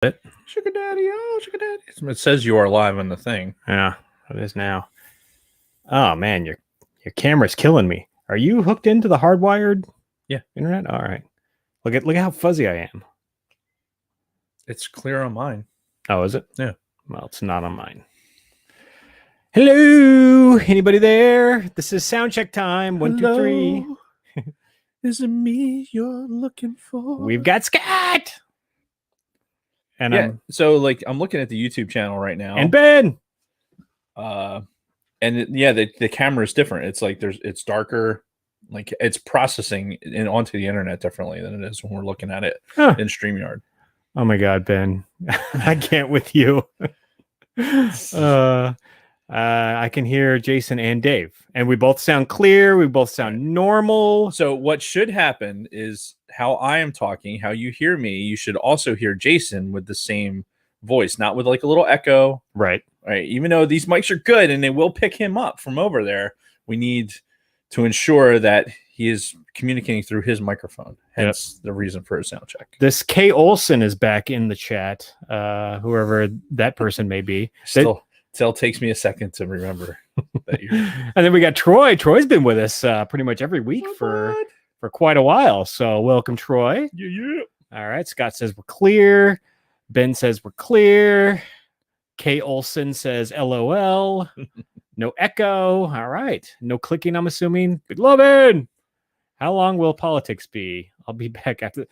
it. Sugar daddy, oh, sugar daddy. It says you are live on the thing. Yeah, it is now. Oh man, your camera's killing me. Are you hooked into the hardwired internet? All right. Look at how fuzzy I am. It's clear on mine. Oh, is it? Yeah. Well, it's not on mine. Hello, anybody there? This is sound check time. 1, 2, 3. Is it me you're looking for? We've got Scott. And yeah, so like I'm looking at the YouTube channel right now. And Ben. The camera is different. It's like it's darker, like it's processing onto the internet differently than it is when we're looking at it in StreamYard. Oh my God, Ben. I can't with you. I can hear Jason and Dave, and we both sound clear. We both sound normal. So what should happen is how I am talking, how you hear me, you should also hear Jason with the same voice, not with like a little echo. Right. Even though these mics are good and they will pick him up from over there, we need to ensure that he is communicating through his microphone. Hence the reason for a sound check. This K. Olson is back in the chat, whoever that person may be. Still takes me a second to remember that you're... And then we got Troy. Troy's been with us pretty much every week for quite a while. So welcome, Troy. Yeah. All right. Scott says we're clear. Ben says we're clear. K. Olson says LOL. No echo. All right. No clicking, I'm assuming. Good loving. How long will politics be? I'll be back after.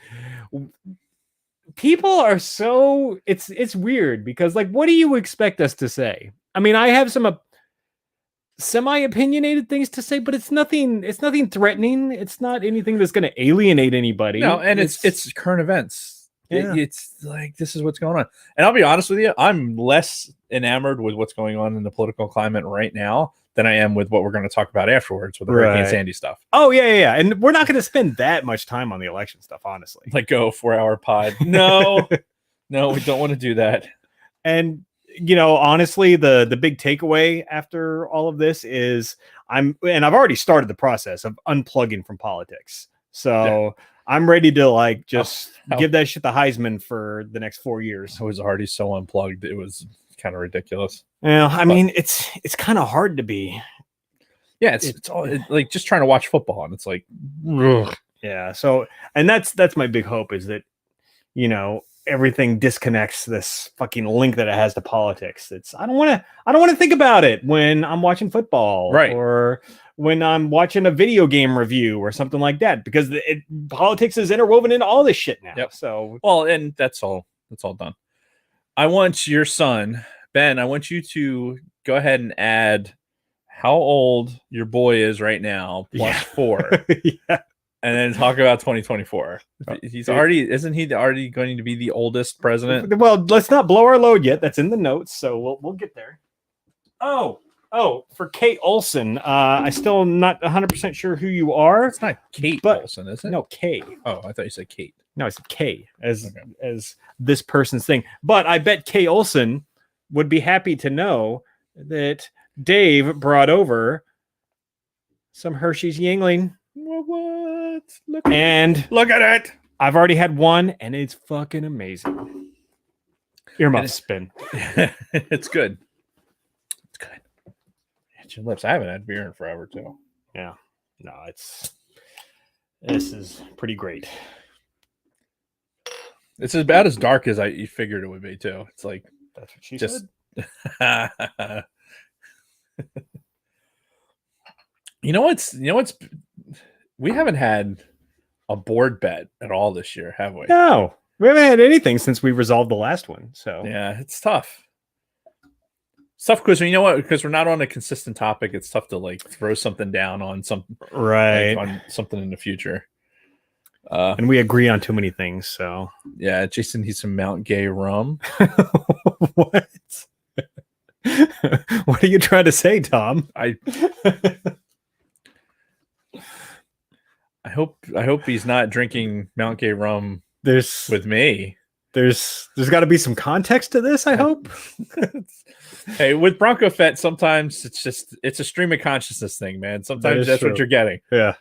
People are so it's weird because like, what do you expect us to say? I mean, I have some semi-opinionated things to say, but it's nothing threatening. It's not anything that's going to alienate anybody. No, and it's current events. Yeah. It's like, this is what's going on. And I'll be honest with you, I'm less enamored with what's going on in the political climate right now than I am with what we're going to talk about afterwards with the Hurricane Sandy stuff. Oh, yeah. And we're not going to spend that much time on the election stuff, honestly. Like, go 4-hour pod. No, no, we don't want to do that. And, you know, honestly, the big takeaway after all of this is I've already started the process of unplugging from politics. So I'm ready to like just give that shit the Heisman for the next 4 years. I was already so unplugged. It was kind of ridiculous. Yeah, I mean, it's kind of hard to be. Yeah, it's all like just trying to watch football, and it's like, ugh. Yeah. So, and that's my big hope is that, you know, everything disconnects this fucking link that it has to politics. I don't want to think about it when I'm watching football, right? Or when I'm watching a video game review or something like that, because politics is interwoven into all this shit now. Yep. So, well, and that's all done. I want your son, Ben, I want you to go ahead and add how old your boy is right now, plus 4. Yeah. And then talk about 2024. Isn't he already going to be the oldest president? Well, let's not blow our load yet. That's in the notes, so we'll get there. Oh, for Kate Olson, I still not 100% sure who you are. It's not Kate Olson, is it? No, K. Oh, I thought you said Kate. No, it's K as this person's thing. But I bet K Olson would be happy to know that Dave brought over some Hershey's Yingling. What? Look at it. I've already had one, and it's fucking amazing. Earmuffs spin. It's good. It's good. Hit your lips. I haven't had beer in forever, too. Yeah. No, this is pretty great. It's about as dark as you figured it would be, too. It's like, that's what she said. You know what's we haven't had a board bet at all this year, have we? No, we haven't had anything since we resolved the last one. So yeah, it's tough. It's tough because you know what? Because we're not on a consistent topic. It's tough to like throw something down on something, right? Like, on something in the future. And we agree on too many things. So yeah, Jason needs some Mount Gay rum. What? What are you trying to say, Tom? I hope he's not drinking Mount Gay rum with me. There's got to be some context to this, I hope. Hey, with Bronco Fett, sometimes it's a stream of consciousness thing, man. Sometimes that's what you're getting. Yeah.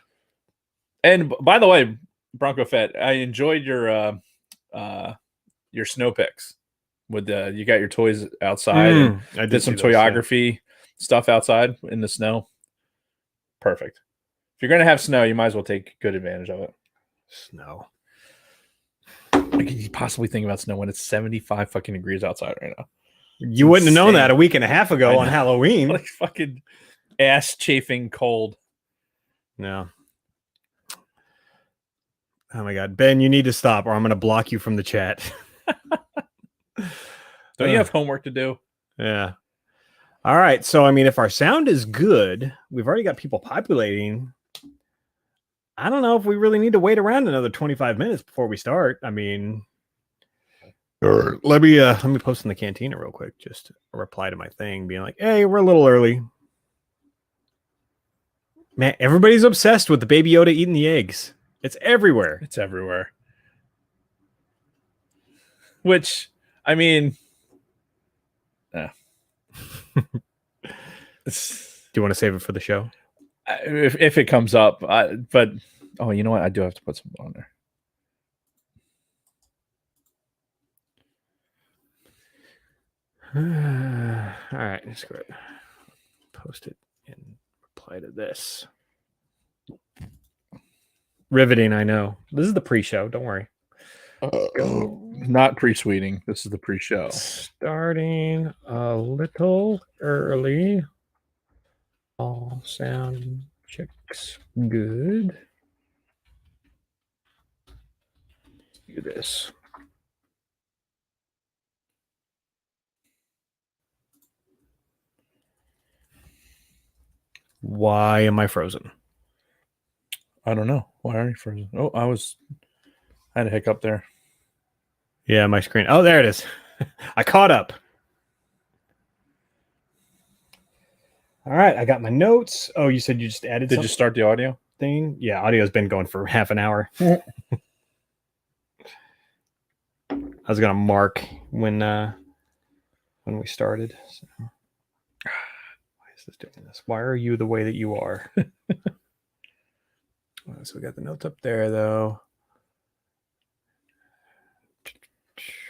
And by the way, Bronco Fett, I enjoyed your your snow pics with you got your toys outside and I did some see those, yeah. toyography stuff outside in the snow. Perfect. If you're gonna have snow, you might as well take good advantage of it. Snow. Like, can you possibly think about snow when it's 75 fucking degrees outside right now? You wouldn't have known that a week and a half ago on Halloween. Like fucking ass chafing cold. No. Oh my God, Ben, you need to stop, or I'm going to block you from the chat. Don't you have homework to do? Yeah. All right. So, I mean, if our sound is good, we've already got people populating. I don't know if we really need to wait around another 25 minutes before we start. I mean, or let me post in the cantina real quick, just a reply to my thing being like, hey, we're a little early. Man, everybody's obsessed with the Baby Yoda eating the eggs. It's everywhere. It's everywhere. Which, I mean, do you want to save it for the show? If it comes up, but oh, you know what? I do have to put something on there. All right, screw it. Post it and reply to this. Riveting, I know. This is the pre-show. Don't worry. Not pre-sweeting. This is the pre-show. Starting a little early. All sound checks good. Do this. Why am I frozen? I don't know. Why are you frozen? Oh, I had a hiccup there. Yeah, my screen. Oh, there it is. I caught up. All right, I got my notes. Oh, you said you just added Did you start the audio thing? Yeah, audio's been going for half an hour. I was gonna mark when we started. So. Why is this doing this? Why are you the way that you are? So we got the notes up there, though.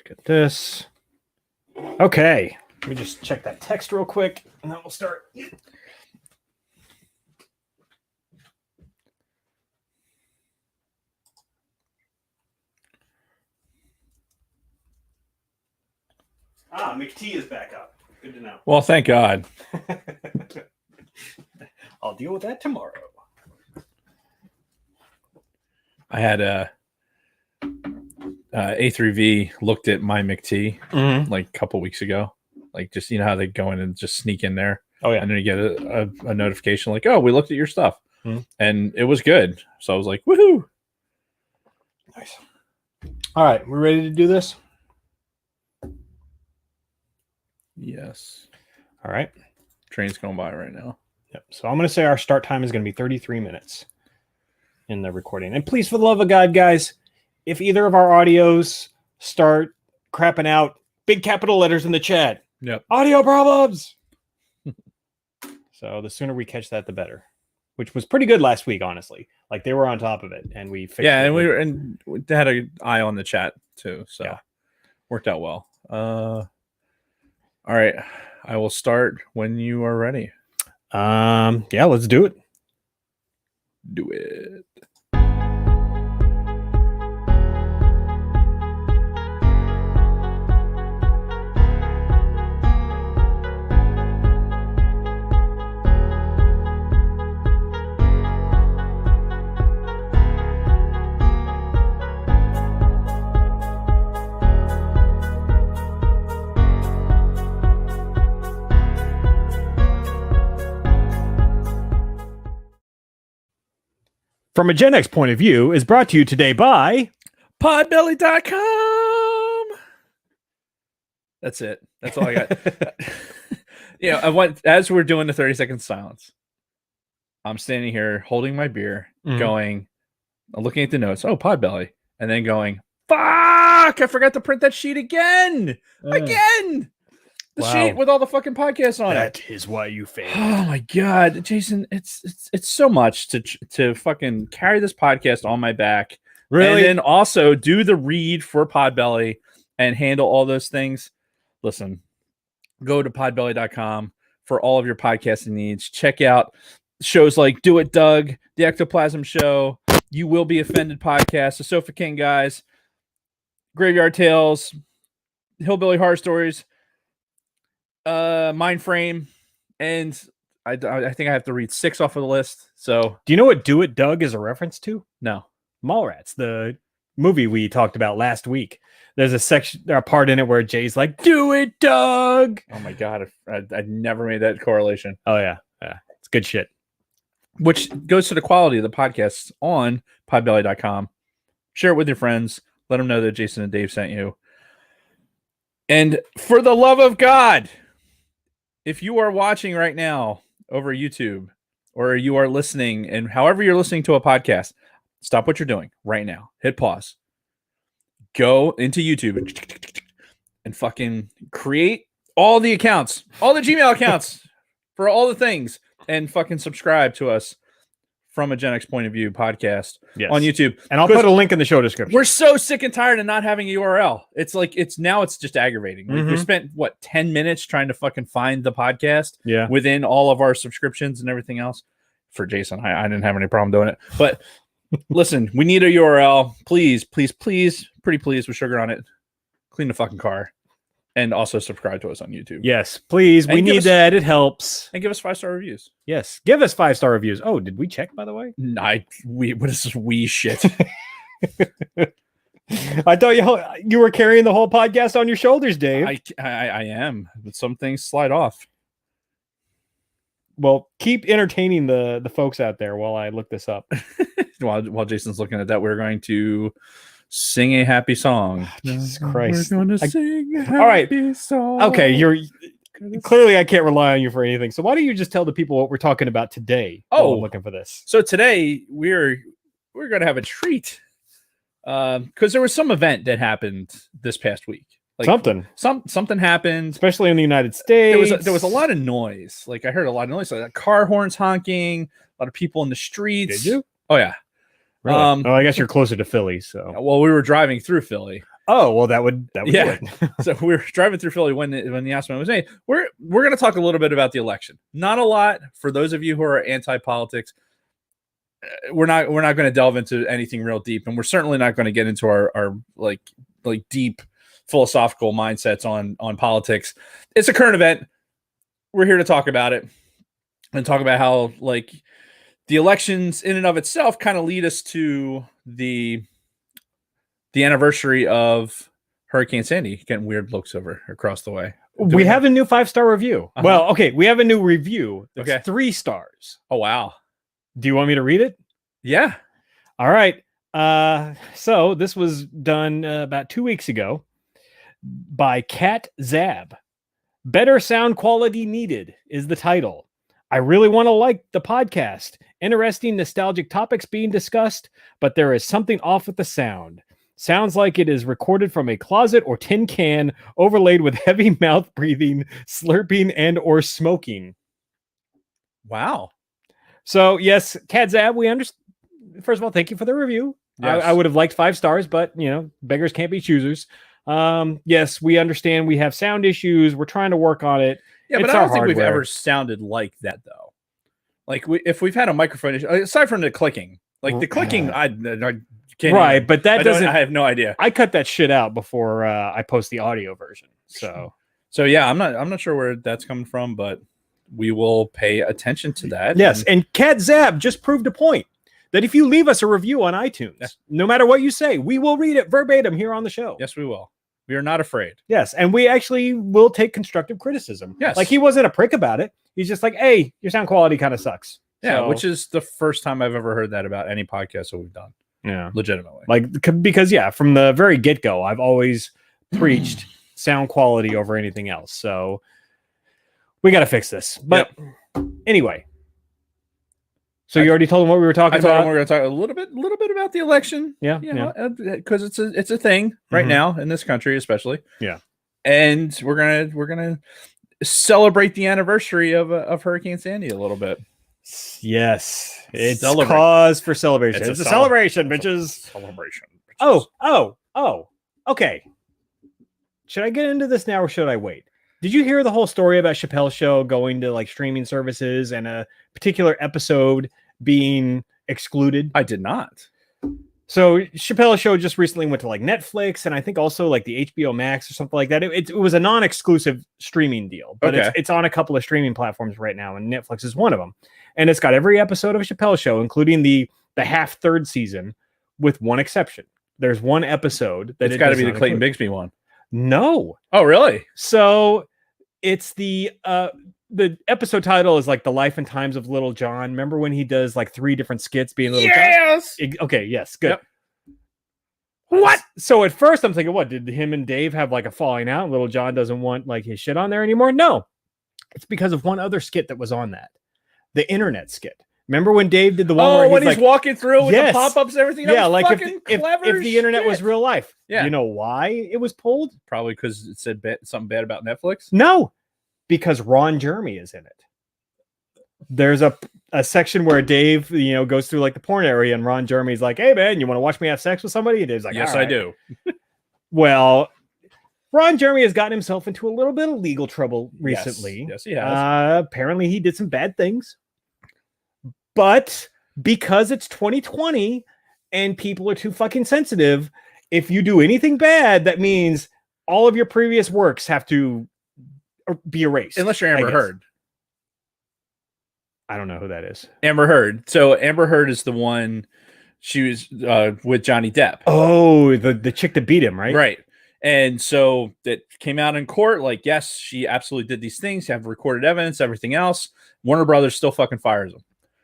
Get this. Okay. Let me just check that text real quick, and then we'll start. McT is back up. Good to know. Well, thank God. I'll deal with that tomorrow. I had A3V looked at my McT like a couple weeks ago. Like, just, you know how they go in and just sneak in there. Oh yeah. And then you get a notification like, oh, we looked at your stuff. And it was good. So I was like, woohoo. Nice. All right. We ready to do this? Yes. All right. Train's going by right now. Yep. So I'm going to say our start time is going to be 33 minutes in the recording. And please, for the love of God, guys, if either of our audios start crapping out, big capital letters in the chat. Yep. Audio problems. So the sooner we catch that, the better. Which was pretty good last week, honestly. Like, they were on top of it, and we fixed it. Yeah, and we had an eye on the chat too, so yeah. Worked out well. All right, I will start when you are ready. Yeah, let's do it. Do it. From a Gen X point of view is brought to you today by podbelly.com. That's it. That's all I got. I went, as we're doing the 30-second silence, I'm standing here holding my beer, going, looking at the notes. Oh, Podbelly. And then going, fuck, I forgot to print that sheet again. Again. The sheet with all the fucking podcasts on it. That is why you failed. Oh my God, Jason, it's so much to fucking carry this podcast on my back. Really? And then also do the read for Podbelly and handle all those things, listen, go to podbelly.com for all of your podcasting needs. Check out shows like Do It Doug, The Ectoplasm Show, You Will Be Offended podcast, The Sofa King Guys, Graveyard Tales, Hillbilly Horror Stories, Mind Frame, and I think I have to read 6 off of the list. So, do you know what Do It Doug is a reference to? No. Mallrats, the movie we talked about last week. There's a part in it where Jay's like, "Do it, Doug." Oh my god, I never made that correlation. Oh yeah, it's good shit. Which goes to the quality of the podcasts on podbelly.com. Share it with your friends. Let them know that Jason and Dave sent you. And for the love of God, if you are watching right now over YouTube, or you are listening, and however you're listening to a podcast, stop what you're doing right now. Hit pause. Go into YouTube and fucking create all the accounts, all the Gmail accounts for all the things, and fucking subscribe to us from a Gen X Point of View podcast on YouTube. And I'll put a link in the show description. We're so sick and tired of not having a URL. It's like, it's just aggravating. Like, we spent 10 minutes trying to fucking find the podcast within all of our subscriptions and everything else. For Jason, I didn't have any problem doing it. But listen, we need a URL. Please, please, please, pretty please, with sugar on it. Clean the fucking car. And also subscribe to us on YouTube. Yes, please. We need that. It helps. And give us 5-star reviews. Yes. Give us 5-star reviews. Oh, did we check, by the way? What is this wee shit? I thought you were carrying the whole podcast on your shoulders, Dave. I am. But some things slide off. Well, keep entertaining the folks out there while I look this up. While Jason's looking at that, we're going to sing a happy song. Jesus Christ. We're going to sing a happy song. Okay, you're clearly I can't rely on you for anything. So why don't you just tell the people what we're talking about today? Oh, I'm looking for this. So today we're going to have a treat because there was some event that happened this past week. Like something happened, especially in the United States. There was a lot of noise. Like I heard a lot of noise, like car horns honking, a lot of people in the streets. Did you? Oh yeah. Really? I guess you're closer to Philly, so. Well, we were driving through Philly. Oh, well, that would do it. So we were driving through Philly when the announcement was made. We're going to talk a little bit about the election. Not a lot for those of you who are anti-politics. We're not going to delve into anything real deep, and we're certainly not going to get into our like deep philosophical mindsets on politics. It's a current event. We're here to talk about it and talk about how like the elections in and of itself kind of lead us to the anniversary of Hurricane Sandy. Getting weird looks over across the way. We have a new 5-star review. Well, okay, we have a new review. It's 3 stars. Oh wow. Do you want me to read it? Yeah. All right. So this was done about 2 weeks ago by Kat Zab. Better sound quality needed is the title. I really want to like the podcast. Interesting, nostalgic topics being discussed, but there is something off with the sound. Sounds like it is recorded from a closet or tin can, overlaid with heavy mouth breathing, slurping, and or smoking. Wow. So yes, Kat Zab, we understand. First of all, thank you for the review. Yes. I would have liked 5 stars, but beggars can't be choosers. Yes, we understand we have sound issues. We're trying to work on it. Yeah, but I don't think we've ever sounded like that though. Like if we've had a microphone issue, aside from the clicking, like the clicking, I can't. Right, but that doesn't. I have no idea. I cut that shit out before I post the audio version. So yeah, I'm not sure where that's coming from, but we will pay attention to that. Yes, and Kat Zab just proved a point that if you leave us a review on iTunes, no matter what you say, we will read it verbatim here on the show. Yes, we will. We are not afraid. Yes, and we actually will take constructive criticism. Yes. Like he wasn't a prick about it. He's just like, hey, your sound quality kind of sucks. Yeah, which is the first time I've ever heard that about any podcast that we've done. Yeah. Legitimately. Like, because, from the very get-go, I've always preached sound quality over anything else. So we got to fix this. But anyway. So you already told them what we were talking about? We're going to talk a little bit about the election. Yeah. Because it's a thing right now in this country, especially. Yeah. And we're gonna celebrate the anniversary of Hurricane Sandy a little bit. Yes. It's cause for celebration. It's a celebration, bitches. Celebration. Oh. Okay. should I get into this now or should I wait? Did you hear the whole story about Chappelle's show going to like streaming services and a particular episode being excluded? I did not. So Chappelle's show just recently went to like Netflix and I think also like the HBO Max or something like that. It was a non-exclusive streaming deal, but it's on a couple of streaming platforms right now, and Netflix is one of them. And it's got every episode of Chappelle's show, including the third season, with one exception. There's one episode that it's got to be the Clayton Bigsby one. No. Oh, really? So it's the episode title is like The Life and Times of Little John. Remember when he does like 3 different skits being Little John? Okay, yes, good. Yep. What? So at first I'm thinking, what, did him and Dave have like a falling out? Little John doesn't want like his shit on there anymore? No. It's because of one other skit that was on that. The internet skit. Remember when Dave did the one where he's like, walking through with the pop-ups and everything? Yeah, like if the internet was real life. Yeah. You know why it was pulled? Probably because it said something bad about Netflix? No, because Ron Jeremy is in it. There's a section where Dave, goes through like the porn area, and Ron Jeremy's like, "Hey man, you want to watch me have sex with somebody?" And Dave's like, "Yes, right. I do." Well, Ron Jeremy has gotten himself into a little bit of legal trouble recently. Yes, he has. Apparently, he did some bad things. But because it's 2020 and people are too fucking sensitive, if you do anything bad, that means all of your previous works have to be erased. Unless you're Amber Heard. I don't know who that is. Amber Heard. So Amber Heard is the one, she was with Johnny Depp. Oh, the chick that beat him, right? Right. And so that came out in court, like, yes, she absolutely did these things. You have recorded evidence, everything else. Warner Brothers still fucking fires him.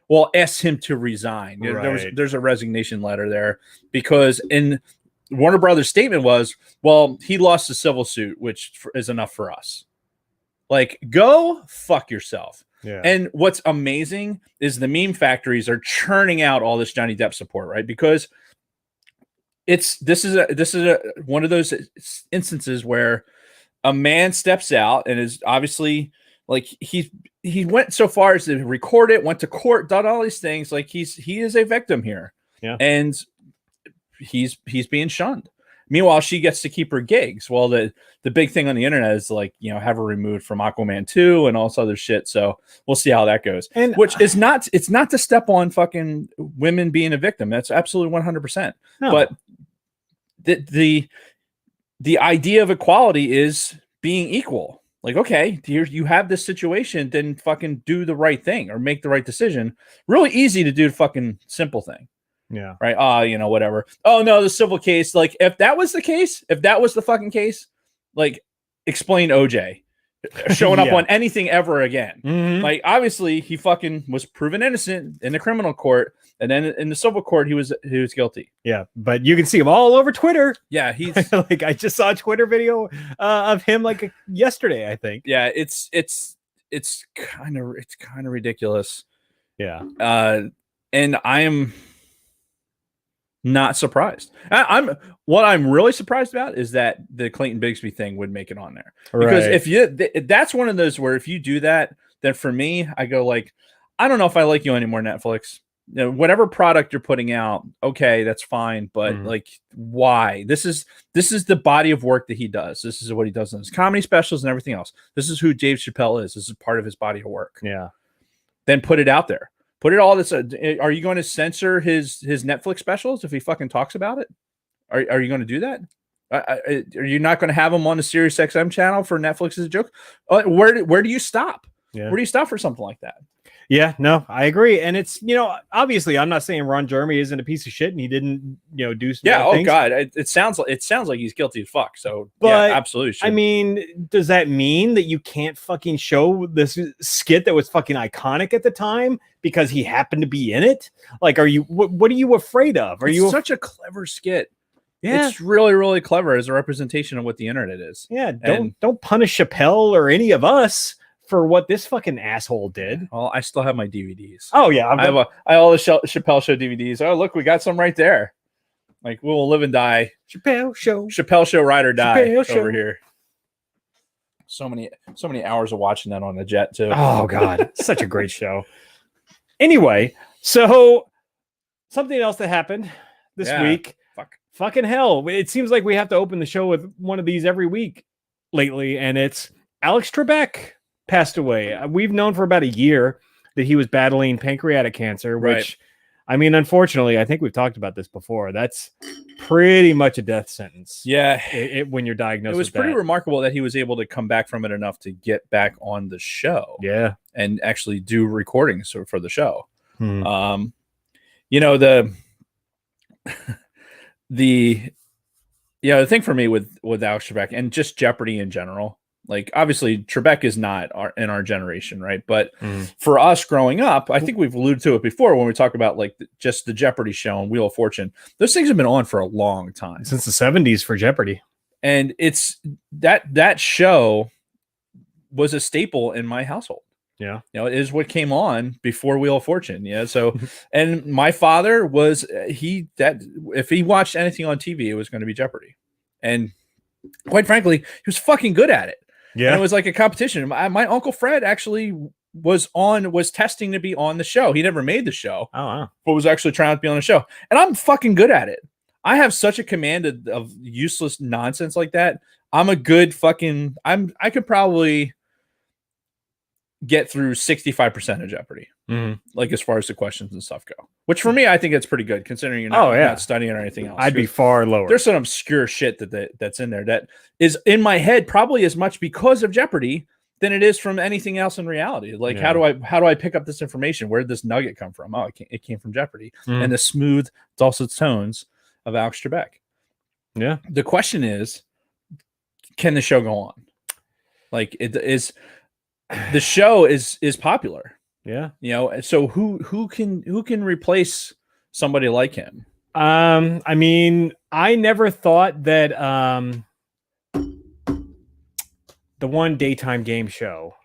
Well, asked him to resign. Right. There's a resignation letter there because in Warner Brothers' statement was, well, he lost the civil suit, which is enough for us. Like, go fuck yourself. Yeah. And what's amazing is the meme factories are churning out all this Johnny Depp support, right? Because this is one of those instances where a man steps out and is obviously like he went so far as to record it, went to court, done all these things. Like he is a victim here. Yeah. And he's being shunned. Meanwhile, she gets to keep her gigs. Well, the big thing on the internet is like, have her removed from Aquaman 2 and all this other shit. So we'll see how that goes. And which is not, it's not to step on fucking women being a victim. That's absolutely 100%. No. But the idea of equality is being equal. Like, okay, you have this situation, then fucking do the right thing or make the right decision. Really easy to do the fucking simple thing. Yeah. Right. Whatever. Oh no, the civil case. Like, if that was the case, if that was the fucking case, like, explain OJ showing up on anything ever again. Mm-hmm. Like, obviously he fucking was proven innocent in the criminal court, and then in the civil court he was guilty. Yeah, but you can see him all over Twitter. Yeah, he's like, I just saw a Twitter video of him like yesterday, I think. Yeah, it's kind of ridiculous. Yeah. And I am not surprised. What I'm really surprised about is that the Clayton Bigsby thing would make it on there. Because if that's one of those where if you do that, then for me, I go like, I don't know if I like you anymore, Netflix. Whatever product you're putting out, okay, that's fine. But like, why? This is the body of work that he does. This is what he does in his comedy specials and everything else. This is who Dave Chappelle is. This is part of his body of work. Yeah. Then put it out there. Put it all this. Are you going to censor his Netflix specials if he fucking talks about it? Are you going to do that? Are you not going to have him on the Sirius XM channel for Netflix as a joke? Where do you stop? Yeah. Where do you stop for something like that? Yeah, no, I agree. And it's, obviously I'm not saying Ron Jeremy isn't a piece of shit and he didn't, do some yeah. Oh things. God. It sounds like he's guilty as fuck. So but, yeah, absolutely. I mean, does that mean that you can't fucking show this skit that was fucking iconic at the time because he happened to be in it? Like, what are you afraid of? It's such a clever skit. Yeah. It's really, really clever as a representation of what the internet is. Yeah. Don't punish Chappelle or any of us for what this fucking asshole did. Well, I still have my DVDs. Oh yeah, I have all the Chappelle Show DVDs. Oh look, we got some right there. Like, we'll live and die. Chappelle Show, ride or die Chappelle over here. So many hours of watching that on the jet too. Oh God, such a great show. Anyway, so something else that happened this week. Fucking hell! It seems like we have to open the show with one of these every week. lately, and it's Alex Trebek passed away. We've known for about a year that he was battling pancreatic cancer, which, I mean, unfortunately, I think we've talked about this before. That's pretty much a death sentence. Yeah. When you're diagnosed it was with pretty that. remarkable that he was able to come back from it enough to get back on the show. Yeah. And actually do recordings for the show. Hmm. You know, the thing for me with Alex Trebek and just Jeopardy in general, like obviously Trebek is not in our generation, right? But for us growing up, I think we've alluded to it before when we talk about like just the Jeopardy show and Wheel of Fortune. Those things have been on for a long time, since the 70s for Jeopardy, and it's that show was a staple in my household. Yeah, you know, it is what came on before Wheel of Fortune. Yeah, so and my father was if he watched anything on TV, it was going to be Jeopardy, and quite frankly, he was fucking good at it. Yeah, and it was like a competition. My Uncle Fred actually was testing to be on the show. He never made the show, wow, but was actually trying to be on the show, and I'm fucking good at it. I have such a command of useless nonsense like that. I'm a good fucking. I could probably get through 65% of Jeopardy, like as far as the questions and stuff go. Which for me, I think it's pretty good considering you're not studying or anything else. I'd be far lower. There's some obscure shit that's in there that is in my head probably as much because of Jeopardy than it is from anything else in reality. Like how do I pick up this information? Where did this nugget come from? Oh, it came from Jeopardy and the smooth, dulcet tones of Alex Trebek. Yeah. The question is, can the show go on? Like it is. The show is popular. Yeah. You know, so who can replace somebody like him? I mean, I never thought that the one daytime game show,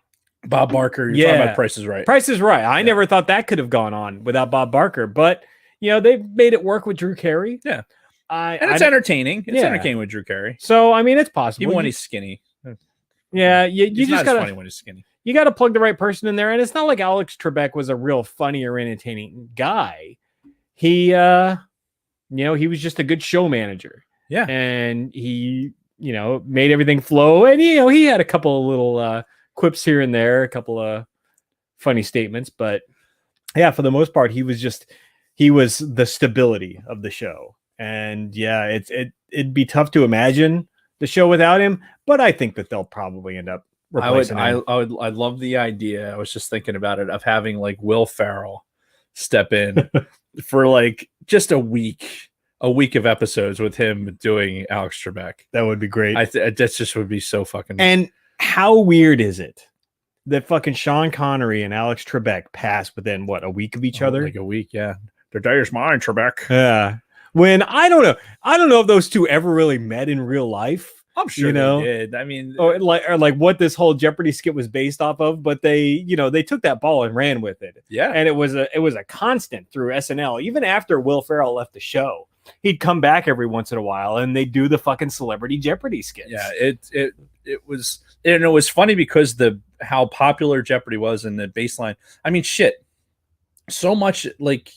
Bob Barker, you're talking about Price is Right. Price is Right. I never thought that could have gone on without Bob Barker, but you know, they made it work with Drew Carey. Yeah. And it's entertaining. It's entertaining with Drew Carey. So I mean, it's possible. Even when he's skinny. Yeah, you just gotta funny when he's skinny. You got to plug the right person in there. And it's not like Alex Trebek was a real funny or entertaining guy. He, he was just a good show manager. Yeah. And he, made everything flow. And, he had a couple of little quips here and there, a couple of funny statements. But yeah, for the most part, he was the stability of the show. And yeah, it'd be tough to imagine the show without him. But I think that they'll probably end up. I'd love the idea. I was just thinking about it of having like Will Ferrell step in for like just a week of episodes with him doing Alex Trebek. That would be great. That just would be so fucking. And how weird is it that fucking Sean Connery and Alex Trebek passed within a week of each other? Like a week, yeah. The day is mine, Trebek. Yeah. When I don't know if those two ever really met in real life. I'm sure they did. I mean, or like what this whole Jeopardy skit was based off of, but they took that ball and ran with it. Yeah, and it was a constant through SNL. Even after Will Ferrell left the show, he'd come back every once in a while, and they do the fucking celebrity Jeopardy skits. Yeah, it was funny because how popular Jeopardy was and the baseline. I mean, shit, so much like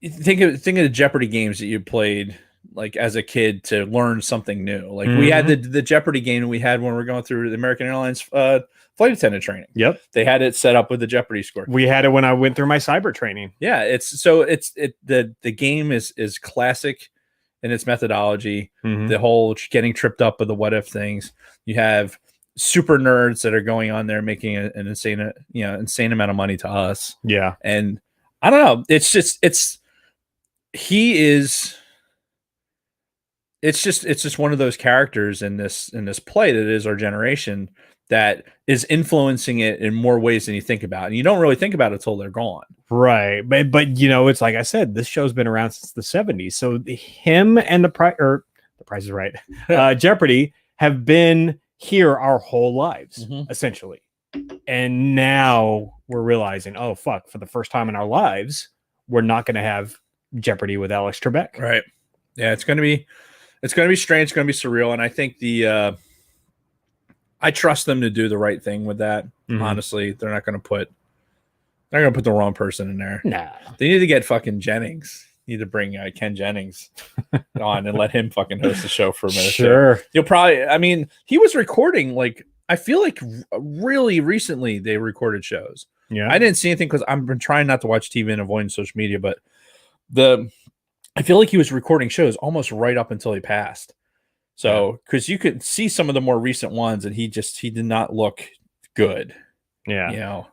think of the Jeopardy games that you played. Like as a kid to learn something new. Like we had the Jeopardy game we had when we were going through the American Airlines flight attendant training. Yep. They had it set up with the Jeopardy score. We had it when I went through my cyber training. Yeah. The game is classic in its methodology. The whole getting tripped up with the what if things. You have super nerds that are going on there making an insane amount of money to us. Yeah. And I don't know. It's just one of those characters in this play that is our generation that is influencing it in more ways than you think about. And you don't really think about it until they're gone. Right. But it's like I said, this show's been around since the 70s. So him and the Price is Right, Jeopardy have been here our whole lives, essentially. And now we're realizing, oh, fuck, for the first time in our lives, we're not going to have Jeopardy with Alex Trebek. Right. Yeah, it's going to be strange. It's going to be surreal. And I think I trust them to do the right thing with that. Honestly, they're not going to put the wrong person in there. Nah. They need to get fucking Jennings. need to bring Ken Jennings on and let him fucking host the show for a minute. Sure. Too. You'll probably, I mean, he was recording like, I feel like really recently they recorded shows. Yeah. I didn't see anything because I've been trying not to watch TV and avoiding social media, but I feel like he was recording shows almost right up until he passed. So, because you could see some of the more recent ones and he did not look good. Yeah. You know,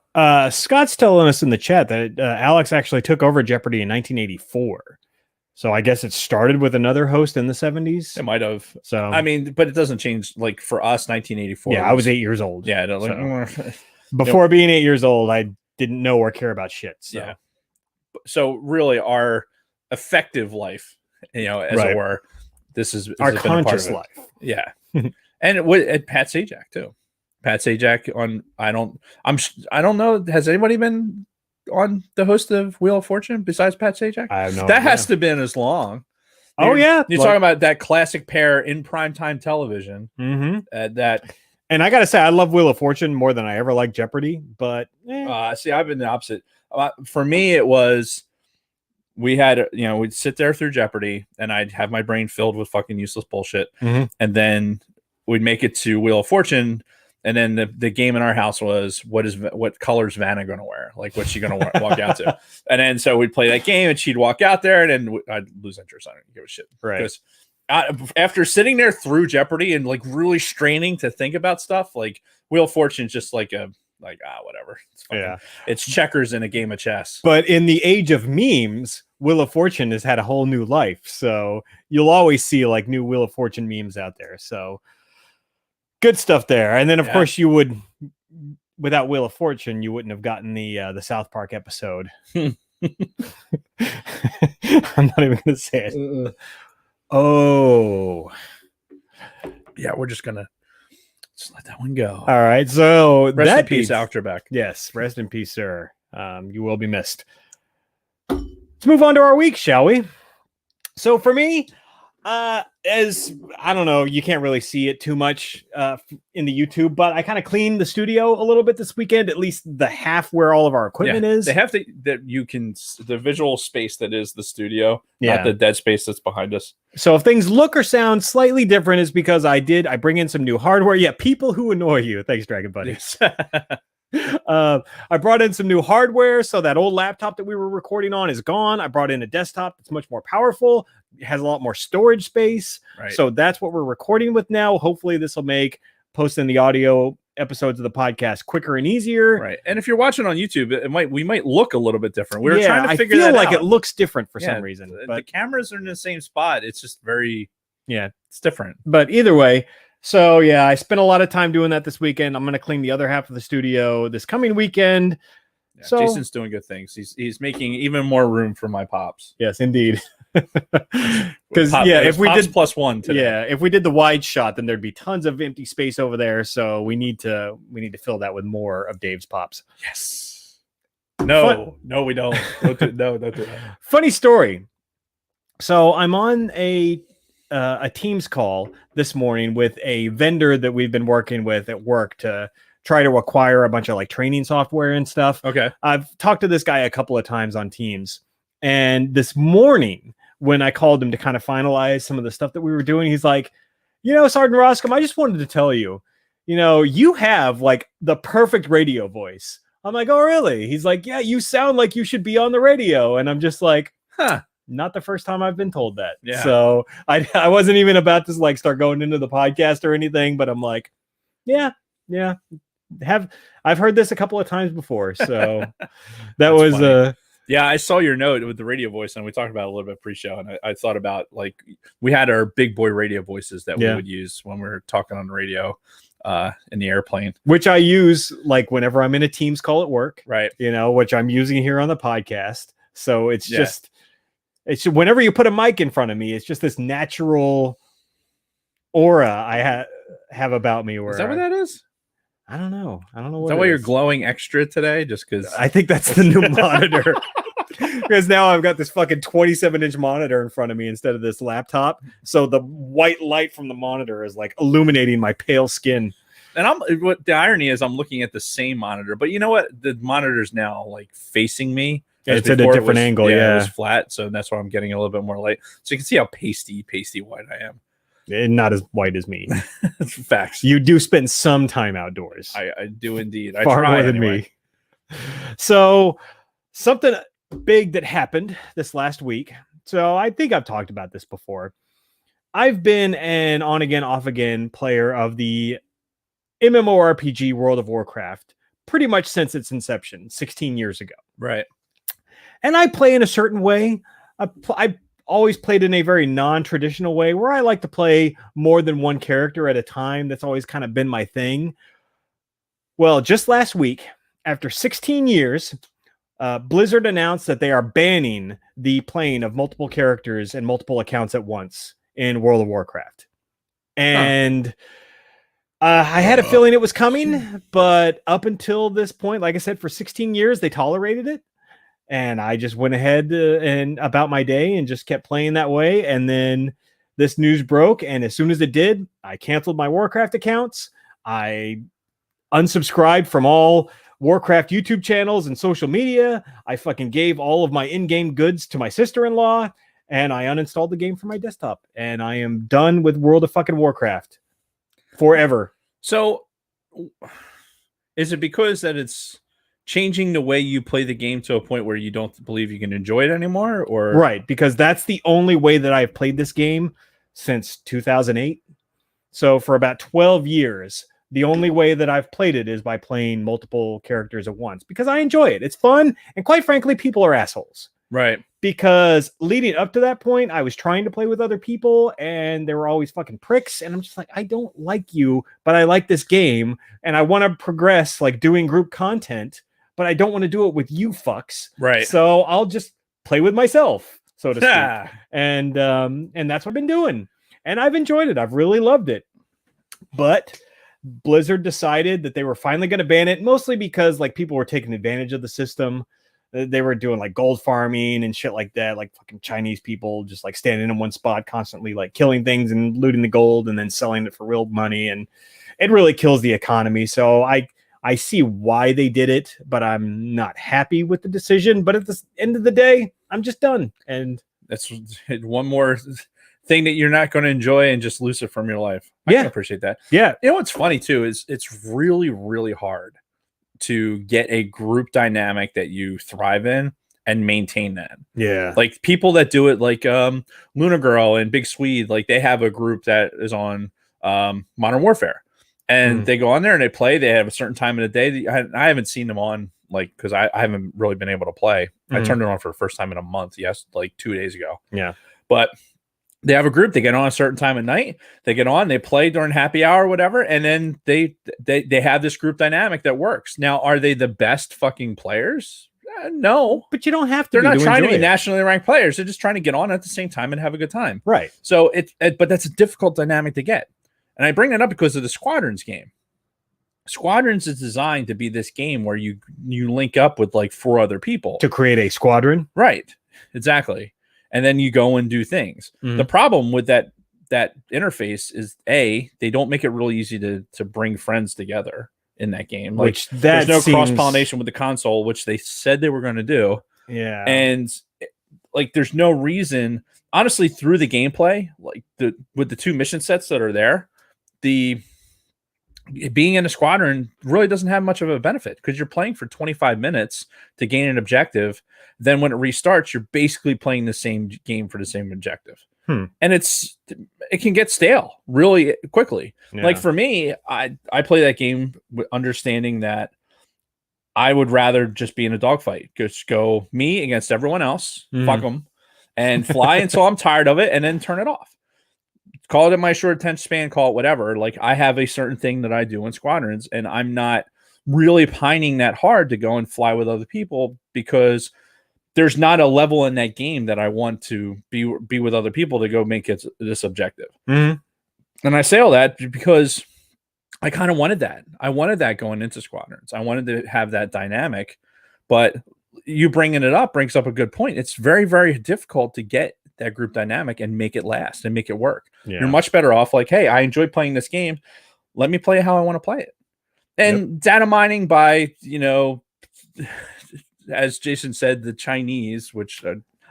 Scott's telling us in the chat that Alex actually took over Jeopardy in 1984. So I guess it started with another host in the 70s. it might have. So I mean, but it doesn't change. Like for us, 1984. yeah, I was 8 years old. Yeah. Before being 8 years old, I didn't know or care about shit. So. Yeah. So really, our effective life, you know, as it were, this is our conscious life. Yeah. And Pat Sajak too. Pat Sajak on. I don't know. Has anybody been on the host of Wheel of Fortune besides Pat Sajak? I have no that idea. has to have been as long. Oh yeah, you're talking about that classic pair in primetime television. That, and I gotta say, I love Wheel of Fortune more than I ever liked Jeopardy. But see, I've been the opposite. For me, it was we'd sit there through Jeopardy, and I'd have my brain filled with fucking useless bullshit, and then we'd make it to Wheel of Fortune. And then the game in our house was what color's Vanna going to wear? Like, what's she going to walk out to? And then so we'd play that game, and she'd walk out there, and then I'd lose interest. I don't give a shit. Right. Because after sitting there through Jeopardy and like really straining to think about stuff, like Wheel of Fortune's just like whatever. It's checkers in a game of chess. But in the age of memes, Wheel of Fortune has had a whole new life. So you'll always see like new Wheel of Fortune memes out there. So. Good stuff there. And then, of course, you would, without Wheel of Fortune, you wouldn't have gotten the South Park episode. I'm not even going to say it. Oh. Yeah, we're just going to let that one go. All right. So rest in peace, Alex Trebek. Yes. Rest in peace, sir. You will be missed. Let's move on to our week, shall we? So for me, as I don't know, you can't really see it too much in the YouTube, but I kind of cleaned the studio a little bit this weekend, at least the half where all of our equipment is. They have the visual space that is the studio, not the dead space that's behind us. So if things look or sound slightly different, is because I bring in some new hardware. Yeah, people who annoy you. Thanks, Dragon Buddy. Yes. I brought in some new hardware, so that old laptop that we were recording on is gone. I brought in a desktop that's much more powerful. It has a lot more storage space. Right. So that's what we're recording with now. Hopefully this will make posting the audio episodes of the podcast quicker and easier. Right. And if you're watching on YouTube, we might look a little bit different. We were trying to figure that out. I feel like it looks different for some reason. But the cameras are in the same spot. It's just it's different. But either way, so I spent a lot of time doing that this weekend. I'm going to clean the other half of the studio this coming weekend. Yeah, so Jason's doing good things. He's making even more room for my pops. Yes, indeed. Because if we did plus one today. If we did the wide shot, then there'd be tons of empty space over there. So we need to fill that with more of Dave's pops. Yes. No, we don't. Don't do that. Funny story. So I'm on a Teams call this morning with a vendor that we've been working with at work to try to acquire a bunch of like training software and stuff. Okay. I've talked to this guy a couple of times on Teams, and this morning when I called him to kind of finalize some of the stuff that we were doing, he's like, Sergeant Roscom, I just wanted to tell you, you have like the perfect radio voice. I'm like, oh, really? He's like, yeah, you sound like you should be on the radio. And I'm just like, not the first time I've been told that. Yeah. So I wasn't even about to like start going into the podcast or anything, but I'm like, yeah. I've heard this a couple of times before. So that was funny. Yeah, I saw your note with the radio voice, and we talked about it a little bit pre-show, and I thought about, like, we had our big boy radio voices that we would use when we were talking on the radio in the airplane. Which I use, like, whenever I'm in a Teams call at work. Right. Which I'm using here on the podcast. So it's just, whenever you put a mic in front of me, it's just this natural aura I have about me. Is that what that is? I don't know. Is that why you're glowing extra today? Just because I think that's the new monitor. Because now I've got this fucking 27-inch monitor in front of me instead of this laptop. So the white light from the monitor is like illuminating my pale skin. And what the irony is, I'm looking at the same monitor, but you know what? The monitor's now like facing me. It's at a different angle. It was flat, so that's why I'm getting a little bit more light. So you can see how pasty white I am. And not as white as me. Facts. You do spend some time outdoors. I do indeed. Far more than me. So something big that happened this last week. So I think I've talked about this before. I've been an on again, off again player of the MMORPG World of Warcraft pretty much since its inception 16 years ago. Right. And I play in a certain way. I always played in a very non-traditional way where I like to play more than one character at a time. That's always kind of been my thing. Well, just last week, after 16 years, Blizzard announced that they are banning the playing of multiple characters and multiple accounts at once in World of Warcraft. And I had a feeling it was coming, but up until this point, like I said, for 16 years, they tolerated it. And I just went ahead and about my day and just kept playing that way. And then this news broke. And as soon as it did, I canceled my Warcraft accounts. I unsubscribed from all Warcraft YouTube channels and social media. I fucking gave all of my in-game goods to my sister-in-law. And I uninstalled the game from my desktop. And I am done with World of fucking Warcraft forever. So is it because that it's changing the way you play the game to a point where you don't believe you can enjoy it anymore? Or right, because that's the only way that I've played this game since 2008. So for about 12 years, the only way that I've played it is by playing multiple characters at once because I enjoy it. It's fun. And quite frankly, people are assholes. Right. Because leading up to that point, I was trying to play with other people and they were always fucking pricks. And I'm just like, I don't like you, but I like this game and I want to progress like doing group content, but I don't want to do it with you fucks. Right. So I'll just play with myself, so to speak. And that's what I've been doing. And I've enjoyed it. I've really loved it. But Blizzard decided that they were finally going to ban it, mostly because like people were taking advantage of the system. They were doing like gold farming and shit like that, like fucking Chinese people just like standing in one spot constantly like killing things and looting the gold and then selling it for real money. And it really kills the economy. So I see why they did it, but I'm not happy with the decision. But at the end of the day, I'm just done. And that's one more thing that you're not going to enjoy and just lose it from your life. I can appreciate that. Yeah. You know what's funny too is it's really, really hard to get a group dynamic that you thrive in and maintain that. Yeah. Like people that do it like Luna Girl and Big Swede, like they have a group that is on Modern Warfare. And they go on there and they play. They have a certain time of the day. I haven't seen them on, like, because I haven't really been able to play. I turned it on for the first time in a month. Yes, like 2 days ago. Yeah. But they have a group. They get on a certain time at night. They get on. They play during happy hour or whatever. And then they have this group dynamic that works. Now, are they the best fucking players? No. But you don't have to. They're not trying to be nationally ranked players. They're just trying to get on at the same time and have a good time. Right. So but that's a difficult dynamic to get. And I bring that up because of the Squadrons game. Squadrons is designed to be this game where you link up with like 4 other people. To create a squadron? Right. Exactly. And then you go and do things. The problem with that interface is they don't make it really easy to bring friends together in that game. Like there's no cross-pollination with the console, which they said they were going to do. Yeah. And like there's no reason, honestly, through the gameplay, like with the 2 mission sets that are there, being in a squadron really doesn't have much of a benefit because you're playing for 25 minutes to gain an objective. Then when it restarts, you're basically playing the same game for the same objective. And it can get stale really quickly. Yeah. Like for me, I play that game understanding that I would rather just be in a dogfight. Just go me against everyone else, fuck them, and fly until I'm tired of it and then turn it off. Call it in my short attention span, call it whatever. Like I have a certain thing that I do in squadrons and I'm not really pining that hard to go and fly with other people because there's not a level in that game that I want to be with other people to go make it this objective. And I say all that because I kind of wanted that. I wanted that going into squadrons. I wanted to have that dynamic, but you bringing it up brings up a good point. It's very, very difficult to get that group dynamic and make it last and make it work. Yeah. You're much better off like, hey, I enjoy playing this game. Let me play it how I want to play it. And data mining by, as Jason said, the Chinese, which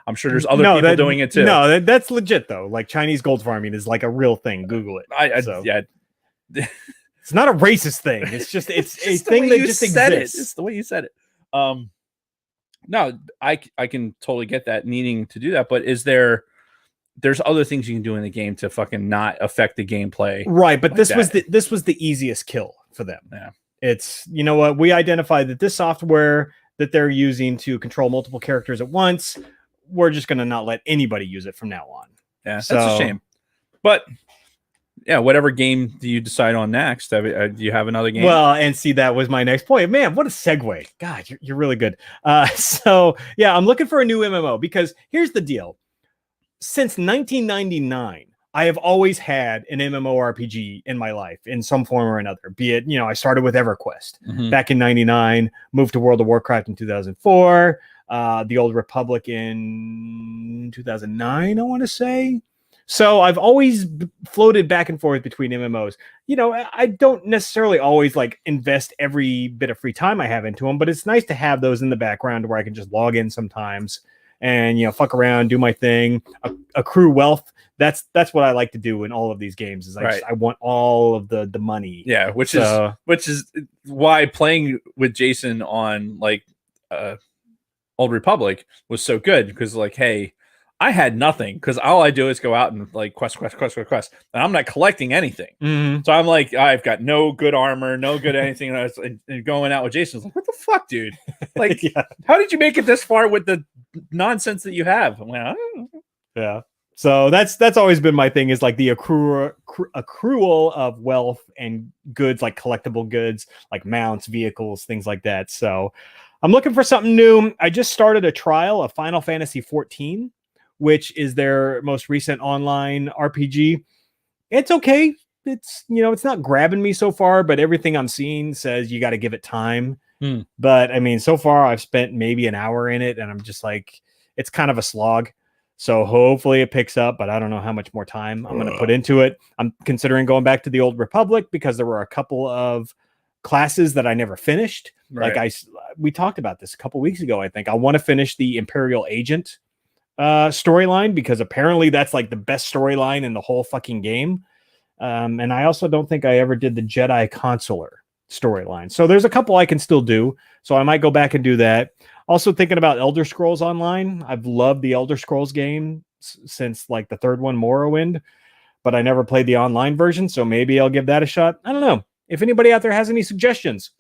I'm sure there's other people doing it too. No, that's legit though. Like Chinese gold farming is like a real thing. Google it. Yeah. It's not a racist thing. It's just it's a thing that just exists. It's the way you said it. No, I can totally get that needing to do that, but there's other things you can do in the game to fucking not affect the gameplay. Right, but this was the easiest kill for them. Yeah. It's, you know what, we identified that this software that they're using to control multiple characters at once, we're just going to not let anybody use it from now on. Yeah, so, that's a shame. But yeah, whatever game do you decide on next? Do you have another game? Well, and see, that was my next point. Man, what a segue. God, you're really good. So yeah, I'm looking for a new MMO because here's the deal. Since 1999, I have always had an MMORPG in my life in some form or another. Be it, I started with EverQuest back in 99, moved to World of Warcraft in 2004, the Old Republic in 2009, I want to say. So I've always floated back and forth between MMOs. I don't necessarily always like invest every bit of free time I have into them, but it's nice to have those in the background where I can just log in sometimes and fuck around, do my thing, accrue wealth. That's what I like to do in all of these games. Is I want all of the money. Yeah, which is why playing with Jason on like Old Republic was so good, because like, hey, I had nothing because all I do is go out and like quest, and I'm not collecting anything. Mm-hmm. So I'm like, I've got no good armor, no good anything, and going out with Jason, I was like, what the fuck, dude? Like, how did you make it this far with the nonsense that you have? I'm like, I don't know. Yeah. So that's always been my thing, is like the accrual of wealth and goods, like collectible goods, like mounts, vehicles, things like that. So I'm looking for something new. I just started a trial of Final Fantasy 14. Which is their most recent online RPG. It's okay. It's, it's not grabbing me so far, but everything I'm seeing says you got to give it time. But I mean, so far I've spent maybe an hour in it and I'm just like, it's kind of a slog. So hopefully it picks up, but I don't know how much more time I'm going to put into it. I'm considering going back to the Old Republic because there were a couple of classes that I never finished. Right. Like we talked about this a couple weeks ago. I think I want to finish the Imperial Agent storyline, because apparently that's like the best storyline in the whole fucking game. And I also don't think I ever did the Jedi Consular storyline. So there's a couple I can still do. So I might go back and do that. Also thinking about Elder Scrolls Online. I've loved the Elder Scrolls game since like the third one, Morrowind, but I never played the online version. So maybe I'll give that a shot. I don't know. If anybody out there has any suggestions,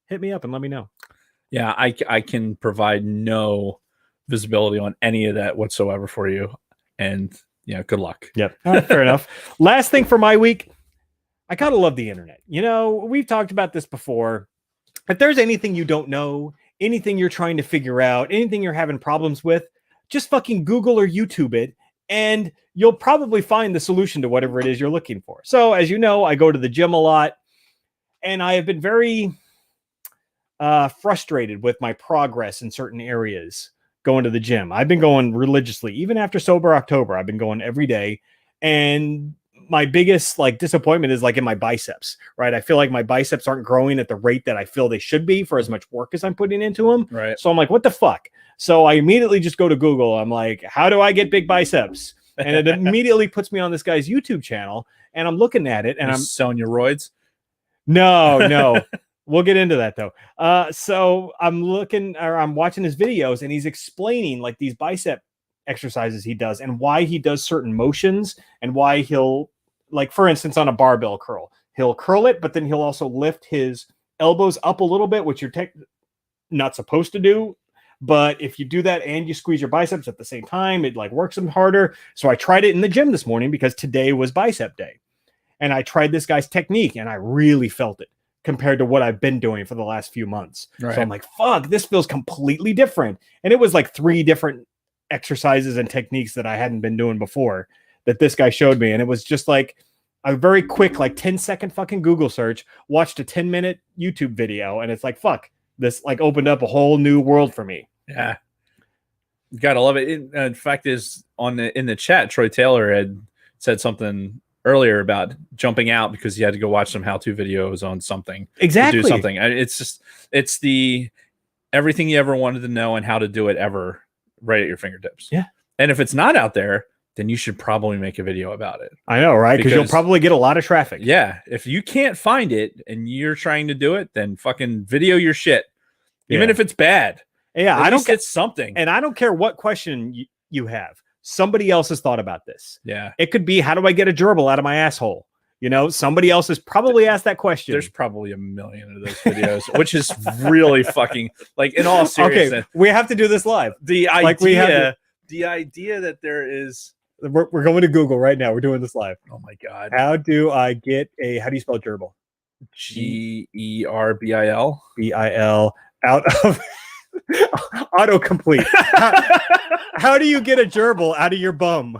hit me up and let me know. Yeah, I can provide no visibility on any of that whatsoever for you, and good luck. Yep. All right, fair enough. Last thing for my week, I gotta love the internet. We've talked about this before. If there's anything you don't know, anything you're trying to figure out, anything you're having problems with, just fucking Google or YouTube it, and you'll probably find the solution to whatever it is you're looking for. So as you know, I go to the gym a lot, and I have been very frustrated with my progress in certain areas going to the gym. I've been going religiously, even after Sober October. I've been going every day, and my biggest like disappointment is like in my biceps, right? I feel like my biceps aren't growing at the rate that I feel they should be for as much work as I'm putting into them. Right. So I'm like, what the fuck? So I immediately just go to Google. I'm like, how do I get big biceps? And it immediately puts me on this guy's YouTube channel, and I'm looking at it, and I'm selling your roids. No. We'll get into that though. So I'm watching his videos, and he's explaining like these bicep exercises he does and why he does certain motions, and why he'll, like, for instance, on a barbell curl, he'll curl it, but then he'll also lift his elbows up a little bit, which you're not supposed to do. But if you do that and you squeeze your biceps at the same time, it like works them harder. So I tried it in the gym this morning because today was bicep day, and I tried this guy's technique, and I really felt it compared to what I've been doing for the last few months. Right. So I'm like, fuck, this feels completely different. And it was like 3 different exercises and techniques that I hadn't been doing before that this guy showed me. And it was just like a very quick, like 10-second fucking Google search, watched a 10-minute YouTube video. And it's like, fuck, this like opened up a whole new world for me. Yeah. You gotta love it. In fact, is in the chat, Troy Taylor had said something earlier about jumping out because he had to go watch some how-to videos on something. Exactly. To do something. It's the everything you ever wanted to know and how to do it ever right at your fingertips. Yeah. And if it's not out there, then you should probably make a video about it. I know, right? Because you'll probably get a lot of traffic. Yeah. If you can't find it and you're trying to do it, then fucking video your shit. Even if it's bad. Yeah, I don't get something. And I don't care what question you have. Somebody else has thought about this. Yeah. It could be, how do I get a gerbil out of my asshole? You know, somebody else has probably asked that question. There's probably a million of those videos, which is really fucking, like, in all seriousness. Okay, we have to do this live. The idea that there is... We're going to Google right now. We're doing this live. Oh my God. How do I get a, how do you spell gerbil? Gerbil. B-I-L out of autocomplete. How do you get a gerbil out of your bum?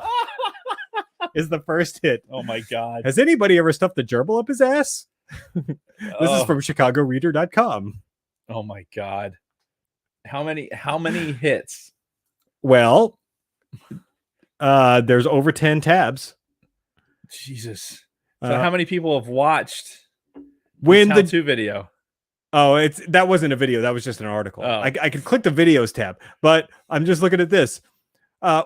Is the first hit. Oh my God. Has anybody ever stuffed a gerbil up his ass? This is from chicagoreader.com. Oh my God. How many hits? Well, there's over 10 tabs. Jesus. So how many people have watched when the how-to video? Oh, that wasn't a video. That was just an article. Oh. I could click the videos tab, but I'm just looking at this.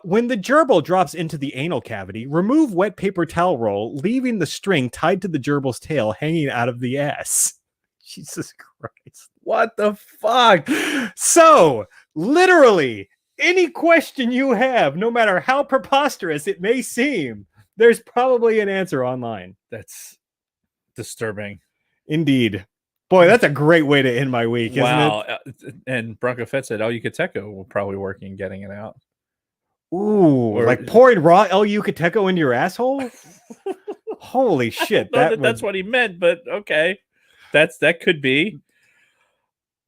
When the gerbil drops into the anal cavity, remove wet paper towel roll, leaving the string tied to the gerbil's tail hanging out of the ass. Jesus Christ. What the fuck? So, literally, any question you have, no matter how preposterous it may seem, there's probably an answer online. That's disturbing. Indeed. Boy, that's a great way to end my week, isn't it? And Bronco Fett said El Yucateco will probably work in getting it out. Ooh, like pouring raw El Yucateco into your asshole? Holy shit. That's what he meant, but okay. That could be.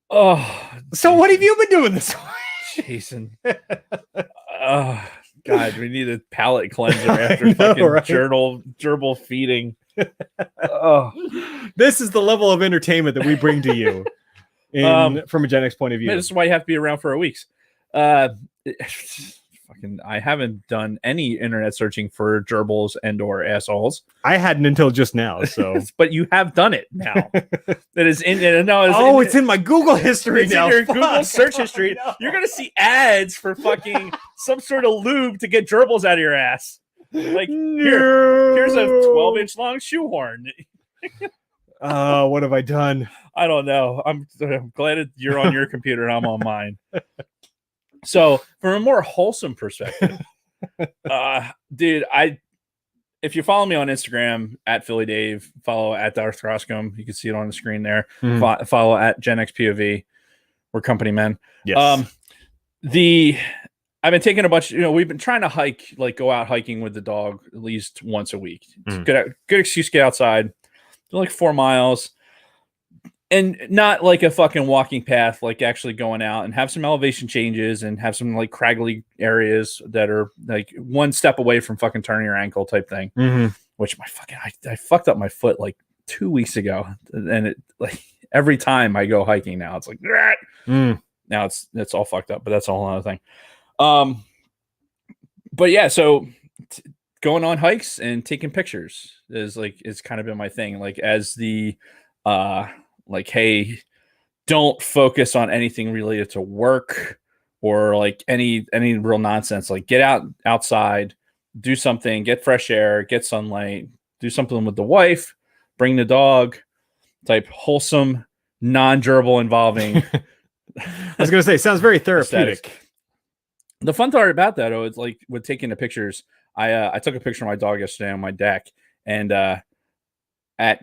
Oh. So what have you been doing this week? Jason. Oh, God, we need a palate cleanser after fucking right? gerbil feeding. Oh. This is the level of entertainment that we bring to you from a Gen X point of view. This is why you have to be around for a week. I haven't done any internet searching for gerbils and or assholes. I hadn't until just now, so but you have done it now. That is in it's in my Google history now. In your Google search history. You're gonna see ads for fucking some sort of lube to get gerbils out of your ass. Like here's a 12-inch long shoehorn. What have I done? I don't know. I'm glad you're on your computer and I'm on mine. So, from a more wholesome perspective, dude, if you follow me on Instagram at Philly Dave, follow at Darth Roscombe, you can see it on the screen there. Follow at Gen X POV. We're company men. Yes. I've been taking a bunch. We've been trying to hike, like go out hiking with the dog at least once a week. It's good excuse to get outside. Do like 4 miles. And not like a fucking walking path, like actually going out and have some elevation changes and have some like craggly areas that are like one step away from fucking turning your ankle type thing. Which I fucked up my foot like 2 weeks ago, and it like every time I go hiking now, it's like now it's all fucked up. But that's a whole other thing. But yeah, so going on hikes and taking pictures is kind of been my thing. Like as the like, hey, don't focus on anything related to work or like any real nonsense. Like get outside, do something, get fresh air, get sunlight, do something with the wife, bring the dog, type wholesome, non-gerbil involving. I was going to say, sounds very therapeutic. The fun part about that, it's like with taking the pictures, I took a picture of my dog yesterday on my deck, and at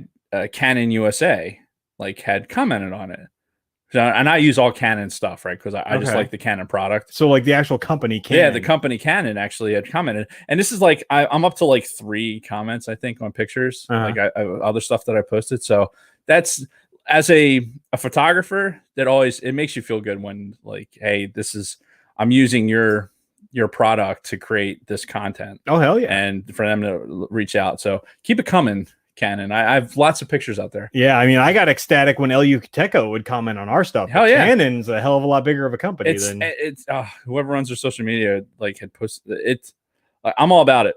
Canon USA, like had commented on it. So, and I use all Canon stuff, right? Because I just like the Canon product. So like the actual company Canon. Yeah, the company Canon actually had commented. And this is like, I'm up to like 3 comments, I think, on pictures, like other stuff that I posted. So that's, as a photographer, that always, it makes you feel good when like, hey, I'm using your product to create this content. Oh, hell yeah. And for them to reach out. So keep it coming, Canon. I have lots of pictures out there. Yeah, I mean, I got ecstatic when El Yucateco would comment on our stuff. Hell yeah. Canon's a hell of a lot bigger of a company than whoever runs their social media, like had posted it. I'm all about it.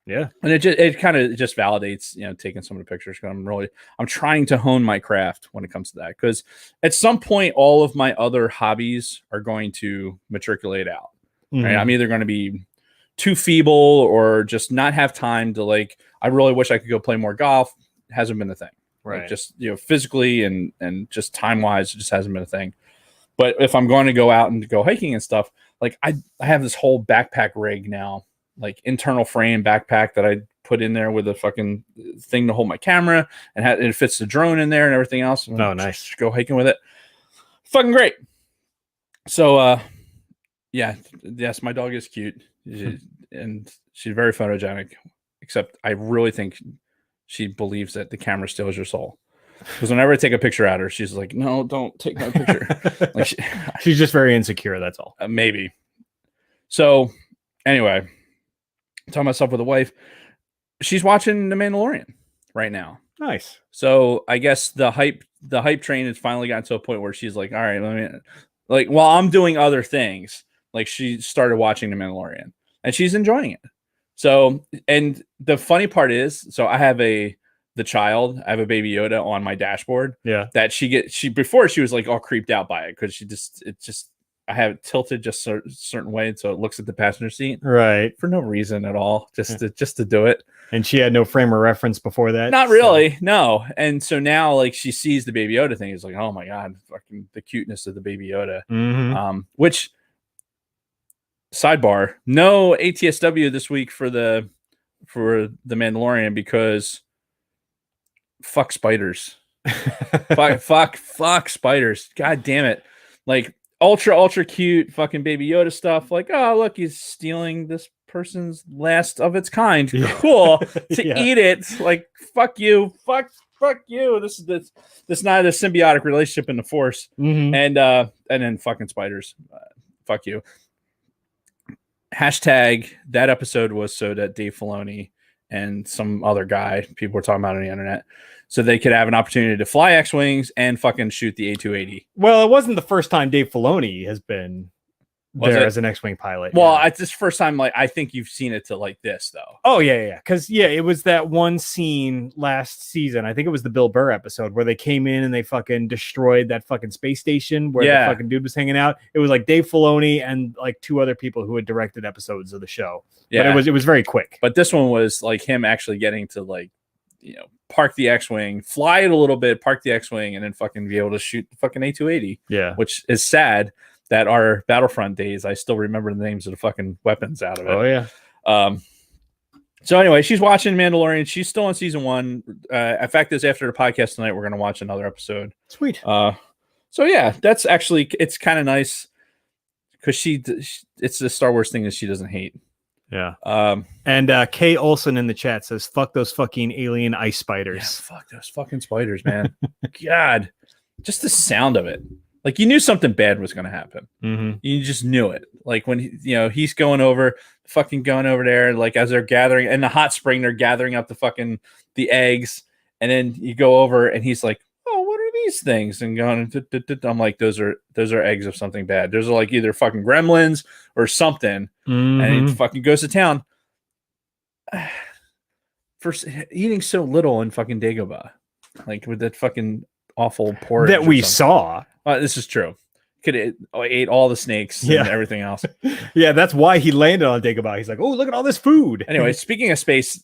Yeah. And it kind of just validates, taking some of the pictures. I'm trying to hone my craft when it comes to that, because at some point all of my other hobbies are going to matriculate out. Right? I'm either going to be too feeble or just not have time to, like, I really wish I could go play more golf. It hasn't been a thing. Right. Like, just, physically and just time wise, it just hasn't been a thing. But if I'm going to go out and go hiking and stuff, like I have this whole backpack rig now, like internal frame backpack that I put in there with a fucking thing to hold my camera, and it fits the drone in there and everything else. Oh, nice. Just go hiking with it. Fucking great. So, yeah, yes, my dog is cute, and she's very photogenic, except I really think she believes that the camera steals your soul. Because whenever I take a picture at her, she's like, "No, don't take my picture." Like she's just very insecure. That's all. Maybe. So, anyway, talking myself with a wife, she's watching The Mandalorian right now. Nice. So I guess the hype train has finally gotten to a point where she's like, all right, let me, like, while I'm doing other things, like, she started watching The Mandalorian and she's enjoying it. So, and the funny part is, so I have a Baby Yoda on my dashboard. Yeah. That before she was like all creeped out by it, because I have it tilted just a certain way, so it looks at the passenger seat, right, for no reason at all, just to do it. And she had no frame of reference before that. Not really, no. And so now, like, she sees the Baby Yoda thing, is like, oh my god, fucking the cuteness of the Baby Yoda. Which, sidebar, no ATSW this week for the Mandalorian, because fuck spiders. fuck spiders. God damn it. Like, ultra cute fucking Baby Yoda stuff. Like, oh, look, he's stealing this person's last of its kind. Yeah. Cool. To eat it. Like, fuck you. Fuck you. This is not a symbiotic relationship in the Force. And then fucking spiders. Fuck you. Hashtag that episode was so that Dave Filoni and some other guy people were talking about on the internet, so they could have an opportunity to fly X-Wings and fucking shoot the A280. Well, it wasn't the first time Dave Filoni has been there as an X-Wing pilot. Well, it's this first time, like, I think you've seen it to like this, though. Oh, yeah. Because, it was that one scene last season. I think it was the Bill Burr episode where they came in and they fucking destroyed that fucking space station where the fucking dude was hanging out. It was like Dave Filoni and like two other people who had directed episodes of the show. Yeah. But it was very quick. But this one was like him actually getting to, like, park the X-Wing, fly it a little bit, park the X-Wing, and then fucking be able to shoot the fucking A280. Yeah. Which is sad that our Battlefront days, I still remember the names of the fucking weapons out of it. Oh, yeah. So anyway, she's watching Mandalorian. She's still on season 1. In fact, after the podcast tonight, we're going to watch another episode. Sweet. So yeah, that's actually, it's kind of nice, because it's the Star Wars thing that she doesn't hate. Yeah. And Kay Olsen in the chat says, fuck those fucking alien ice spiders. Yeah, fuck those fucking spiders, man. God, just the sound of it. Like, you knew something bad was going to happen. You just knew it. Like, when he's going over there, like, as they're gathering in the hot spring, they're gathering up the eggs, and then you go over and he's like, oh, what are these things? And going, I'm like, those are eggs of something bad. Those are like either fucking gremlins or something. And he fucking goes to town for eating so little in fucking Dagobah, like with that fucking awful porridge that we saw. This is true. Could ate all the snakes and everything else. Yeah, that's why he landed on Dagobah. He's like, oh, look at all this food. Anyway, speaking of space,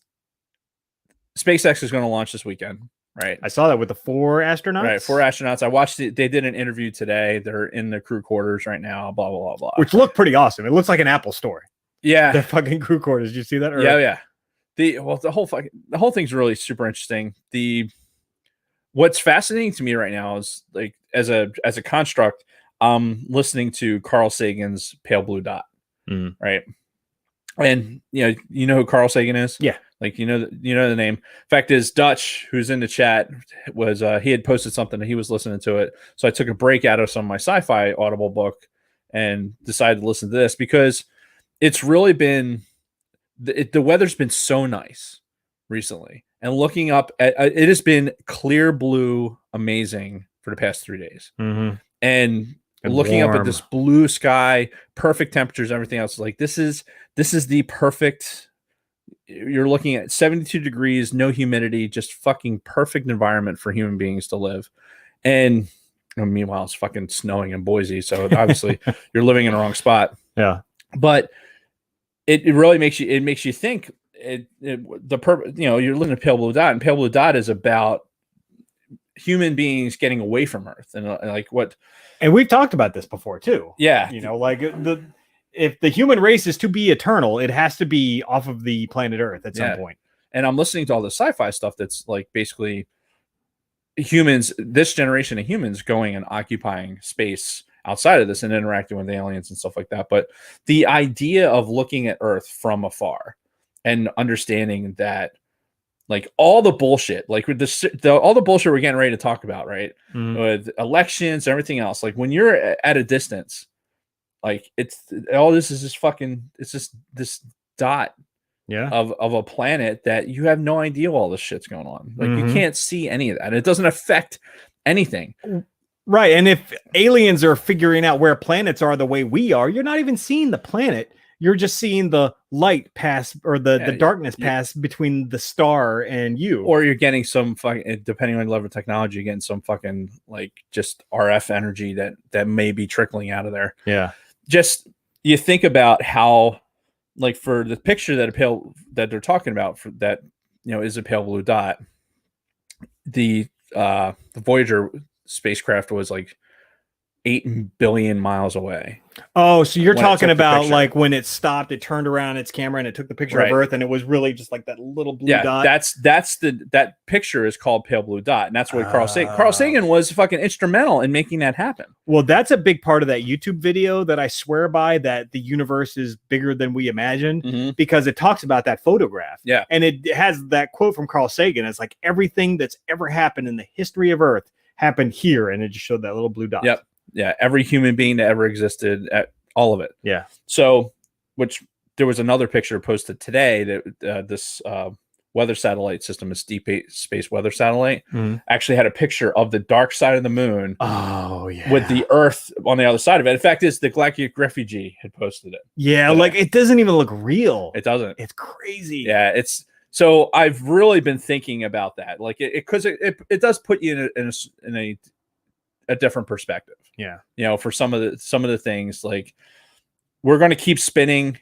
SpaceX is going to launch this weekend, right? I saw that with the 4 astronauts. Right, 4 astronauts. I watched it. They did an interview today. They're in the crew quarters right now, blah, blah, blah, blah. Which looked pretty awesome. It looks like an Apple store. Yeah. The fucking crew quarters. Did you see that? Yeah. The whole thing's really super interesting. What's fascinating to me right now is, like, as a construct, listening to Carl Sagan's Pale Blue Dot, right? And you know who Carl Sagan is? Yeah, like you know the name. Fact is, Dutch, who's in the chat, was he had posted something and he was listening to it. So I took a break out of some of my sci-fi Audible book and decided to listen to this, because it's really been the weather's been so nice recently. And looking up at it has been clear blue, amazing for the past 3 days. And looking up at this blue sky, perfect temperatures, everything else, like this is the perfect you're looking at 72 degrees, no humidity, just fucking perfect environment for human beings to live. And meanwhile, it's fucking snowing in Boise. So obviously you're living in the wrong spot. Yeah. But it really makes you think you're living in Pale Blue Dot, and Pale Blue Dot is about human beings getting away from Earth and like what. And we've talked about this before too. Yeah. Like if the human race is to be eternal, it has to be off of the planet Earth at some point. And I'm listening to all the sci-fi stuff that's like basically humans, this generation of humans going and occupying space outside of this and interacting with aliens and stuff like that. But the idea of looking at Earth from afar and understanding that, like, all the bullshit, like with all the bullshit we're getting ready to talk about, right? With elections, everything else, like when you're at a distance, like it's all this is just fucking, it's just this dot of a planet that you have no idea all this shit's going on. Like you can't see any of that. It doesn't affect anything. Right. And if aliens are figuring out where planets are the way we are, you're not even seeing the planet. You're just seeing the light pass, or the darkness pass between the star and you. Or you're getting some fucking, depending on the level of technology, you're getting some fucking like just RF energy that may be trickling out of there. Yeah. Just, you think about how, like, for the picture that they're talking about, for that, is a pale blue dot. The Voyager spacecraft was like 8 billion miles away. Oh, so you're talking about like when it stopped, it turned around its camera and it took the picture of Earth, and it was really just like that little blue dot. That picture is called Pale Blue Dot, and that's what Carl Sagan was fucking instrumental in making that happen. Well, that's a big part of that YouTube video that I swear by, that the universe is bigger than we imagined, because it talks about that photograph. Yeah. And it has that quote from Carl Sagan. It's like, everything that's ever happened in the history of Earth happened here, and it just showed that little blue dot. Yep. Yeah, every human being that ever existed, at all of it. Yeah. So, which there was another picture posted today that this weather satellite system, a deep space weather satellite, actually had a picture of the dark side of the moon. Oh yeah. With the Earth on the other side of it. In fact, it's the Galactic Refugee had posted it. Yeah, today. Like it doesn't even look real. It doesn't. It's crazy. Yeah, it's. So I've really been thinking about that, like because it does put you in a different perspective. Yeah. For some of the things, like, we're going to keep spinning,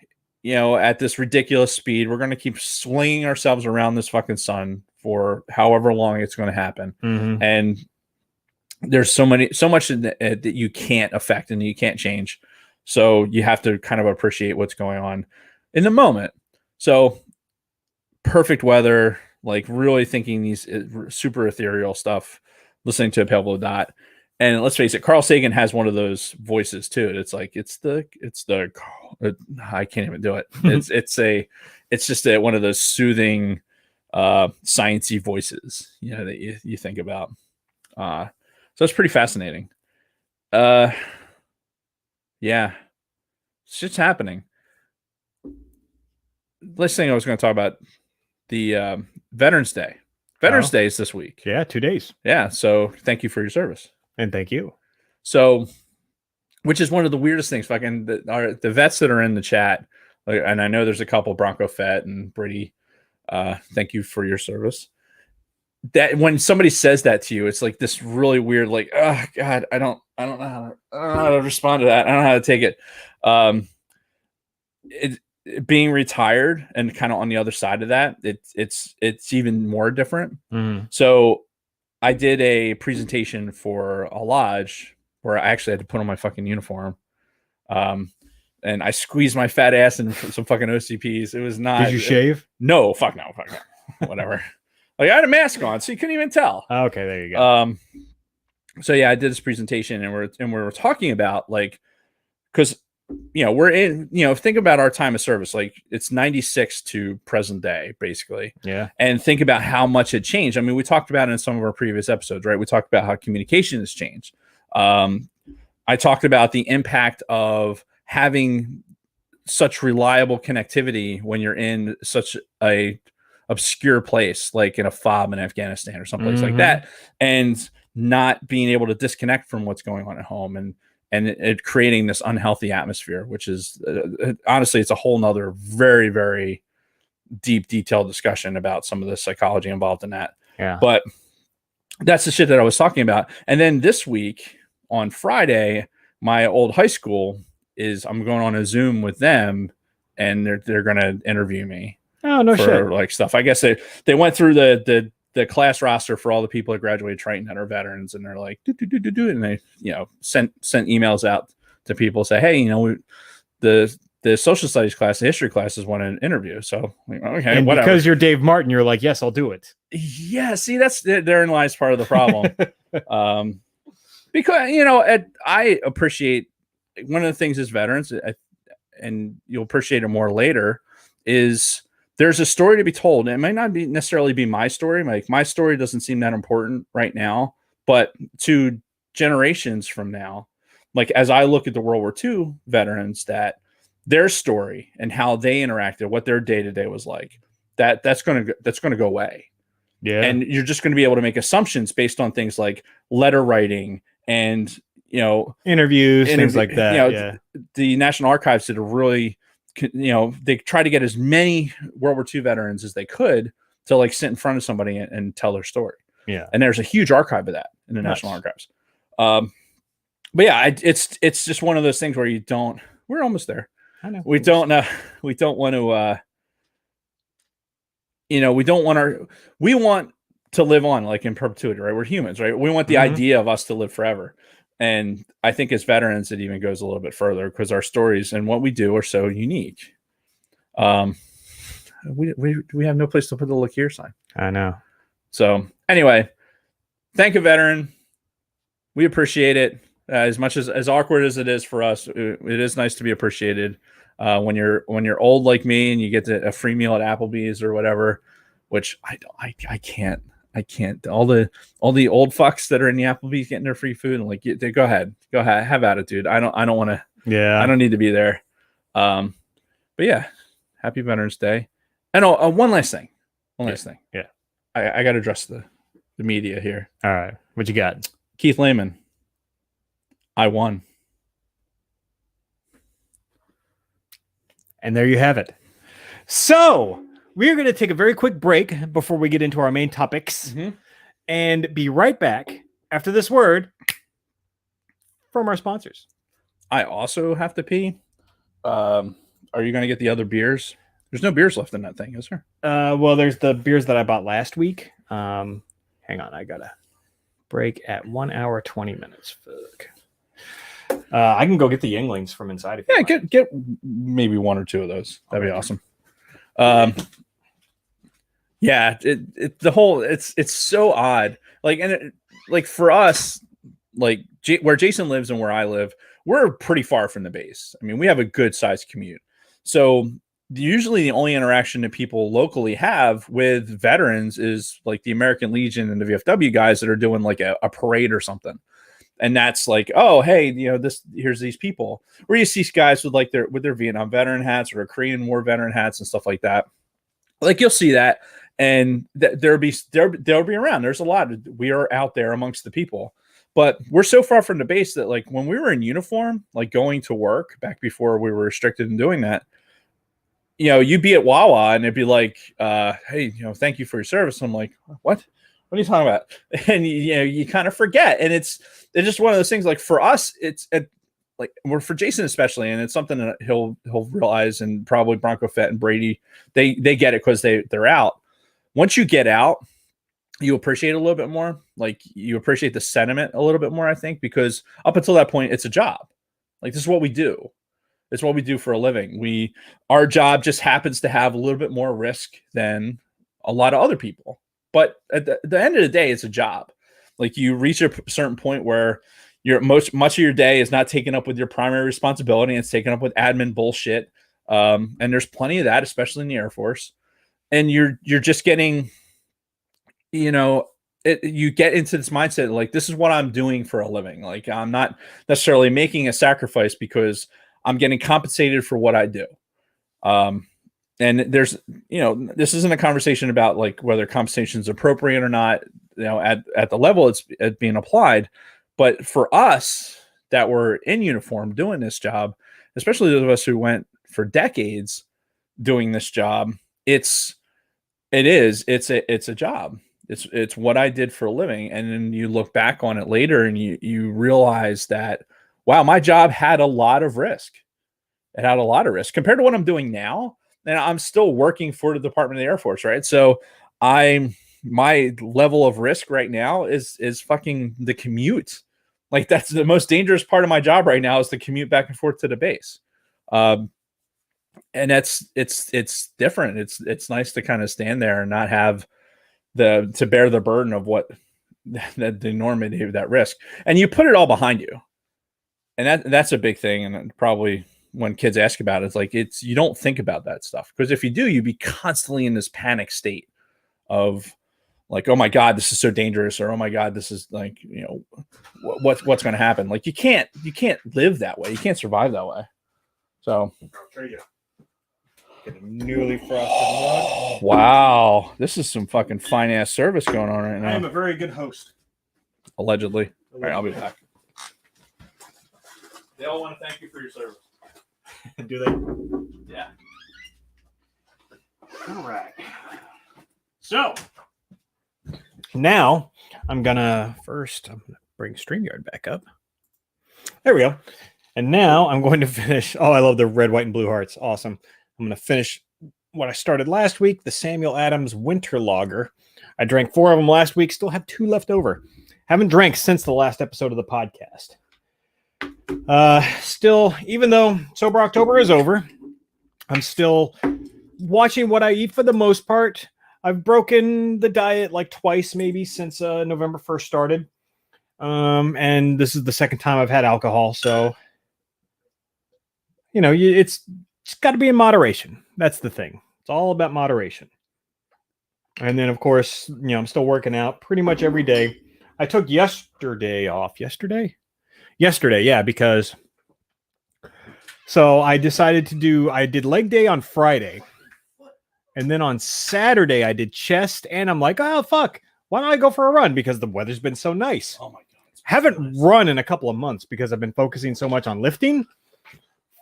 at this ridiculous speed. We're going to keep swinging ourselves around this fucking sun for however long it's going to happen. And there's so much that you can't affect and you can't change. So you have to kind of appreciate what's going on in the moment. So perfect weather, like really thinking these super ethereal stuff, listening to a Pale Blue Dot. And let's face it, Carl Sagan has one of those voices too. It's like it's the I can't even do it. It's just one of those soothing, sciencey voices, that you think about. So it's pretty fascinating. Yeah, it's just happening. Last thing I was going to talk about, the Veterans Day. Veterans Day is this week. Yeah, 2 days. Yeah, so thank you for your service. And thank you. So, which is one of the weirdest things. Fucking the vets that are in the chat, and I know there's a couple, Bronco Fett and Brady. Thank you for your service. That when somebody says that to you, it's like this really weird, like, oh God, I don't know how to respond to that. I don't know how to take it. Being retired and kind of on the other side of that, it's even more different. So I did a presentation for a lodge where I actually had to put on my fucking uniform. And I squeezed my fat ass in some fucking OCPs. It was not. Did you shave? No, fuck no. Whatever. Like, I had a mask on, so you couldn't even tell. Okay, there you go. So yeah, I did this presentation, and we were talking about, like, because we're in, think about our time of service, like it's 96 to present day, basically. Yeah. And think about how much it changed. I mean, we talked about it in some of our previous episodes, right? We talked about how communication has changed. I talked about the impact of having such reliable connectivity when you're in such a obscure place, like in a fob in Afghanistan or someplace like that, and not being able to disconnect from what's going on at home, and it creating this unhealthy atmosphere, which is honestly, it's a whole nother very, very deep, detailed discussion about some of the psychology involved in that. Yeah. But that's the shit that I was talking about. And then this week on Friday, my old high school I'm going on a Zoom with them, and they're going to interview me. Oh, no shit. Like stuff. I guess they went through the class roster for all the people that graduated Triton that are veterans, and they're like, and they, sent emails out to people, say, hey, the social studies class, the history classes want an interview. So, okay, and whatever. Because you're Dave Martin, you're like, yes, I'll do it. Yeah, see, therein lies part of the problem. Because, I appreciate, one of the things as veterans, and you'll appreciate it more later, is there's a story to be told. It might not be necessarily be my story. Like, my story doesn't seem that important right now, but to generations from now, like as I look at the World War II veterans, that their story and how they interacted, what their day-to-day was like, that's going to go away. Yeah. And you're just going to be able to make assumptions based on things like letter writing and, interviews, things like that. The National Archives did a really, they try to get as many World War II veterans as they could to like sit in front of somebody and tell their story. Yeah. And there's a huge archive of that in the National Archives. But yeah, it's just one of those things where we're almost there. I know. We don't want to, we want to live on like in perpetuity, right? We're humans, right? We want the idea of us to live forever. And I think as veterans, it even goes a little bit further because our stories and what we do are so unique. We have no place to put the look here sign. I know. So anyway, thank you, veteran. We appreciate it. As much as awkward as it is for us, it is nice to be appreciated. When you're old like me and you get a free meal at Applebee's or whatever, which I can't. All the old fucks that are in the Applebee's getting their free food, and like, go ahead, have attitude. I don't want to. Yeah, I don't need to be there. But yeah, happy Veterans Day. And one last thing. Yeah, I got to address the media here. All right, what you got? Keith Lehman. I won. And there you have it. So we're going to take a very quick break before we get into our main topics and be right back after this word from our sponsors. I also have to pee. Are you going to get the other beers? There's no beers left in that thing, is there? Well, there's the beers that I bought last week. Hang on. I got to break at 1 hour, 20 minutes. Fuck. I can go get the Yinglings from inside. If you want. Get maybe one or two of those. That'd be awesome. Yeah, it's so odd. Like for us, like where Jason lives and where I live, we're pretty far from the base. I mean, we have a good sized commute. So usually the only interaction that people locally have with veterans is like the American Legion and the VFW guys that are doing like a parade or something. And that's like, oh, hey, here's these people. Or you see guys with their Vietnam veteran hats or Korean War veteran hats and stuff like that. Like you'll see that, and they'll be around. There's a lot. We are out there amongst the people, but we're so far from the base that like when we were in uniform, like going to work back before we were restricted in doing that, you'd be at Wawa and it'd be like, hey, thank you for your service. I'm like, what? What are you talking about? And you kind of forget. And it's just one of those things. Like for us, for Jason especially, and it's something that he'll realize, and probably Bronco Fett and Brady, they get it because they're out. Once you get out, you appreciate it a little bit more. Like you appreciate the sentiment a little bit more, I think, because up until that point, it's a job. Like this is what we do. It's what we do for a living. Our job just happens to have a little bit more risk than a lot of other people. But at the end of the day, it's a job. Like you reach a certain point where much of your day is not taken up with your primary responsibility. It's taken up with admin bullshit. And there's plenty of that, especially in the Air Force. And you're just getting, you get into this mindset like this is what I'm doing for a living. Like I'm not necessarily making a sacrifice because I'm getting compensated for what I do. And there's, this isn't a conversation about like whether compensation is appropriate or not, at the level it's being applied. But for us that were in uniform doing this job, especially those of us who went for decades doing this job, it's a job. It's what I did for a living. And then you look back on it later and you realize that, wow, my job had a lot of risk. It had a lot of risk compared to what I'm doing now. And I'm still working for the Department of the Air Force, right? So my level of risk right now is fucking the commute. Like, that's the most dangerous part of my job right now, is the commute back and forth to the base. And it's different. It's nice to kind of stand there and not have to bear the burden of what the enormity of that risk. And you put it all behind you. And that's a big thing. And probably when kids ask about it, it's like, you don't think about that stuff, because if you do, you'd be constantly in this panic state of like, oh my God, this is so dangerous, or oh my God, this is like, what's going to happen. Like, you can't live that way. You can't survive that way. So I'll trade you. Get a newly frosted mug. Wow, this is some fucking fine ass service going on right now. I am a very good host. Allegedly. All right, I'll be back. They all want to thank you for your service. Do they? Yeah. All right. So now I'm gonna bring StreamYard back up. There we go. And now I'm going to finish. Oh, I love the red, white, and blue hearts. Awesome. I'm going to finish what I started last week, the Samuel Adams Winter Lager. I drank 4 of them last week. Still have 2 left over. Haven't drank since the last episode of the podcast. Still, even though Sober October is over, I'm still watching what I eat for the most part. I've broken the diet like twice maybe since November 1st started. And this is the second time I've had alcohol. So, it's got to be in moderation. That's the thing. It's all about moderation. And then, of course, I'm still working out pretty much every day. I took yesterday off. Yesterday, yeah, because so I decided I did leg day on Friday. And then on Saturday, I did chest. And I'm like, oh, fuck. Why don't I go for a run? Because the weather's been so nice. Oh, my God. Haven't run in a couple of months because I've been focusing so much on lifting.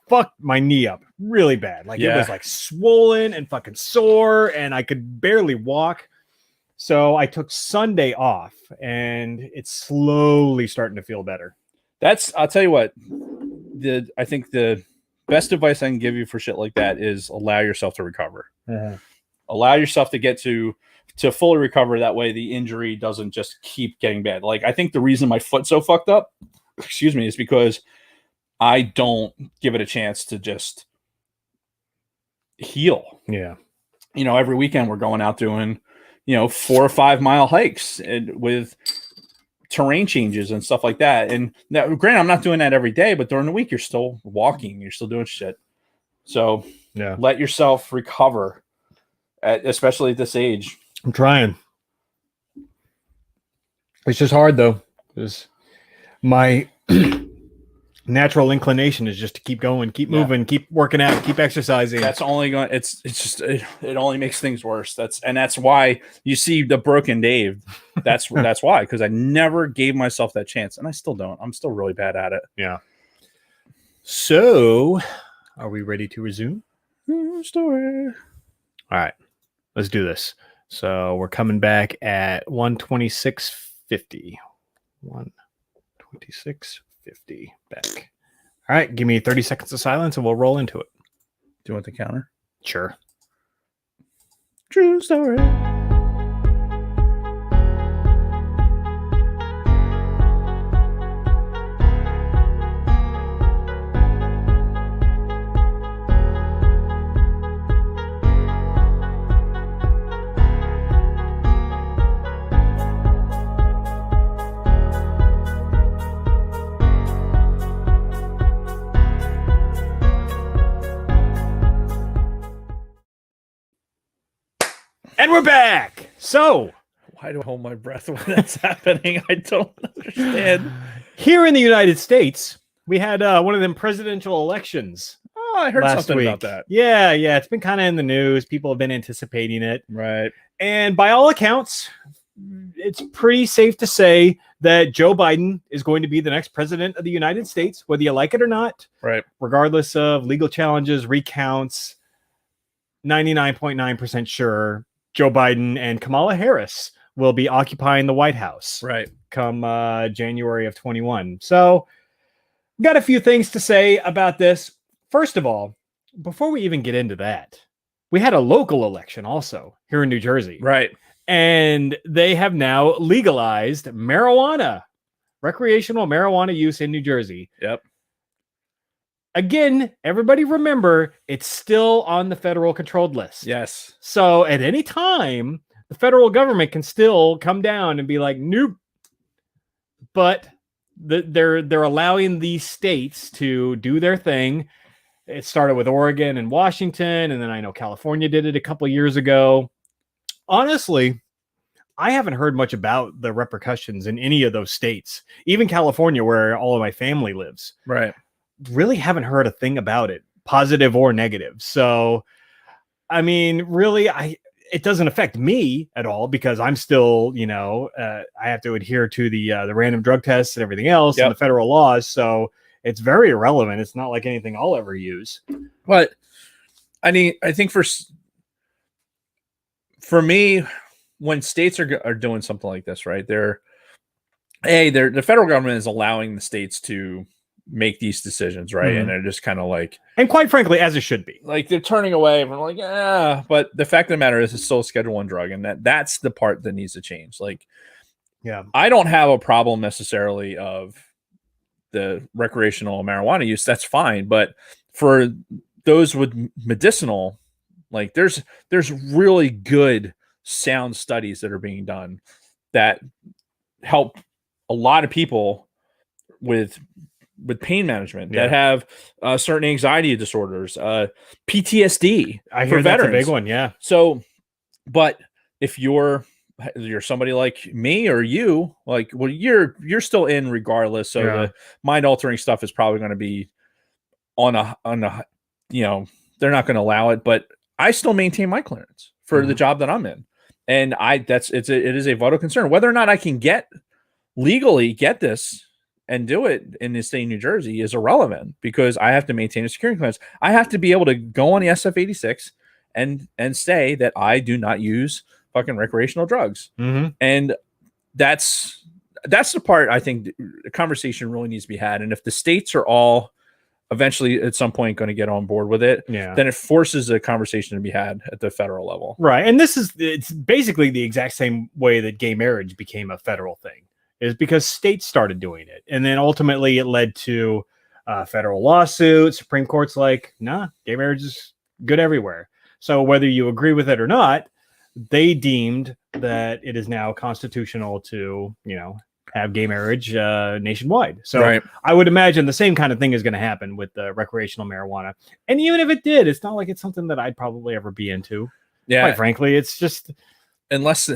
Fucked my knee up really bad. Like, it was like swollen and fucking sore, and I could barely walk. So I took Sunday off, and it's slowly starting to feel better. I'll tell you what, I think the best advice I can give you for shit like that is allow yourself to recover. Allow yourself to get to fully recover. That way the injury doesn't just keep getting bad. Like, I think the reason my foot's so fucked up, is because I don't give it a chance to just heal. Yeah. Every weekend we're going out doing, 4 or 5 mile hikes with terrain changes and stuff like that. And now, granted, I'm not doing that every day, but during the week you're still walking, you're still doing shit. So let yourself recover, especially at this age. I'm trying. It's just hard though, because my natural inclination is just to keep going, keep moving, keep working out, keep exercising. That's only going. It only makes things worse. That's why you see the broken Dave. That's why, because I never gave myself that chance, and I still don't. I'm still really bad at it. Yeah. So, are we ready to resume? Story. All right, let's do this. So we're coming back at 126.50. 126.50 back. All right, give me 30 seconds of silence and we'll roll into it. Do you want the counter? Sure. True story. And we're back. So, why do I hold my breath when that's happening? I don't understand. Here in the United States, we had one of them presidential elections. Oh, I heard something about that. Yeah. It's been kind of in the news. People have been anticipating it. Right. And by all accounts, it's pretty safe to say that Joe Biden is going to be the next president of the United States, whether you like it or not. Right. Regardless of legal challenges, recounts. 99.9% sure Joe Biden and Kamala Harris will be occupying the White House Right. come January of 21. So got a few things to say about this. First of all, before we even get into that, we had a local election also here in New Jersey. Right. And they have now legalized marijuana, recreational marijuana use in New Jersey. Yep. Again, everybody remember, it's still on the federal controlled list. Yes. So at any time, the federal government can still come down and be like, nope. But they're allowing these states to do their thing. It started with Oregon and Washington, and then I know California did it a couple of years ago. Honestly, I haven't heard much about the repercussions in any of those states. Even California, where all of my family lives. Right. Really haven't heard a thing about it, positive or negative. So, I mean, really, it doesn't affect me at all because I'm still, I have to adhere to the random drug tests and everything else and the federal laws. So it's very irrelevant. It's not like anything I'll ever use. But I mean, I think for me, when states are doing something like this, right? The federal government is allowing the states to make these decisions, right? And they're just kind of like, and quite frankly, as it should be, like they're turning away from like, but the fact of the matter is it's still a Schedule I drug, and that's the part that needs to change. Like, I don't have a problem necessarily of the recreational marijuana use. That's fine, but for those with medicinal, like there's really good sound studies that are being done that help a lot of people with pain management that have certain anxiety disorders, PTSD. I hear that's a big one. Yeah. So, but if you're somebody like me or you, like, well, you're still in regardless. So the mind altering stuff is probably going to be on a, they're not going to allow it, but I still maintain my clearance for the job that I'm in. And it is a vital concern whether or not I can legally get this and do it in the state of New Jersey is irrelevant because I have to maintain a security clearance. I have to be able to go on the SF-86 and say that I do not use fucking recreational drugs. And that's the part I think the conversation really needs to be had. And if the states are all eventually at some point going to get on board with it, then it forces a conversation to be had at the federal level. Right. And it's basically the exact same way that gay marriage became a federal thing. Is because states started doing it. And then ultimately it led to federal lawsuits. Supreme Court's like, nah, gay marriage is good everywhere. So whether you agree with it or not, they deemed that it is now constitutional to, have gay marriage nationwide. So I would imagine the same kind of thing is going to happen with the recreational marijuana. And even if it did, it's not like it's something that I'd probably ever be into. Yeah. Quite frankly, it's just... Unless,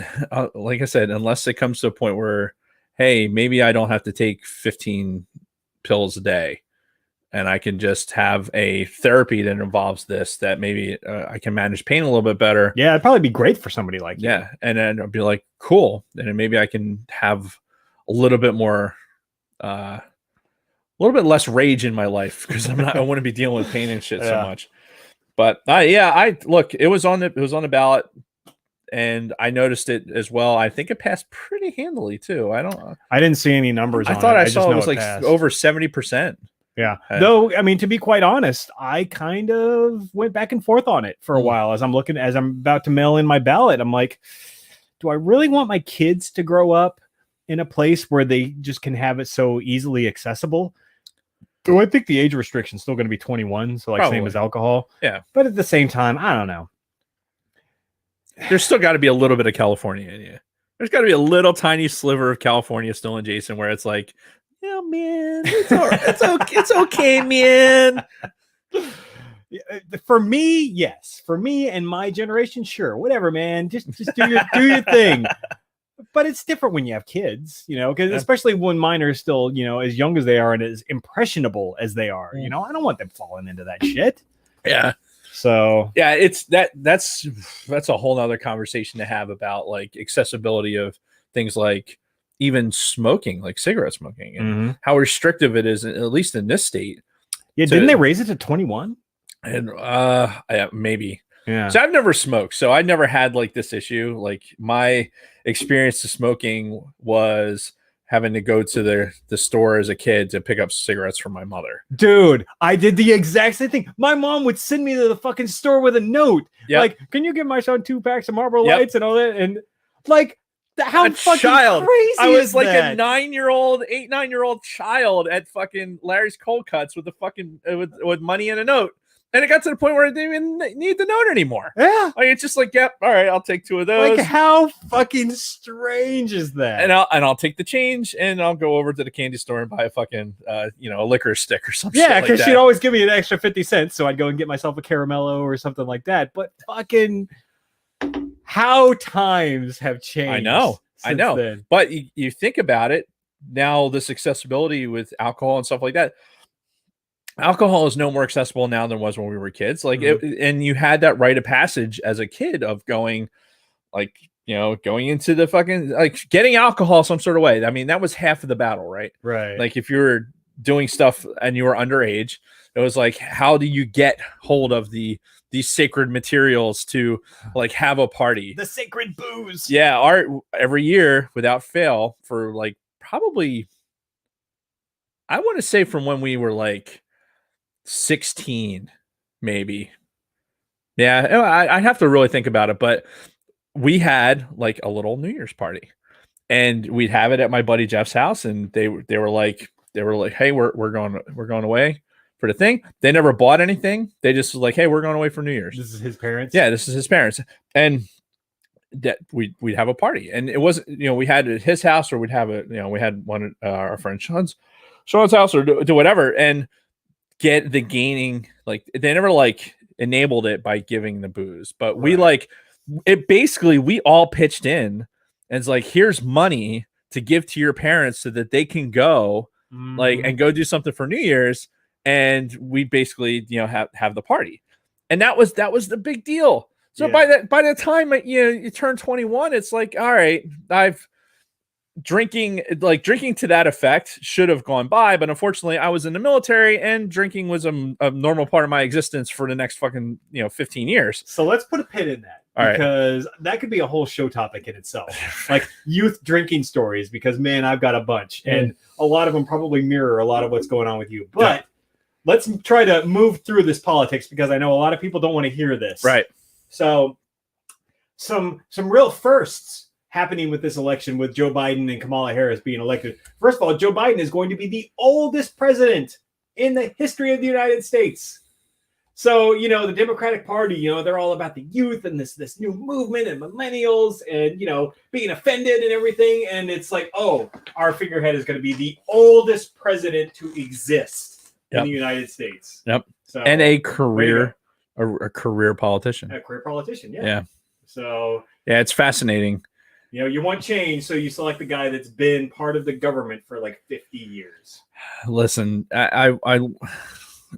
like I said, unless it comes to a point where, hey, maybe I don't have to take 15 pills a day and I can just have a therapy that involves this, that maybe I can manage pain a little bit better. Yeah, it'd probably be great for somebody like you. Yeah, and then I'd be like, cool. And then maybe I can have a little bit more, a little bit less rage in my life because I want to be dealing with pain and shit so much. But look, it was on the ballot. And I noticed it as well. I think it passed pretty handily too. I didn't see any numbers. I thought I saw it was like over 70%. Yeah. Though, I mean, to be quite honest, I kind of went back and forth on it for a while as I'm about to mail in my ballot. I'm like, do I really want my kids to grow up in a place where they just can have it so easily accessible? Do I think the age restriction is still going to be 21? So like same as alcohol. Yeah. But at the same time, I don't know. There's still got to be a little bit of California in you. There's got to be a little tiny sliver of California still in Jason where it's like, yeah, man, it's all right. It's okay, man. For me, yes. For me and my generation, sure. Whatever, man. Just do your thing. But it's different when you have kids, because especially when mine are still, as young as they are and as impressionable as they are. I don't want them falling into that shit. Yeah. So yeah, it's that's a whole nother conversation to have about like accessibility of things like even smoking, like cigarette smoking, and how restrictive it is, at least in this state. Yeah, didn't they raise it to 21? And maybe. Yeah. So I've never smoked. So I never had like this issue. Like my experience to smoking was having to go to the store as a kid to pick up cigarettes from my mother. Dude, I did the exact same thing. My mom would send me to the fucking store with a note. Yep. Like, can you give my son 2 packs of Marlboro Yep. Lights and all that? And like, how fucking crazy I was is like that? a 9-9-year-old child at fucking Larry's Cold Cuts with the fucking with money and a note. And it got to the point where I didn't even need the note anymore. Yeah. Like it's just like, yep, all right, I'll take 2 of those. Like, how fucking strange is that? And I'll take the change and I'll go over to the candy store and buy a fucking a licorice stick or something. Yeah, because she'd always give me an extra 50 cents, so I'd go and get myself a caramello or something like that. But fucking how times have changed. I know. Then. But you think about it now, this accessibility with alcohol and stuff like that. Alcohol is no more accessible now than it was when we were kids. Like, and you had that rite of passage as a kid of going, like, going into the fucking, like, getting alcohol some sort of way. I mean, that was half of the battle, right? Right. Like, if you were doing stuff and you were underage, it was like, how do you get hold of these sacred materials to like have a party? The sacred booze. Yeah, every year without fail for like probably, I want to say from when we were like 16, maybe. Yeah, I have to really think about it, but we had like a little New Year's party, and we'd have it at my buddy Jeff's house, and they were like, hey, we're going away for the thing. They never bought anything. They just was like, hey, we're going away for New Year's. This is his parents. Yeah, this is his parents, and that we'd have a party, and it wasn't we had it at his house, or we'd have it we had one at our friend Sean's house, or do whatever, and get the gaining. Like they never like enabled it by giving the booze, but we like it basically we all pitched in, and it's like, here's money to give to your parents so that they can go like and go do something for New Year's, and we basically have the party, and that was the big deal. So by the time you turn 21, it's like, all right, drinking to that effect should have gone by, but unfortunately I was in the military and drinking was a normal part of my existence for the next fucking 15 years. So let's put a pin in that, because that could be a whole show topic in itself. Like youth drinking stories, because man, I've got a bunch, and a lot of them probably mirror a lot of what's going on with you. But let's try to move through this politics, because I know a lot of people don't want to hear this. Right. So some real firsts happening with this election, with Joe Biden and Kamala Harris being elected. First of all, Joe Biden is going to be the oldest president in the history of the United States. So, the Democratic Party, they're all about the youth and this new movement and millennials and, being offended and everything. And it's like, oh, our figurehead is going to be the oldest president to exist in the United States. Yep. So, and a career politician. A career politician, yeah. So, yeah, it's fascinating. You want change, so you select the guy that's been part of the government for like 50 years. Listen,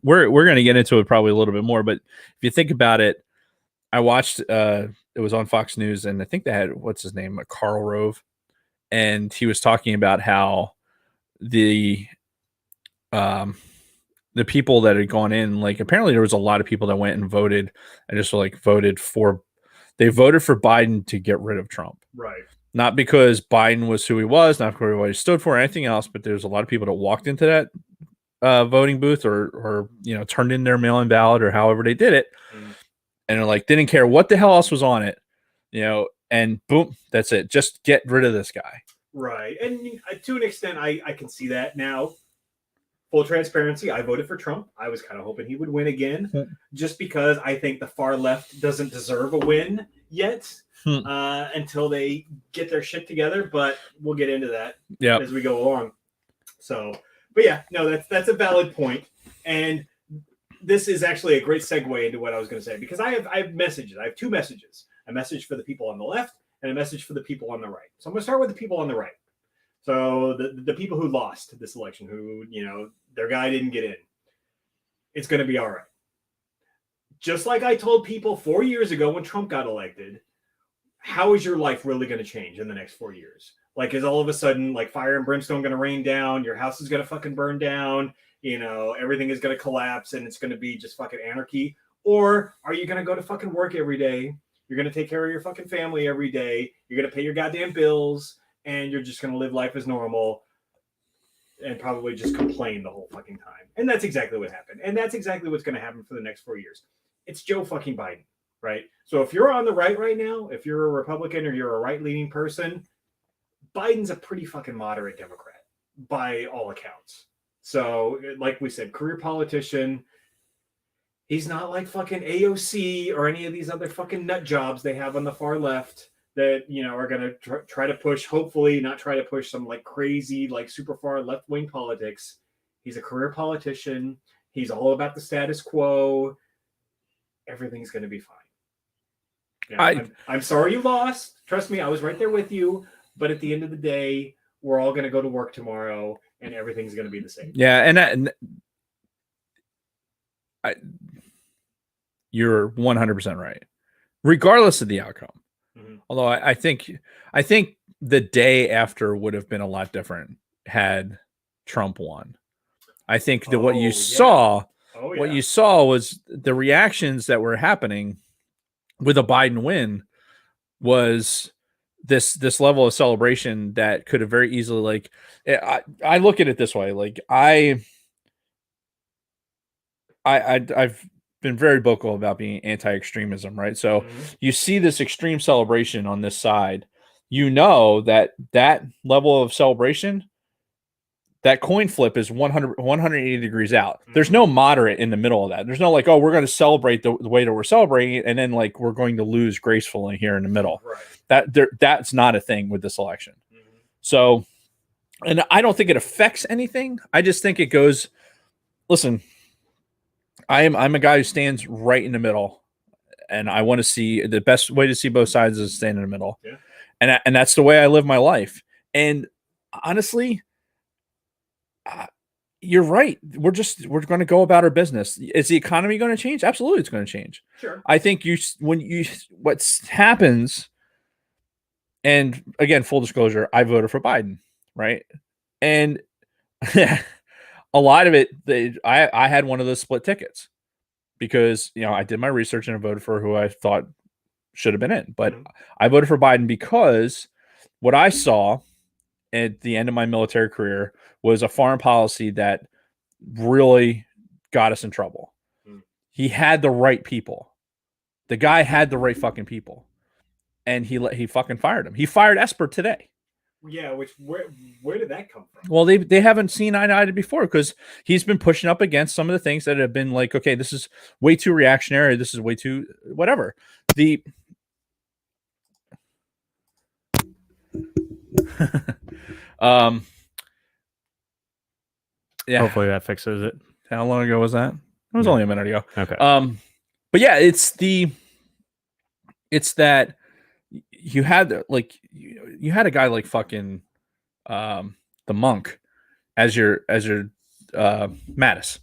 we're going to get into it probably a little bit more, but if you think about it, I watched it was on Fox News, and I think they had what's his name, Karl Rove, and he was talking about how the people that had gone in, like apparently there was a lot of people that went and voted and just voted for Biden to get rid of Trump. Right. Not because Biden was who he was, not because what he stood for or anything else, but there's a lot of people that walked into that voting booth or turned in their mail-in ballot or however they did it. And they're didn't care what the hell else was on it, and boom, that's it. Just get rid of this guy. Right. And to an extent, I can see that now. Full transparency, I voted for Trump. I was kind of hoping he would win again, just because I think the far left doesn't deserve a win yet until they get their shit together. But we'll get into that as we go along. So, but yeah, no, that's a valid point. And this is actually a great segue into what I was going to say, because I have messages. I have 2 messages: a message for the people on the left and a message for the people on the right. So I'm going to start with the people on the right. So the people who lost this election, who, their guy didn't get in, it's going to be all right. Just like I told people 4 years ago when Trump got elected, how is your life really going to change in the next 4 years? Like, is all of a sudden fire and brimstone going to rain down? Your house is going to fucking burn down. Everything is going to collapse and it's going to be just fucking anarchy. Or are you going to go to fucking work every day? You're going to take care of your fucking family every day. You're going to pay your goddamn bills, and you're just going to live life as normal and probably just complain the whole fucking time. And that's exactly what happened. And that's exactly what's going to happen for the next 4 years. It's Joe fucking Biden, right? So if you're on the right now, if you're a Republican or you're a right-leaning person, Biden's a pretty fucking moderate Democrat by all accounts. So, like we said, career politician. He's not like fucking AOC or any of these other fucking nut jobs they have on the far left that, you know, are going to try to push, hopefully not try to push some like crazy, like super far left-wing politics. He's a career politician. He's all about the status quo. Everything's going to be fine. Yeah, I'm sorry you lost. Trust me, I was right there with you. But at the end of the day, we're all going to go to work tomorrow and everything's going to be the same. Yeah. And you're 100% right, regardless of the outcome. Mm-hmm. Although I think the day after would have been a lot different had Trump won. I think that what you saw was the reactions that were happening with a Biden win was this level of celebration that could have very easily, like, I look at it this way. Like I've been very vocal about being anti-extremism, right? So you see this extreme celebration on this side, you know that level of celebration, that coin flip is 180 degrees out. There's no moderate in the middle of that. There's no like, oh, we're going to celebrate the way that we're celebrating it, and then like we're going to lose gracefully here in the middle. Right. That's not a thing with this election. Mm-hmm. So, and I don't think it affects anything. I just think it goes, listen, I'm a guy who stands right in the middle, and I want to see the best way to see both sides is stand in the middle. Yeah. And that's the way I live my life. And honestly, you're right. We're going to go about our business. Is the economy going to change? Absolutely, it's going to change. Sure. I think what happens, and again, full disclosure, I voted for Biden, right? And a lot of it, I had one of those split tickets because, you know, I did my research and I voted for who I thought should have been in. But I voted for Biden because what I saw at the end of my military career was a foreign policy that really got us in trouble. He had the right people. The guy had the right fucking people. And he fucking fired him. He fired Esper today. Yeah, where did that come from? Well, they haven't seen eye to eye before because he's been pushing up against some of the things that have been like, okay, this is way too reactionary. This is way too whatever. Yeah. Hopefully that fixes it. How long ago was that? It was only a minute ago. Okay. But yeah, it's that you had you had a guy like fucking the Monk as your Mattis.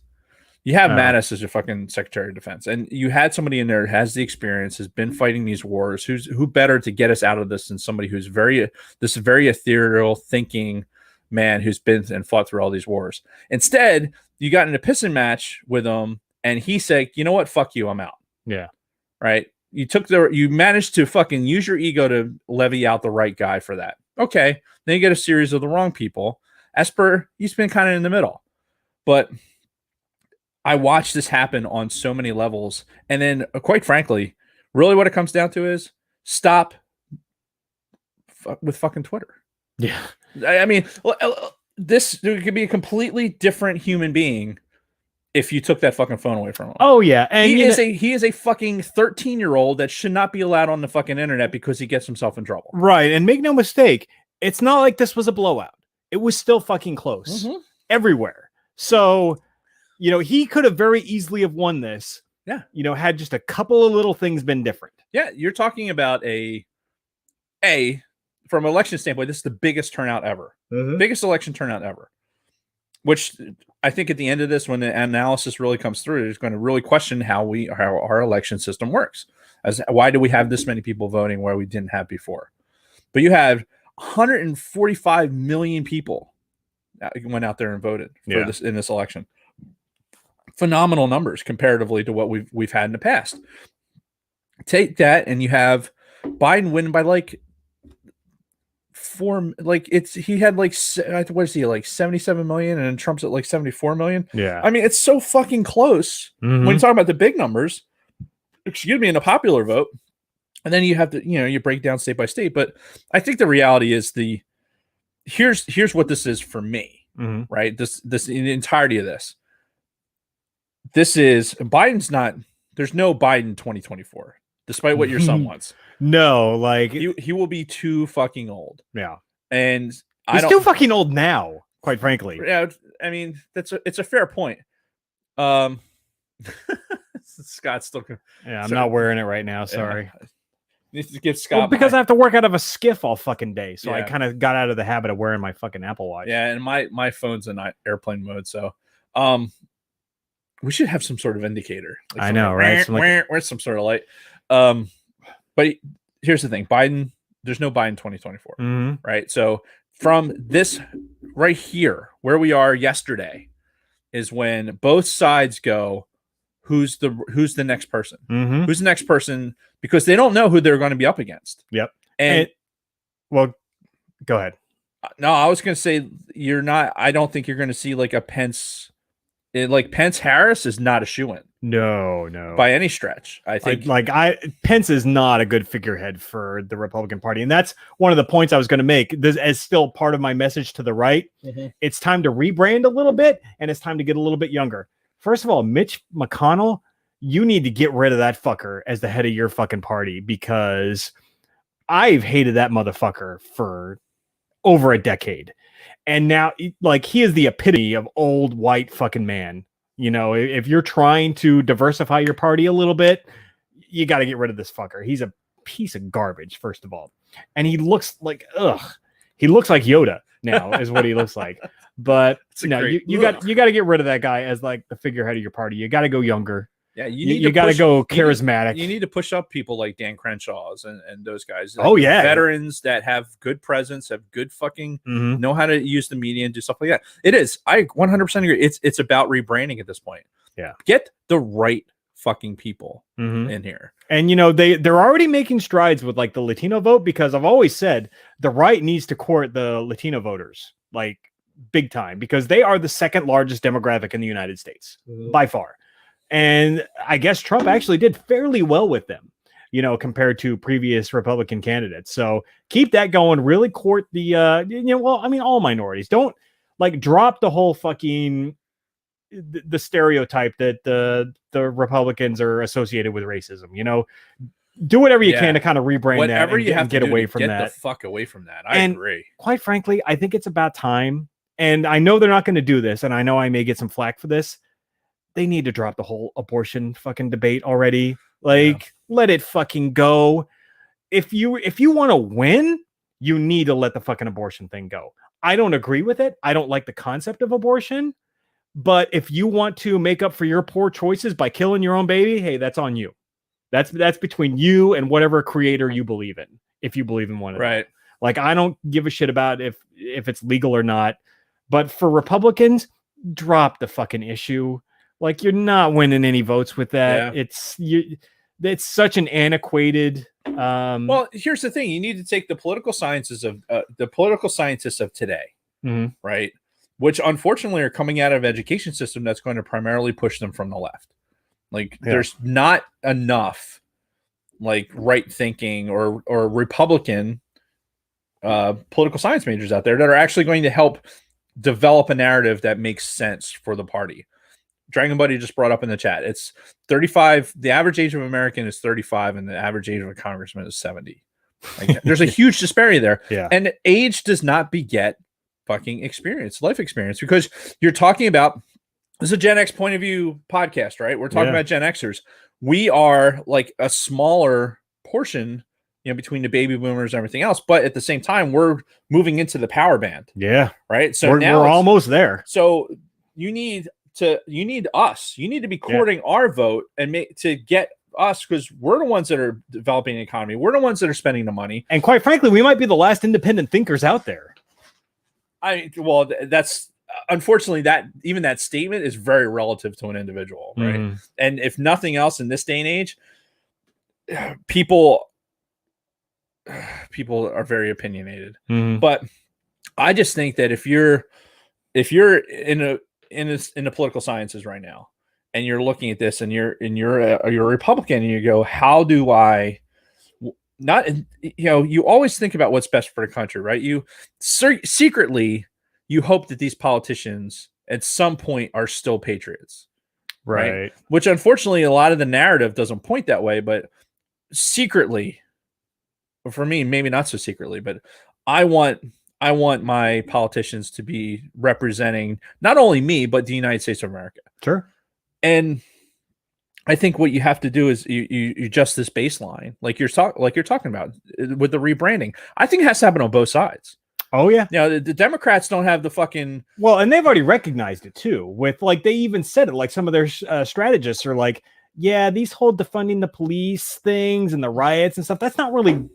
You have Mattis as your fucking Secretary of Defense, and you had somebody in there that has the experience, has been fighting these wars. Who better to get us out of this than somebody who's very ethereal thinking man who's been and fought through all these wars. Instead, you got in a pissing match with him, and he said, "You know what? Fuck you, I'm out." Yeah. Right. You managed to fucking use your ego to levy out the right guy for that. Okay. Then you get a series of the wrong people. Esper, he's been kind of in the middle. But I watched this happen on so many levels. And then, quite frankly, really what it comes down to is stop with fucking Twitter. Yeah. I mean, there could be a completely different human being if you took that fucking phone away from him. Oh yeah, and he is a fucking 13-year-old that should not be allowed on the fucking internet because he gets himself in trouble. Right, and make no mistake, it's not like this was a blowout. It was still fucking close everywhere. So, you know, he could have very easily have won this. Yeah, you know, had just a couple of little things been different. Yeah, you're talking about from an election standpoint, this is the biggest turnout ever. Biggest election turnout ever. Which I think at the end of this, when the analysis really comes through, it's going to really question how our election system works. Why do we have this many people voting where we didn't have before? But you had 145 million people that went out there and voted for this in this election. phenomenal numbers comparatively to what we've had in the past. Take that, and you have Biden win by like he had like what is he, like 77 million, and then Trump's at like 74 million. Yeah, I mean, it's so fucking close when you talk about the big numbers. Excuse me, in a popular vote, and then you have to you break down state by state. But I think the reality is here's what this is for me, right? This in the entirety of this is Biden's not. There's no Biden 2024, despite what your son wants. No, like he will be too fucking old. Yeah, and he's too fucking old now, quite frankly. Yeah, I mean it's a fair point. Scott's still. Yeah, I'm not wearing it right now. Sorry. Needs to give Scott because I have to work out of a skiff all fucking day, so I kind of got out of the habit of wearing my fucking Apple Watch. Yeah, and my phone's in airplane mode, so we should have some sort of indicator. Like I know, right? Where's some sort of light? But here's the thing: Biden. There's no Biden 2024, right? So from this right here, where we are yesterday, is when both sides go, who's the next person? Who's the next person? Because they don't know who they're going to be up against. Yep. And well, go ahead. No, I was going to say you're not. I don't think you're going to see like a Pence. Like Pence Harris is not a shoo-in. No, by any stretch. I think Pence is not a good figurehead for the Republican Party, and that's one of the points I was going to make. This as still part of my message to the right. It's time to rebrand a little bit, and it's time to get a little bit younger. First of all, Mitch McConnell, you need to get rid of that fucker as the head of your fucking party, because I've hated that motherfucker for over a decade. And now, like, he is the epitome of old white fucking man. You know, if you're trying to diversify your party a little bit, you got to get rid of this fucker. He's a piece of garbage, first of all. And he looks like, he looks like Yoda now is what he looks like. But no, you got to get rid of that guy as like the figurehead of your party. You got to go younger. Yeah, you got to go charismatic. You need to push up people like Dan Crenshaw's and those guys. Oh yeah, veterans that have good presence, have good fucking know how to use the media and do stuff like that. It is. I 100% agree. It's about rebranding at this point. Yeah, get the right fucking people in here. And they're already making strides with like the Latino vote, because I've always said the right needs to court the Latino voters like big time, because they are the second largest demographic in the United States by far. And I guess Trump actually did fairly well with them, compared to previous Republican candidates. So keep that going. Really court the, all minorities. Don't like drop the whole fucking the stereotype that the Republicans are associated with racism. Do whatever you can to kind of rebrand whatever that you have get to away from get that. The fuck away from that. I agree. Quite frankly, I think it's about time. And I know they're not going to do this, and I know I may get some flack for this. They need to drop the whole abortion fucking debate already. Let it fucking go. If you want to win, you need to let the fucking abortion thing go. I don't agree with it. I don't like the concept of abortion. But if you want to make up for your poor choices by killing your own baby, hey, that's on you. That's between you and whatever creator you believe in. If you believe in one of them. Right. Like, I don't give a shit about if it's legal or not. But for Republicans, drop the fucking issue. Like, you're not winning any votes with that. Yeah. It's such an antiquated. Well, here's the thing: you need to take the political scientists of today, right? Which unfortunately are coming out of an education system that's going to primarily push them from the left. Like, there's not enough like right thinking or Republican political science majors out there that are actually going to help develop a narrative that makes sense for the party. Dragon Buddy just brought up in the chat. It's 35. The average age of an American is 35, and the average age of a congressman is 70. Like, there's a huge disparity there. Yeah. And age does not beget fucking experience, life experience, because you're talking about, this is a Gen X point of view podcast, right? We're talking about Gen Xers. We are like a smaller portion, between the baby boomers and everything else. But at the same time, we're moving into the power band. Yeah. Right. So we're almost there. So you need us. You need to be courting our vote and to get us, because we're the ones that are developing the economy. We're the ones that are spending the money. And quite frankly, we might be the last independent thinkers out there. That's unfortunately, that even that statement is very relative to an individual, right? Mm-hmm. And if nothing else, in this day and age, people are very opinionated. Mm-hmm. But I just think that if you're in the political sciences right now, and you're looking at this, and you're a Republican, and you go, how do I not, you always think about what's best for the country, right? You secretly, you hope that these politicians at some point are still patriots, right? Which unfortunately a lot of the narrative doesn't point that way, but secretly, for me, maybe not so secretly, but I want my politicians to be representing not only me, but the United States of America. Sure. And I think what you have to do is you adjust this baseline, like you're talking about with the rebranding. I think it has to happen on both sides. Oh yeah. The Democrats don't have the fucking and they've already recognized it too. With like they even said it. Like some of their strategists are like, yeah, these whole defunding the police things and the riots and stuff, that's not really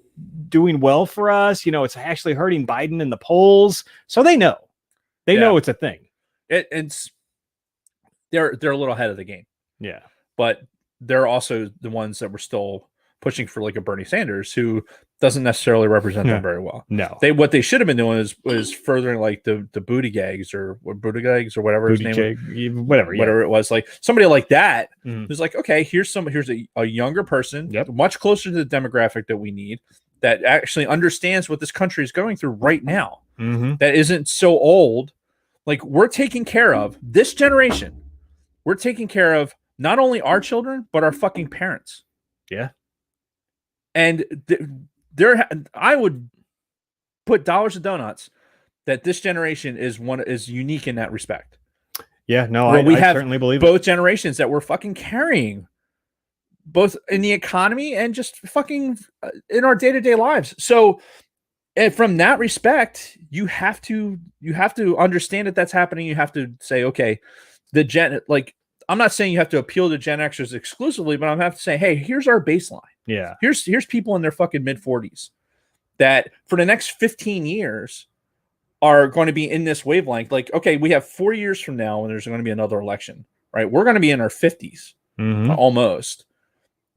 doing well for us. It's actually hurting Biden in the polls. So they know know it's a thing. It's they're a little ahead of the game. Yeah. But they're also the ones that were still pushing for like a Bernie Sanders, who doesn't necessarily represent them very well. No, what they should have been doing was furthering like the Buttigieg or whatever his name, whatever it was, like somebody like that who's like, okay, here's a younger person, much closer to the demographic that we need, that actually understands what this country is going through right now, that isn't so old. Like, we're taking care of this generation. We're taking care of not only our children, but our fucking parents. Yeah. And I would put dollars to donuts that this generation is unique in that respect. Yeah, no, I certainly believe both generations that we're fucking carrying, both in the economy and just fucking in our day-to-day lives. So, and from that respect, you have to understand that that's happening. You have to say, okay, I'm not saying you have to appeal to Gen Xers exclusively, but I'm have to say, hey, here's our baseline. Yeah. Here's people in their fucking mid-40s that for the next 15 years are going to be in this wavelength. Like, okay, we have 4 years from now when there's going to be another election, right? We're going to be in our 50s almost.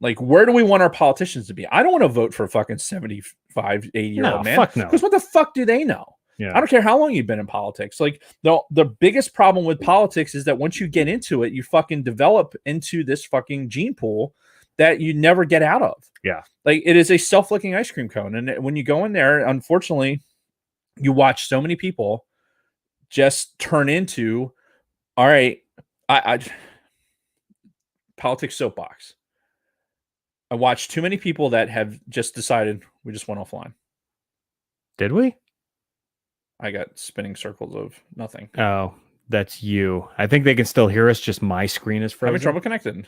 Like, where do we want our politicians to be? I don't want to vote for a fucking 75, 80-year-old man. Fuck no. Because what the fuck do they know? Yeah. I don't care how long you've been in politics. Like, the biggest problem with politics is that once you get into it, you fucking develop into this fucking gene pool that you never get out of. Yeah. Like, it is a self-licking ice cream cone. And when you go in there, unfortunately, you watch so many people just turn into, all right, I politics soapbox. I watched too many people that have just decided we just went offline. Did we? I got spinning circles of nothing. Oh, that's you. I think they can still hear us. Just my screen is frozen. Having trouble connecting.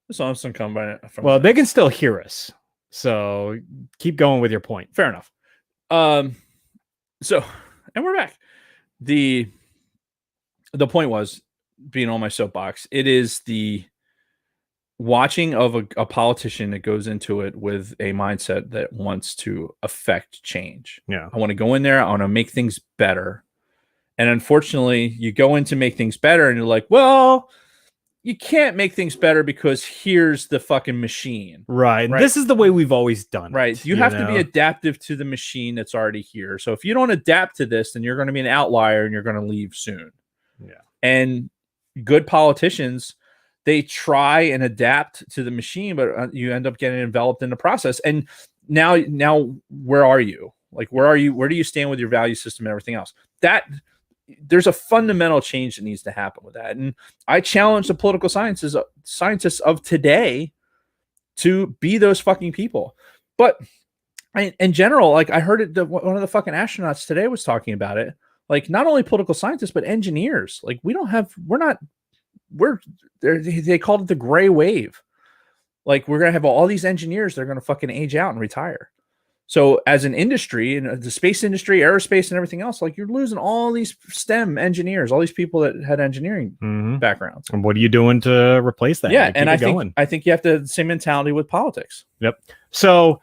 This doesn't come by. They can still hear us. So keep going with your point. Fair enough. So, and we're back. The point was, being on my soapbox, it is the watching of a politician that goes into it with a mindset that wants to affect change. Yeah. I want to go in there. I want to make things better. And unfortunately, you go in to make things better and you're like, well, you can't make things better because here's the fucking machine. Right. This is the way we've always done it. Right. You have to be adaptive to the machine that's already here. So if you don't adapt to this, then you're going to be an outlier and you're going to leave soon. Yeah. And good politicians, they try and adapt to the machine, but you end up getting enveloped in the process. And now where are you? Like, where are you? Where do you stand with your value system and everything else? There's a fundamental change that needs to happen with that. And I challenge the political scientists of today to be those fucking people. But in general, like, I heard it, one of the fucking astronauts today was talking about it. Like, not only political scientists, but engineers. Like, they called it the gray wave. Like, we're going to have all these engineers that are going to fucking age out and retire. So as an industry, and the space industry, aerospace and everything else, like, you're losing all these STEM engineers, all these people that had engineering backgrounds. And what are you doing to replace that? Yeah. And I think you have the same mentality with politics. Yep. So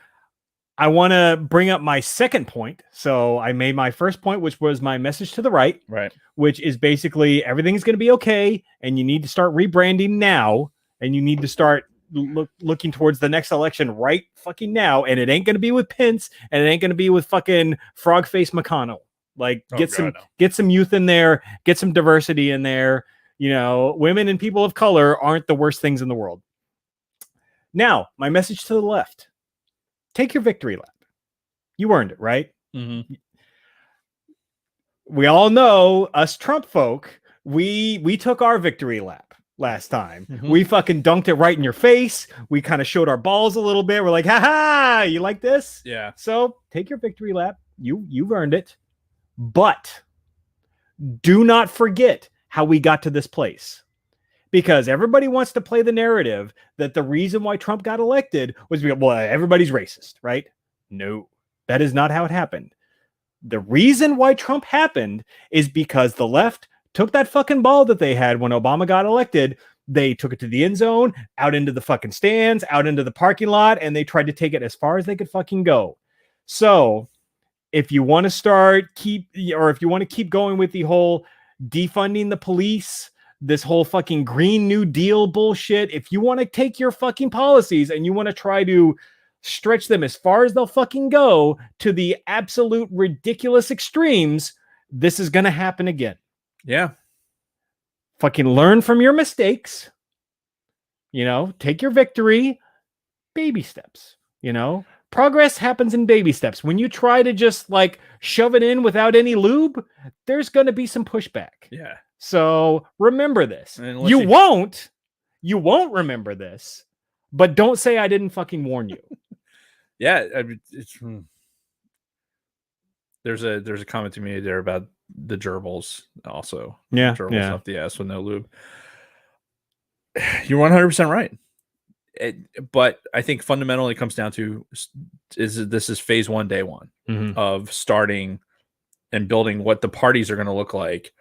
I want to bring up my second point. So I made my first point, which was my message to the right, which is basically everything's going to be okay. And you need to start rebranding now. And you need to start looking towards the next election right fucking now. And it ain't going to be with Pence, and it ain't going to be with fucking frog face McConnell. Like get some youth in there, get some diversity in there. You know, women and people of color aren't the worst things in the world. Now, my message to the left. Take your victory lap. You earned it, right? Mm-hmm. We all know, us Trump folk, we took our victory lap last time. Mm-hmm. We fucking dunked it right in your face. We kind of showed our balls a little bit. We're like, ha, you like this? Yeah. So take your victory lap. You've earned it. But do not forget how we got to this place. Because everybody wants to play the narrative that the reason why Trump got elected was because, well, everybody's racist, right? No, that is not how it happened. The reason why Trump happened is because the left took that fucking ball that they had when Obama got elected. They took it to the end zone, out into the fucking stands, out into the parking lot, and they tried to take it as far as they could fucking go. So if you want to if you want to keep going with the whole defunding the police, this whole fucking Green New Deal bullshit, if you want to take your fucking policies and you want to try to stretch them as far as they'll fucking go to the absolute ridiculous extremes, this is going to happen again. Yeah. Fucking learn from your mistakes. You know, take your victory. Baby steps. You know, progress happens in baby steps. When you try to just like shove it in without any lube, there's going to be some pushback. Yeah. So remember this. You won't remember this, but don't say I didn't fucking warn you. Yeah, I mean, there's a comment you made there about the gerbils also. Yeah, gerbils up the ass with no lube. You're 100% right. But I think fundamentally it comes down to this is phase 1, day 1 of starting and building what the parties are going to look like.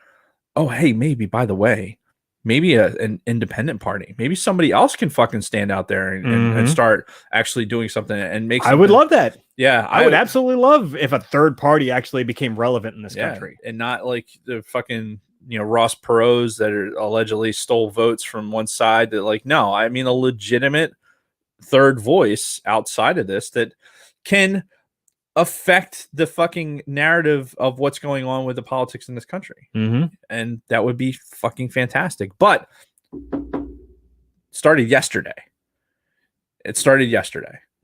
Oh, hey, maybe, by the way, maybe an independent party. Maybe somebody else can fucking stand out there and start actually doing something and make something. I would love that. Yeah. I would absolutely love if a third party actually became relevant in this country. And not like the fucking, Ross Perot's that allegedly stole votes from one side. That like, no, I mean a legitimate third voice outside of this that can affect the fucking narrative of what's going on with the politics in this country. And that would be fucking fantastic. But started yesterday.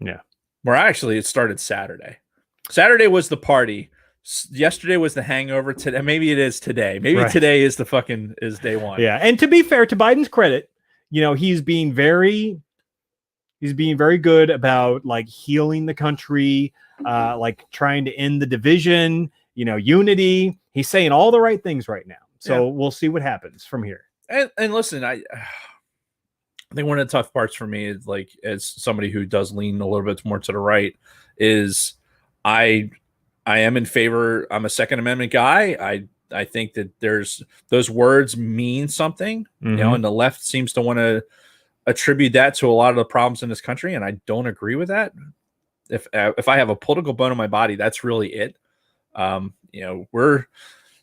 Yeah. Where actually it started Saturday. Saturday was the party. Yesterday was the hangover. Today, maybe it is today. Maybe today is is day 1. Yeah. And to be fair, to Biden's credit, he's being very good about like healing the country, like trying to end the division, unity. He's saying all the right things right now. So we'll see what happens from here. And listen, I think one of the tough parts for me is like, as somebody who does lean a little bit more to the right, is I am in favor. I'm a Second Amendment guy. I think that those words mean something, and the left seems to want to attribute that to a lot of the problems in this country, and I don't agree with that. If I have a political bone in my body, that's really it. We're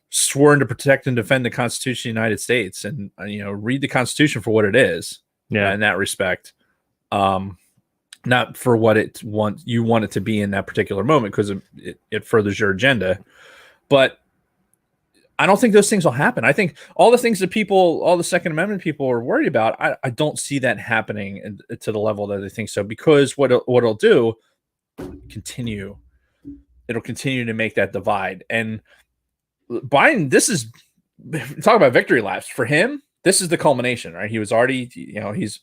sworn to protect and defend the Constitution of the United States, and read the Constitution for what it is. Yeah, in that respect, not for what you want it to be in that particular moment, because it furthers your agenda. But I don't think those things will happen. I think all the things that all the Second Amendment people are worried about, I don't see that happening to the level that they think so, because what it'll do, it'll continue to make that divide. And Biden, talk about victory laps for him. This is the culmination, right? He was already,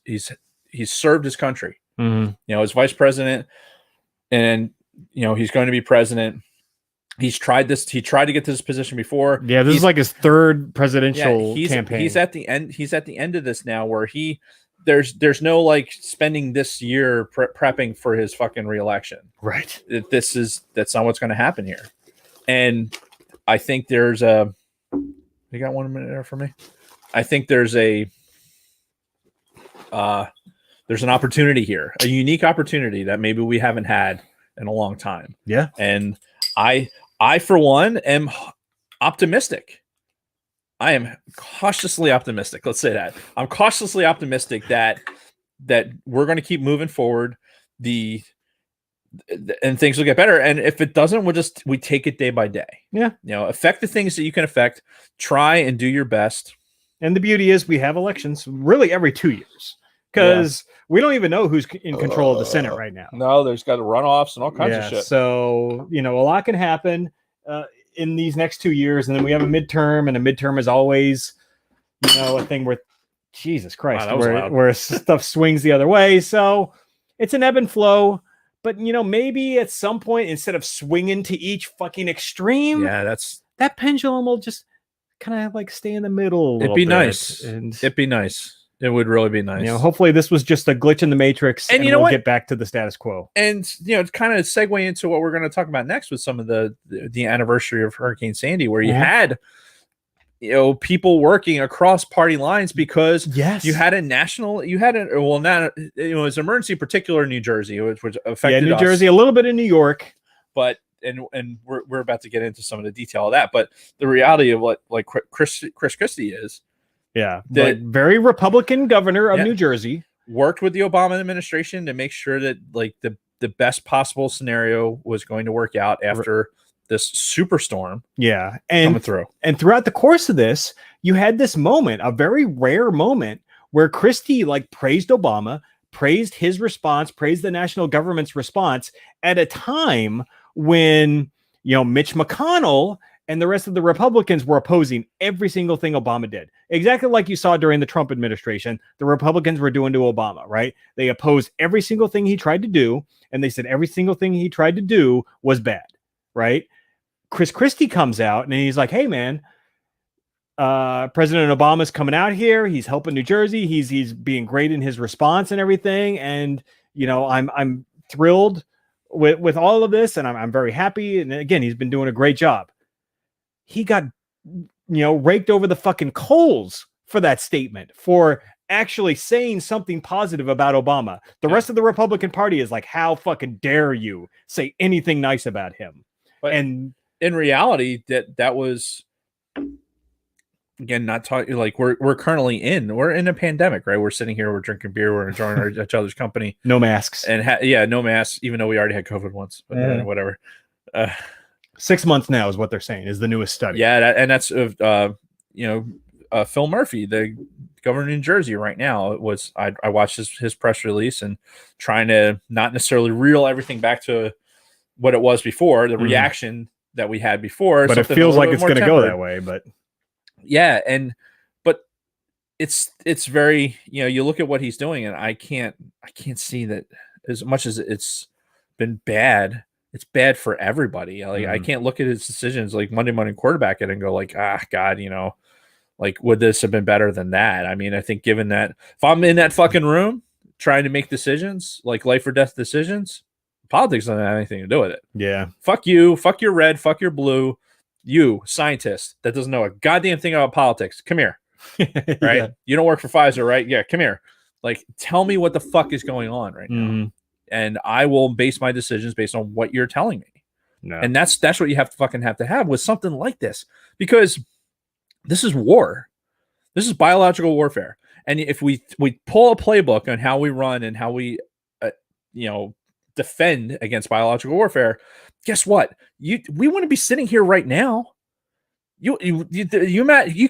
he's served his country, as vice president, and he's going to be president. He's tried this. He tried to get to this position before. Yeah, this is like his third presidential campaign. He's at the end. He's at the end of this now, where there's no like spending this year prepping for his fucking reelection. Right. That's not what's going to happen here. And I think there's you got 1 minute there for me. I think there's an opportunity here, a unique opportunity that maybe we haven't had in a long time. Yeah. And I for one am optimistic. I am cautiously optimistic. Let's say that. I'm cautiously optimistic that we're going to keep moving forward. And things will get better. And if it doesn't, we take it day by day. Yeah. Affect the things that you can affect. Try and do your best. And the beauty is we have elections really every 2 years because we don't even know who's in control of the Senate right now. No, there's got runoffs and all kinds of shit. So, a lot can happen in these next 2 years. And then we have a midterm, and a midterm is always, a thing where, Jesus Christ, where stuff swings the other way. So it's an ebb and flow. But, maybe at some point, instead of swinging to each fucking extreme, that pendulum will just kind of like stay in the middle. It'd be nice. It'd be nice. It would really be nice. Hopefully this was just a glitch in the matrix, and we'll get back to the status quo. And kind of segue into what we're going to talk about next with some of the anniversary of Hurricane Sandy, where you had people working across party lines because you had it was emergency, particular in New Jersey, which affected New Jersey, a little bit in New York, but and we're about to get into some of the detail of that. But the reality of what like Chris Christie is. Yeah, the very Republican governor of New Jersey worked with the Obama administration to make sure that like the best possible scenario was going to work out after this superstorm. Yeah, coming through. And throughout the course of this, you had this moment, a very rare moment, where Christie like praised Obama, praised his response, praised the national government's response at a time when Mitch McConnell and the rest of the Republicans were opposing every single thing Obama did. Exactly like you saw during the Trump administration, the Republicans were doing to Obama, right? They opposed every single thing he tried to do, and they said every single thing he tried to do was bad, right? Chris Christie comes out, and he's like, hey, man, President Obama's coming out here. He's helping New Jersey. He's being great in his response and everything. And, I'm thrilled with all of this, and I'm very happy. And again, he's been doing a great job. He got, raked over the fucking coals for that statement, for actually saying something positive about Obama. The rest of the Republican Party is like, how fucking dare you say anything nice about him? But and in reality, that was, again, not talking like we're currently we're in a pandemic, right? We're sitting here, we're drinking beer, we're enjoying each other's company. No masks. And no masks, even though we already had COVID once, but whatever. 6 months now is what they're saying is the newest study. Yeah, and that's Phil Murphy, the governor of New Jersey right now. I watched his press release and trying to not necessarily reel everything back to what it was before, the reaction that we had before. But it feels like it's going to go that way. But yeah, but it's very, you look at what he's doing, and I can't see that as much as it's been bad. It's bad for everybody. Like I can't look at his decisions like Monday morning quarterback it and go like, God, like would this have been better than that? I mean, I think given that if I'm in that fucking room trying to make decisions, like life or death decisions, politics doesn't have anything to do with it. Yeah. Fuck you. Fuck your red. Fuck your blue. You, scientist that doesn't know a goddamn thing about politics. Come here. Right? Yeah. You don't work for Pfizer, right? Yeah, come here. Like, tell me what the fuck is going on right now. And I will base my decisions based on what you're telling me. No. And that's what you have to have with something like this, because this is war. This is biological warfare. And if we pull a playbook on how we run and how we, defend against biological warfare, guess what? We wouldn't be sitting here right now. You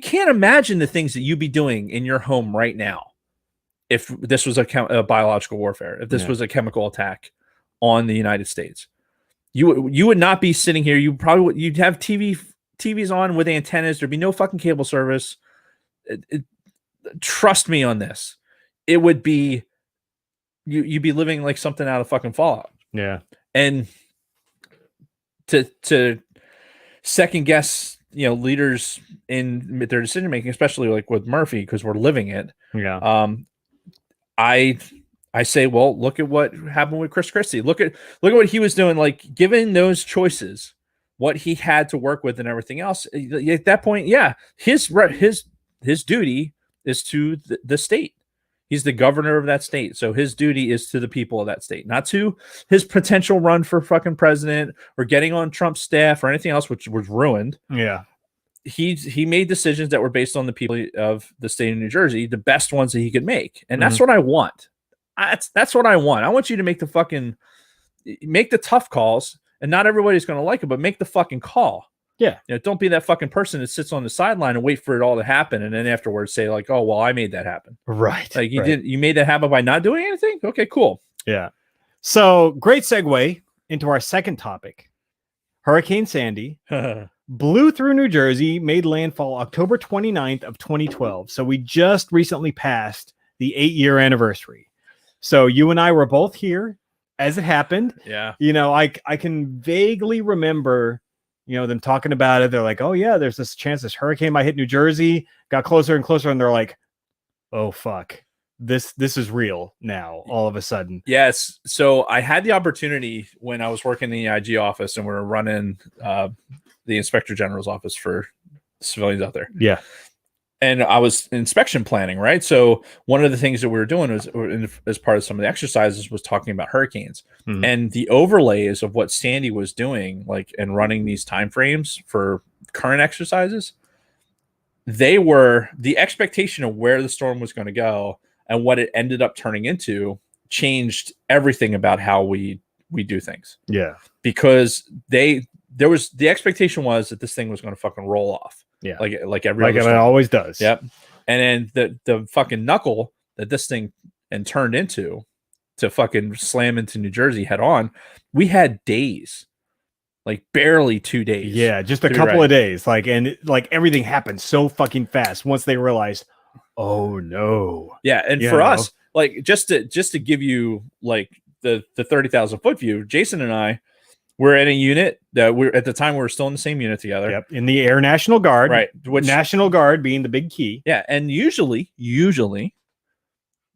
can't imagine the things that you'd be doing in your home right now if this was a biological warfare, if this was a chemical attack on the United States. You would not be sitting here. You'd have TVs on with antennas. There'd be no fucking cable service. Trust me on this. It would be you'd be living like something out of fucking Fallout. Yeah. And to second guess, leaders in their decision making, especially like with Murphy, because we're living it. Yeah. I say, well, look at what happened with Chris Christie. Look at what he was doing. Like, given those choices, what he had to work with and everything else. At that point, yeah, his duty is to the state. He's the governor of that state. So his duty is to the people of that state, not to his potential run for fucking president or getting on Trump's staff or anything else, which was ruined. Yeah. He made decisions that were based on the people of the state of New Jersey, the best ones that he could make. And that's what I want. That's what I want. I want you to make the tough calls, and not everybody's going to like it, but make the fucking call. Yeah. Don't be that fucking person that sits on the sideline and wait for it all to happen. And then afterwards say like, oh, well, I made that happen. Right. Like you made that happen by not doing anything. Okay, cool. Yeah. So great segue into our second topic. Hurricane Sandy blew through New Jersey, made landfall October 29th of 2012. So we just recently passed the 8-year anniversary. So you and I were both here as it happened. Yeah. I can vaguely remember, them talking about it. They're like, oh yeah, there's this chance this hurricane might hit New Jersey. Got closer and closer. And they're like, oh fuck, this is real now all of a sudden. Yes. So I had the opportunity when I was working in the IG office and we were running the Inspector General's office for civilians out there. Yeah. And I was inspection planning, right? So one of the things that we were doing was, as part of some of the exercises, was talking about hurricanes and the overlays of what Sandy was doing, like, and running these timeframes for current exercises. They were the expectation of where the storm was going to go and what it ended up turning into changed everything about how we do things. Yeah, because the expectation was that this thing was going to fucking roll off. Yeah, like every like it always does. Yep. And then the fucking knuckle that this thing turned into to fucking slam into New Jersey head on. We had days, like barely 2 days. Yeah, just a couple of days. And everything happened so fucking fast once they realized, oh no. Yeah, and for us, like just to give you like the 30,000 foot view, Jason and I were in a unit that at the time we were still in the same unit together. Yep, in the Air National Guard. Right. Which National Guard being the big key. Yeah, and usually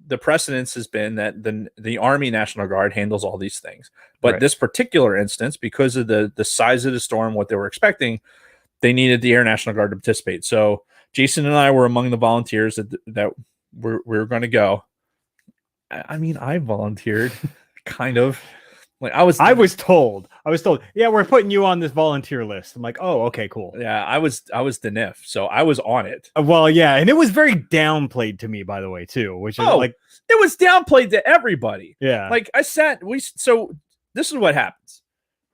the precedence has been that the Army National Guard handles all these things. But this particular instance, because of the size of the storm, what they were expecting, they needed the Air National Guard to participate. So Jason and I were among the volunteers that we were going to go. I mean, I volunteered, kind of. Like I was told, yeah, we're putting you on this volunteer list. I'm like, oh, okay, cool. Yeah, I was the NIF, so I was on it. Well, yeah, and it was very downplayed to me, by the way, too, which is it was downplayed to everybody. Yeah, like so this is what happens,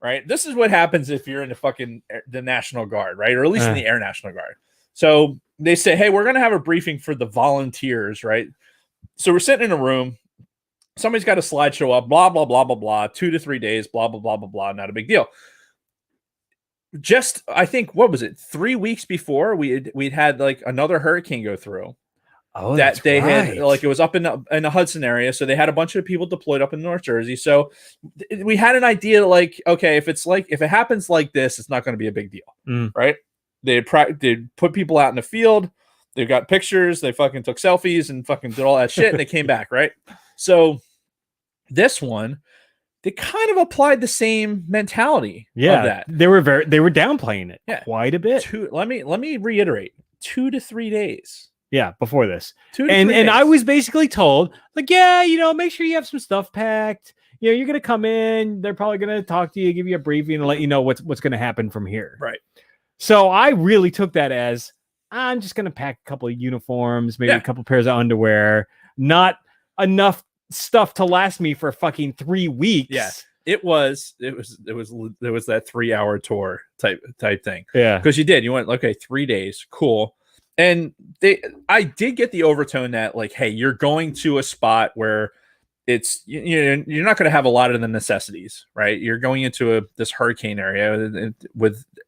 right? This is what happens if you're in the National Guard, right, or at least in the Air National Guard. So they say, hey, we're gonna have a briefing for the volunteers, right? So we're sitting in a room. Somebody's got a slideshow up, blah, blah, blah, blah, blah, 2 to 3 days, blah, blah, blah, blah, blah. Not a big deal. Just, I think, what was it? 3 weeks before we'd had like another hurricane go through. Oh, that they had, like, it was up in the Hudson area. So they had a bunch of people deployed up in North Jersey. So we had an idea like, okay, if it happens like this, it's not going to be a big deal. Right. They'd put people out in the field. They've got pictures. They fucking took selfies and fucking did all that shit. And they came back. Right. So this one, they kind of applied the same mentality. Yeah, of that. They were downplaying it quite a bit. Let me reiterate: 2 to 3 days. Yeah, before this, 2 to 3 days. And I was basically told, like, yeah, make sure you have some stuff packed. You're gonna come in. They're probably gonna talk to you, give you a briefing, and let you know what's gonna happen from here. Right. So I really took that as I'm just gonna pack a couple of uniforms, maybe a couple pairs of underwear, not enough stuff to last me for fucking 3 weeks. Yeah, it was that 3 hour tour type thing. Yeah, because you went, okay, 3 days, cool. And I did get the overtone that, like, hey, you're going to a spot where it's you're not going to have a lot of the necessities, right? You're going into this hurricane area and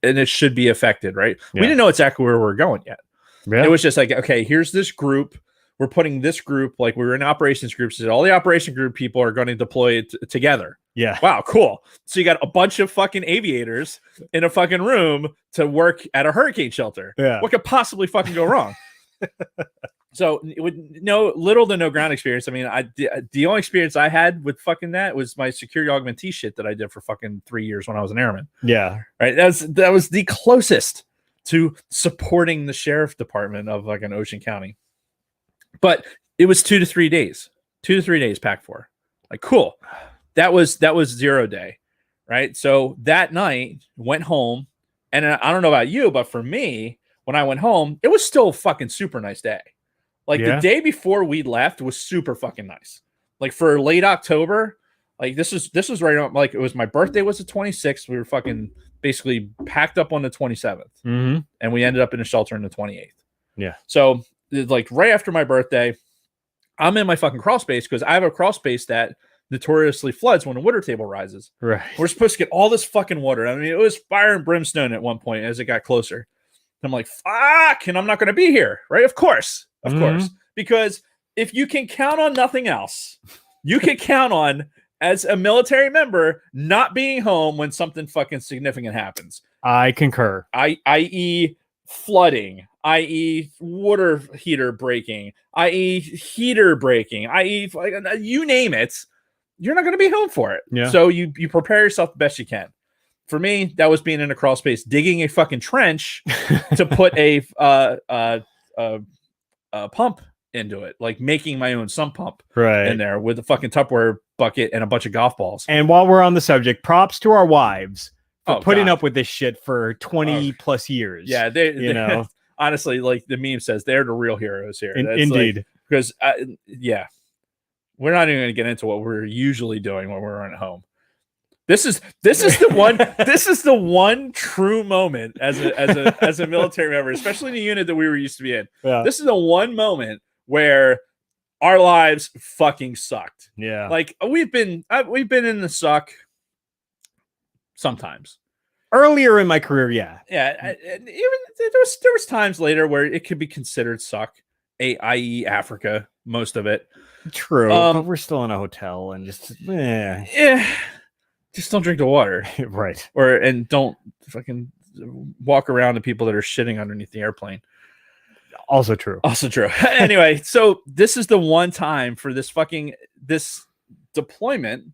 it should be affected, right? We didn't know exactly where we're going yet. It was just like, okay, here's this group. We're putting this group, like we were in operations groups, so all the operation group people are going to deploy it together. Yeah. Wow, cool. So you got a bunch of fucking aviators in a fucking room to work at a hurricane shelter. Yeah. What could possibly fucking go wrong? So with little to no ground experience. I mean, the only experience I had with fucking that was my security augmentee shit that I did for fucking 3 years when I was an airman. Yeah. Right. That was the closest to supporting the sheriff department of like an Ocean County. But it was 2 to 3 days. 2 to 3 days packed for. Like, cool. That was 0 day, right? So that night, went home, and I don't know about you, but for me, when I went home, it was still a fucking super nice day. Like the day before we left was super fucking nice. Like for late October, like this was right on, like it was my birthday was the 26th. We were fucking basically packed up on the 27th, and we ended up in a shelter on the 28th. Yeah. So like right after my birthday, I'm in my fucking crawl space because I have a crawl space that notoriously floods when the water table rises. Right. We're supposed to get all this fucking water. I mean, it was fire and brimstone at one point as it got closer. I'm like, fuck, and I'm not going to be here, right? Of course, because if you can count on nothing else, you can count on, as a military member, not being home when something fucking significant happens. I concur. I.e. flooding, i.e. water heater breaking, i.e. heater breaking, i.e. you name it, you're not going to be home for it. Yeah. So you prepare yourself the best you can. For me, that was being in a crawl space, digging a fucking trench to put a pump into it, like making my own sump pump in there with a fucking Tupperware bucket and a bunch of golf balls. And while we're on the subject, props to our wives for putting up with this shit for 20 plus years. Yeah, you know, honestly, like the meme says, they're the real heroes here. Indeed, like, because we're not even going to get into what we're usually doing when we're at home. This is the one true moment as a military member, especially in the unit that we were used to be in. Yeah. This is the one moment where our lives fucking sucked. Yeah. Like we've been in the suck sometimes. Earlier in my career, yeah. Yeah, and even there was times later where it could be considered suck, i.e. Africa, most of it. True, but we're still in a hotel and just just don't drink the water. Right. And don't fucking walk around to people that are shitting underneath the airplane. Also true. Anyway, so this is the one time for this deployment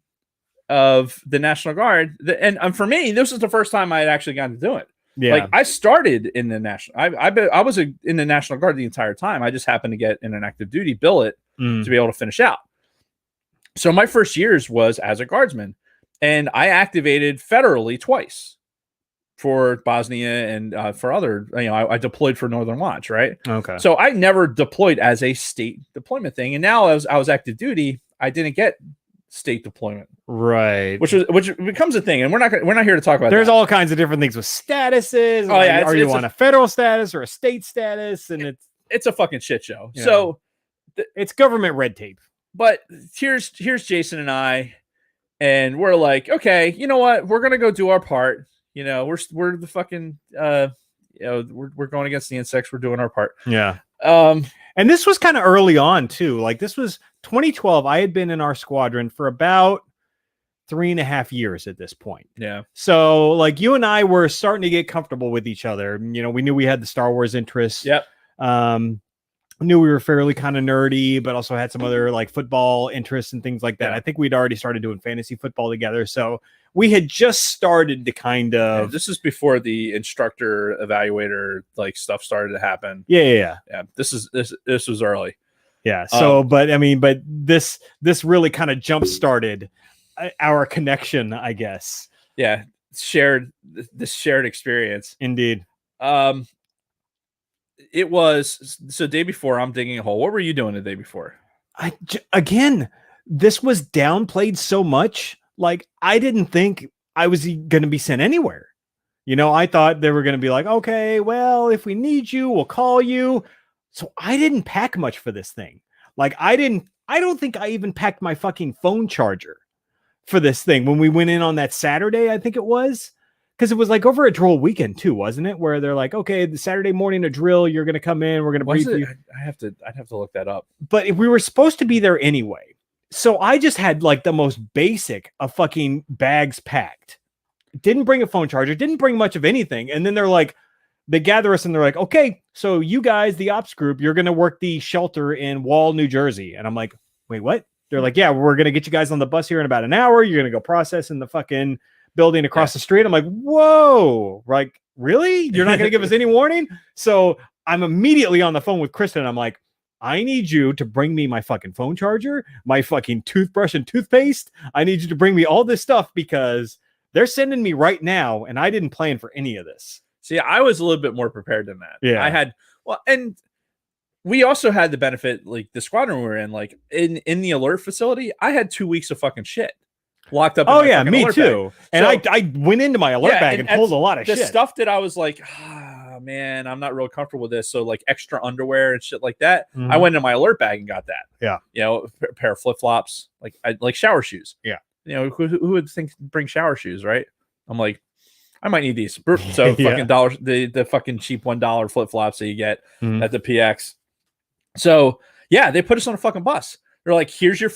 of the National Guard. And for me, this is the first time I had actually gotten to do it. Yeah. Like I started in the National, I was in the National Guard the entire time. I just happened to get in an active duty billet to be able to finish out. So my first years was as a guardsman. And I activated federally twice for Bosnia and for other, I deployed for Northern Watch, right? Okay. So I never deployed as a state deployment thing. And now as I was active duty, I didn't get state deployment. Right. Which becomes a thing. And we're not here to talk about There's that. all kinds of different things with statuses. Oh, yeah. Are you on a federal status or a state status? And it's a fucking shit show. Yeah. So it's government red tape. But here's Jason and I. And we're like, okay, you know what? We're gonna go do our part. We're the fucking we're going against the insects. We're doing our part. Yeah. And this was kind of early on too. Like this was 2012. I had been in our squadron for about 3.5 years at this point. Yeah. So like you and I were starting to get comfortable with each other. We knew we had the Star Wars interests. Yep. Knew we were fairly kind of nerdy, but also had some other like football interests and things like that. Yeah. I think we'd already started doing fantasy football together. So we had just started to kind of... Yeah, this is before the instructor evaluator like stuff started to happen. Yeah. This was early. Yeah. So, but this really kind of jump started our connection, I guess. Yeah. This shared experience. Indeed. It was so day before I'm digging a hole. What were you doing the day before? This was downplayed so much. Like I didn't think I was going to be sent anywhere. I thought they were going to be like, okay, well, if we need you, we'll call you. So I didn't pack much for this thing. Like I don't think I even packed my fucking phone charger for this thing when we went in on that Saturday, I think it was. Because it was like over a drill weekend too, wasn't it? Where they're like, okay, the Saturday morning a drill, you're going to come in, we're going to brief you. I'd have to look that up. But if we were supposed to be there anyway, so I just had like the most basic of fucking bags packed. Didn't bring a phone charger, didn't bring much of anything, and then they gather us and they're like, okay, so you guys, the ops group, you're going to work the shelter in Wall, New Jersey, and I'm like, wait, what? They're like, yeah, we're going to get you guys on the bus here in about an hour. You're going to go process in the fucking building across the street. I'm like, whoa, like, really? You're not going to give us any warning? So I'm immediately on the phone with Kristen. I'm like, I need you to bring me my fucking phone charger, my fucking toothbrush and toothpaste. I need you to bring me all this stuff because they're sending me right now, and I didn't plan for any of this. See, I was a little bit more prepared than that. Yeah. I had, well, and we also had the benefit, like the squadron we were in, like in the alert facility, I had 2 weeks of fucking shit locked up. Oh yeah, me too. Bag. And so, I went into my alert bag and pulled a lot of the shit. Stuff that I was like, man, I'm not real comfortable with this. So like extra underwear and shit like that. I went into my alert bag and got that. Yeah. You know, a pair of flip-flops, like shower shoes. Yeah. You know, who would think bring shower shoes, right? I'm like, I might need these. So fucking dollars, the fucking cheap $1 flip-flops that you get at the PX. So yeah, they put us on a fucking bus. They're like, here's your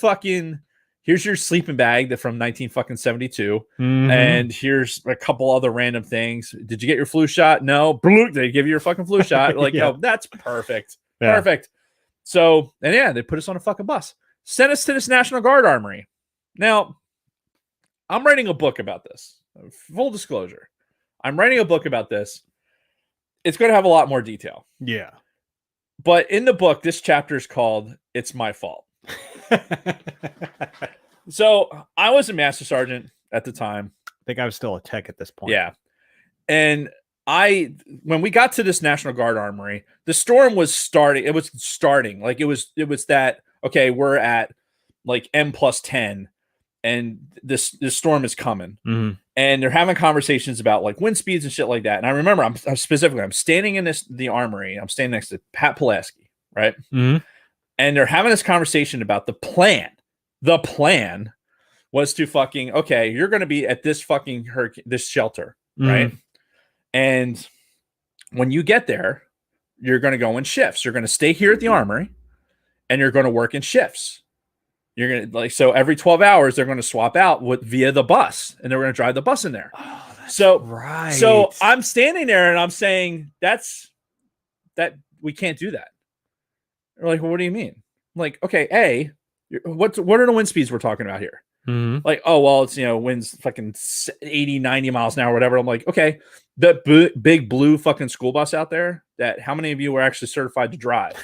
sleeping bag that from 1972, and here's a couple other random things. Did you get your flu shot? No. They give you your fucking flu shot. Like, oh, that's perfect. Yeah. Perfect. So, and yeah, they put us on a fucking bus. Sent us to this National Guard armory. Now, I'm writing a book about this. Full disclosure. I'm writing a book about this. It's going to have a lot more detail. Yeah. But in the book, this chapter is called It's My Fault. So I was a master sergeant at the time. I think I was still a tech at this point. Yeah. And when we got to this National Guard armory, the storm was starting. It was starting. Like it was that, okay, we're at like M+10 and this storm is coming. And they're having conversations about like wind speeds and shit like that. And I remember I'm standing in the armory. I'm standing next to Pat Pulaski, right? And they're having this conversation about the plan. The plan was to fucking, okay, you're going to be at this fucking this shelter, right? And when you get there, you're going to go in shifts. You're going to stay here at the armory and you're going to work in shifts. You're going to so every 12 hours, they're going to swap out via the bus and they're going to drive the bus in there. Oh, that's so, right. So I'm standing there and I'm saying, that we can't do that. They're like, well, what do you mean? I'm like, okay, what are the wind speeds we're talking about here? Like, oh, well, it's, winds fucking 80, 90 miles an hour, whatever. I'm like, okay, the big blue fucking school bus out there, how many of you were actually certified to drive?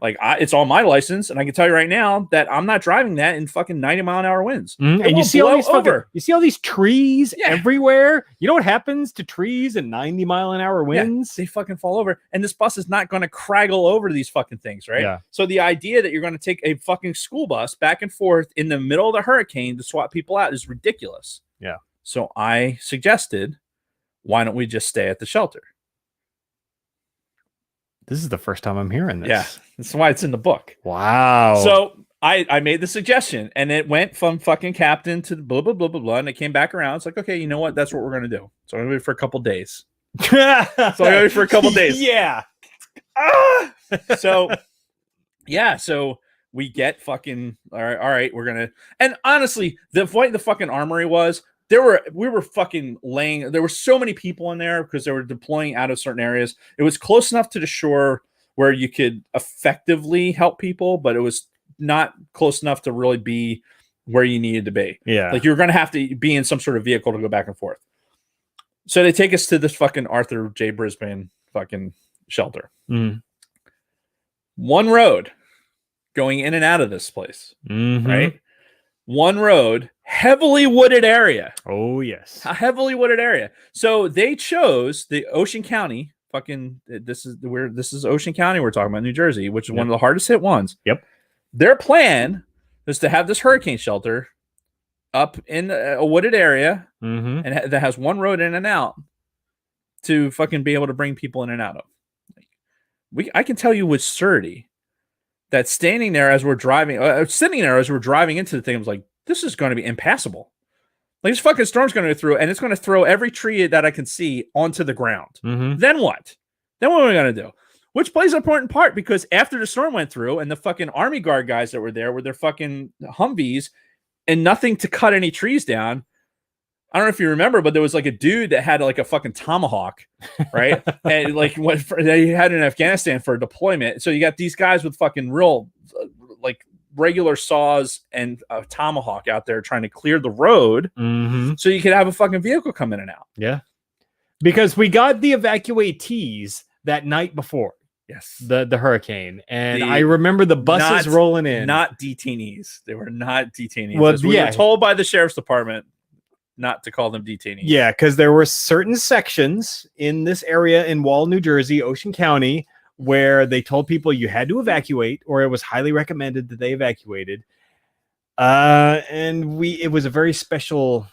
Like, it's on my license, and I can tell you right now that I'm not driving that in fucking 90-mile-an-hour winds. And you see all these trees everywhere. You know what happens to trees in 90-mile-an-hour winds? They fucking fall over, and this bus is not going to craggle over these fucking things, right? Yeah. So the idea that you're going to take a fucking school bus back and forth in the middle of the hurricane to swap people out is ridiculous. Yeah. So I suggested, why don't we just stay at the shelter? This is the first time I'm hearing this. Yeah, that's why it's in the book. Wow. So I made the suggestion, and it went from fucking captain to blah, blah, blah, blah, blah, and it came back around. It's like, okay, you know what? That's what we're going to do. So I'm going to be for a couple days. Yeah. So, yeah. So we get fucking, all right, we're going to, and honestly, the point the fucking armory was, we were fucking laying, there were so many people in there because they were deploying out of certain areas. It was close enough to the shore where you could effectively help people, but it was not close enough to really be where you needed to be. Yeah. Like you were going to have to be in some sort of vehicle to go back and forth. So they take us to this fucking Arthur J. Brisbane fucking shelter. One road going in and out of this place, right? One road, heavily wooded area. Oh, yes. A heavily wooded area. So they chose the Ocean County, this is Ocean County we're talking about, New Jersey, which is one of the hardest hit ones. Yep. Their plan is to have this hurricane shelter up in a wooded area and that has one road in and out to fucking be able to bring people in and out of. I can tell you with certainty that sitting there as we're driving into the thing, I was like, this is going to be impassable. Like this fucking storm's going to go through and it's going to throw every tree that I can see onto the ground. Then what? Then what are we going to do? Which plays an important part because after the storm went through and the fucking Army Guard guys that were there with their fucking Humvees and nothing to cut any trees down. I don't know if you remember, but there was like a dude that had like a fucking tomahawk, right? And like what they had in Afghanistan for a deployment. So you got these guys with fucking real, like regular saws and a tomahawk out there trying to clear the road so you could have a fucking vehicle come in and out. Yeah. Because we got the evacuatees that night before. Yes. the hurricane, and I remember the buses rolling in. Not detainees. They were not detainees. Well, As we were told by the sheriff's department not to call them detainees. Yeah, because there were certain sections in this area in Wall, New Jersey, Ocean County, where they told people you had to evacuate, or it was highly recommended that they evacuated. And it was a very special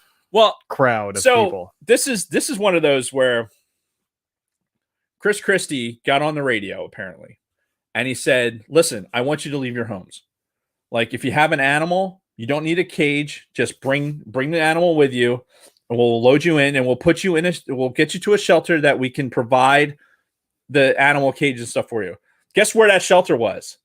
crowd of people. This is one of those where Chris Christie got on the radio apparently, and he said, "Listen, I want you to leave your homes. Like, if you have an animal, you don't need a cage. Just bring the animal with you, and we'll load you in, and we'll put you in we'll get you to a shelter that we can provide the animal cage and stuff for you." Guess where that shelter was?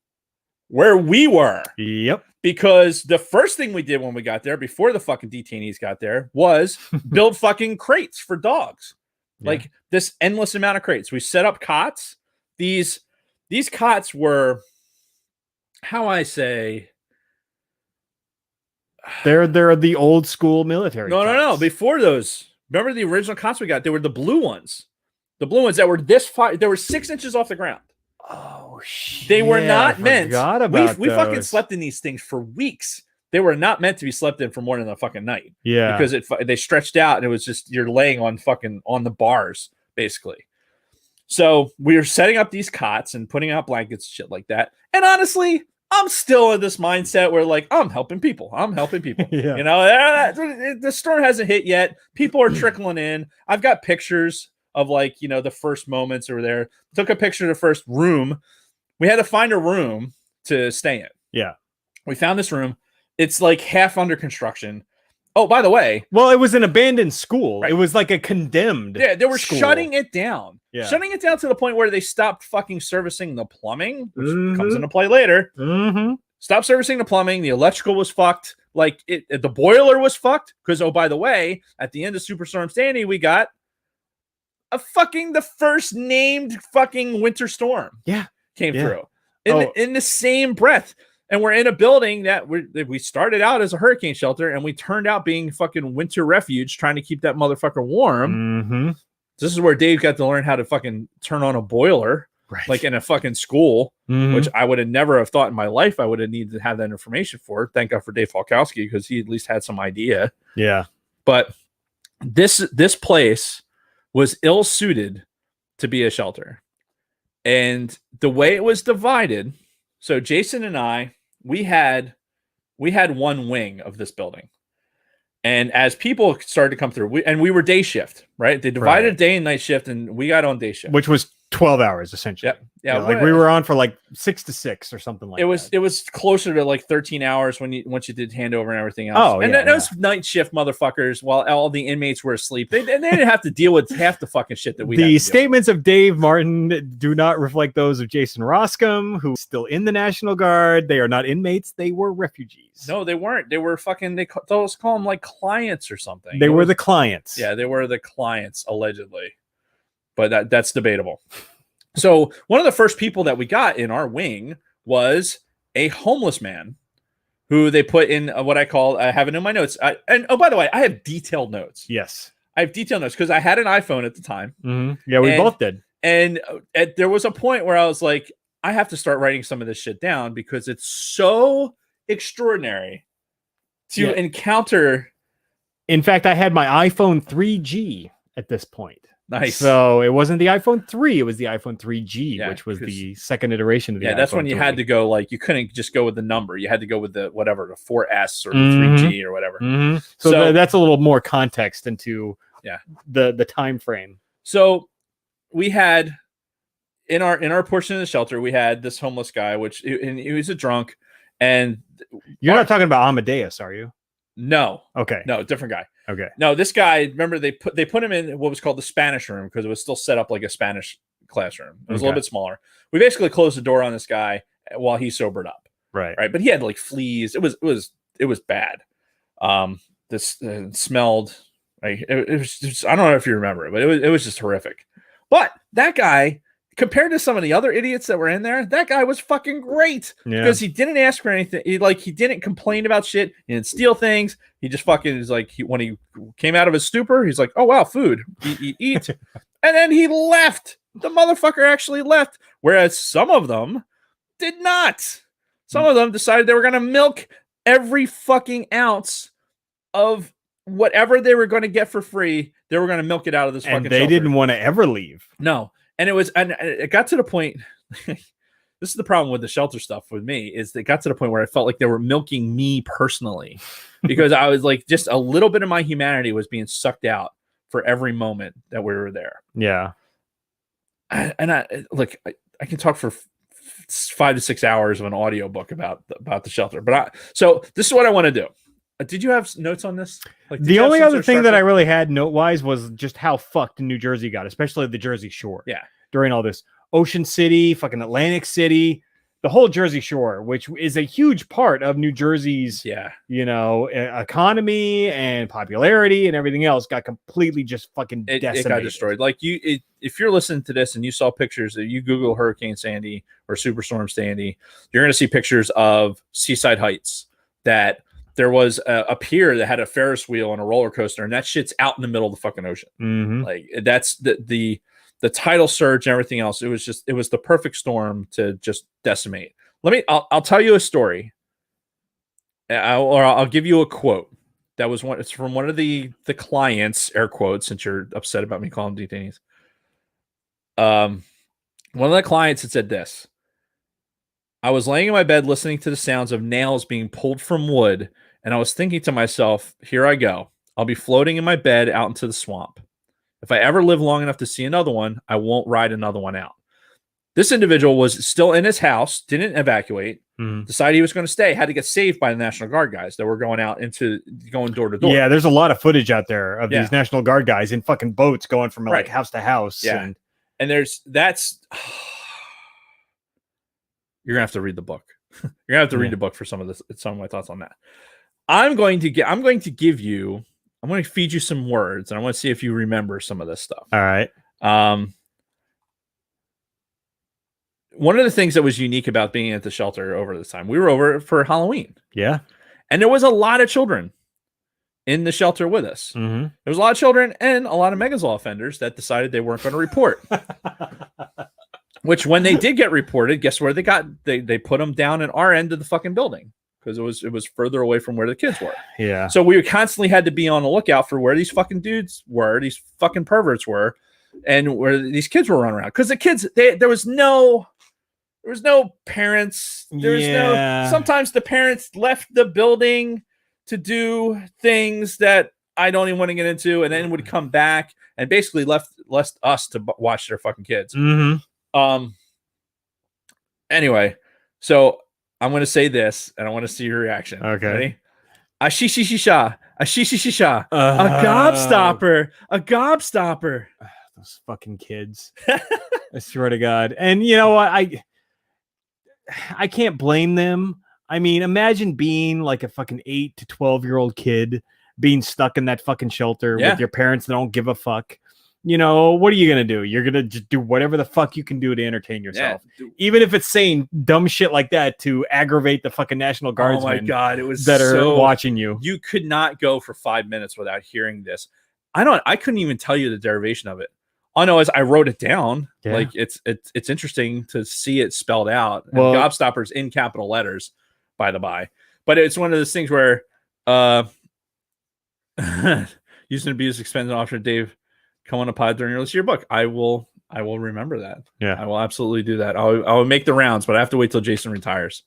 Where we were. Yep. Because the first thing we did when we got there, before the fucking detainees got there, was build fucking crates for dogs. Yeah. Like this endless amount of crates. We set up cots. These cots were, how I say, they're the old school military. No. Before those, remember the original cots we got? They were the blue ones. The blue ones that were they were 6 inches off the ground. Oh shit! They were not meant. We fucking slept in these things for weeks. They were not meant to be slept in for more than a fucking night. Yeah, because they stretched out and it was just you're laying on the bars basically. So we were setting up these cots and putting out blankets, shit like that. And honestly, I'm still in this mindset where like I'm helping people. Yeah. You know, the storm hasn't hit yet. People are trickling in. I've got pictures of like, you know, the first moments over there. Took a picture of the first room. We had to find a room to stay in. Yeah. We found this room. It's like half under construction. Oh, by the way. Well, it was an abandoned school. Right. It was like a condemned. Yeah, they were school. shutting it down. Yeah. Shutting it down to the point where they stopped fucking servicing the plumbing, which comes into play later. Mm-hmm. Stopped servicing the plumbing. The electrical was fucked. Like the boiler was fucked. Because, oh, by the way, at the end of Superstorm Sandy, we got the first named fucking winter storm. Yeah. Came through in the same breath. And we're in a building that we started out as a hurricane shelter and we turned out being fucking winter refuge trying to keep that motherfucker warm. Mm-hmm. This is where Dave got to learn how to fucking turn on a boiler, right, like in a fucking school, mm-hmm, which I would have never have thought in my life I would have needed to have that information for. Thank God for Dave Falkowski because he at least had some idea. Yeah. But this place was ill-suited to be a shelter. And the way it was divided, so Jason and I, we had one wing of this building. And as people started to come through, we were day shift, right? They divided day and night shift, and we got on day shift. Which was 12 hours, essentially. Yep. Yeah. Like we were on for like 6 to 6 or something like that. It was closer to like 13 hours once you did handover and everything else. Oh, and those night shift motherfuckers, while all the inmates were asleep, they didn't have to deal with half the fucking shit that we had to The statements of Dave Martin do not reflect those of Jason Roscom, who's still in the National Guard. They are not inmates. They were refugees. No, they weren't. They were fucking, they call them like clients or something. They were the clients. Yeah, they were the clients, allegedly. But that's debatable. So one of the first people that we got in our wing was a homeless man who they put in what I have it in my notes. And by the way, I have detailed notes. Yes. I have detailed notes because I had an iPhone at the time. Mm-hmm. Yeah, we both did. And there was a point where I was like, I have to start writing some of this shit down because it's so extraordinary to encounter. In fact, I had my iPhone 3G at this point. Nice. So it wasn't the iPhone 3, it was the iPhone 3G, which was the second iteration of the iPhone. That's when you had to go, like, you couldn't just go with the number. You had to go with the 4S or the 3G or whatever. Mm-hmm. So that's a little more context into the time frame. So we had in our portion of the shelter, we had this homeless guy, and he was a drunk. And you're not talking about Amadeus, are you? No. Okay. No, different guy. Okay. No, this guy, remember they put him in what was called the Spanish room because it was still set up like a Spanish classroom. It was a little bit smaller. We basically closed the door on this guy while he sobered up. Right. Right. But he had like fleas. It was bad. This smelled like it was just, I don't know if you remember it, but it was just horrific. But that guy, compared to some of the other idiots that were in there, that guy was fucking great because he didn't ask for anything. He didn't complain about shit. He didn't steal things. He just fucking is like, when he came out of his stupor, he's like, oh, wow, food, eat. And then he left. The motherfucker actually left, whereas some of them did not. Some of them decided they were going to milk every fucking ounce of whatever they were going to get for free. They were going to milk it out of this fucking And they shelter. didn't want to ever leave. No. And it got to the point. This is the problem with the shelter stuff with me, is it got to the point where I felt like they were milking me personally, because I was like, just a little bit of my humanity was being sucked out for every moment that we were there. Yeah. And I can talk for 5 to 6 hours of an audio book about the shelter. But so this is what I want to do. Did you have notes on this? Like, the only other thing that I really had note wise was just how fucked New Jersey got, especially the Jersey Shore. Yeah. During all this, Ocean City, fucking Atlantic City, the whole Jersey Shore, which is a huge part of New Jersey's, economy and popularity and everything else, got completely just fucking decimated. It got destroyed. Like if you're listening to this and you saw pictures, that you Google Hurricane Sandy or Superstorm Sandy, you're going to see pictures of Seaside Heights, that there was a pier that had a Ferris wheel and a roller coaster, and that shit's out in the middle of the fucking ocean. Mm-hmm. Like, that's the tidal surge and everything else. It was the perfect storm to just decimate. I'll tell you a story. I'll give you a quote. It's from one of the clients, air quotes, since you're upset about me calling them detainees. One of the clients had said this: I was laying in my bed listening to the sounds of nails being pulled from wood, and I was thinking to myself, here I go. I'll be floating in my bed out into the swamp. If I ever live long enough to see another one, I won't ride another one out. This individual was still in his house, didn't evacuate, decided he was going to stay, had to get saved by the National Guard guys that were going door to door. Yeah, there's a lot of footage out there of these National Guard guys in fucking boats going from like house to house. Yeah. And you're gonna have to read the book. You're gonna have to read the book for some of my thoughts on that. I'm going to feed you some words, and I want to see if you remember some of this stuff. All right. One of the things that was unique about being at the shelter over this time, we were over for Halloween. Yeah. And there was a lot of children in the shelter with us. Mm-hmm. There was a lot of children and a lot of Megazol offenders that decided they weren't going to report. Which, when they did get reported, guess where they put them down in our end of the fucking building, because it was further away from where the kids were. Yeah. So we constantly had to be on the lookout for where these fucking dudes were, these fucking perverts were, and where these kids were running around. Because the kids, there was no parents. Sometimes the parents left the building to do things that I don't even want to get into, and then would come back and basically left us to watch their fucking kids. Mm-hmm. Anyway, so I'm going to say this, and I want to see your reaction. Okay. Ready? A gobstopper. A gobstopper. Those fucking kids. I swear to God. And you know what? I can't blame them. I mean, imagine being like a fucking 8 to 12-year-old kid being stuck in that fucking shelter with your parents that don't give a fuck. You know, what are you going to do? You're going to just do whatever the fuck you can do to entertain yourself. Yeah. Even if it's saying dumb shit like that to aggravate the fucking National Guardsmen. Oh my God. It was are watching you. You could not go for 5 minutes without hearing this. I couldn't even tell you the derivation of it. All I know is I wrote it down. Yeah. Like it's interesting to see it spelled out. And gobstoppers in capital letters, by the by. But it's one of those things where use and abuse expensive officer Dave, come on a pod during your list of your book. I will remember that. Yeah, I will absolutely do that. I'll make the rounds, but I have to wait till Jason retires.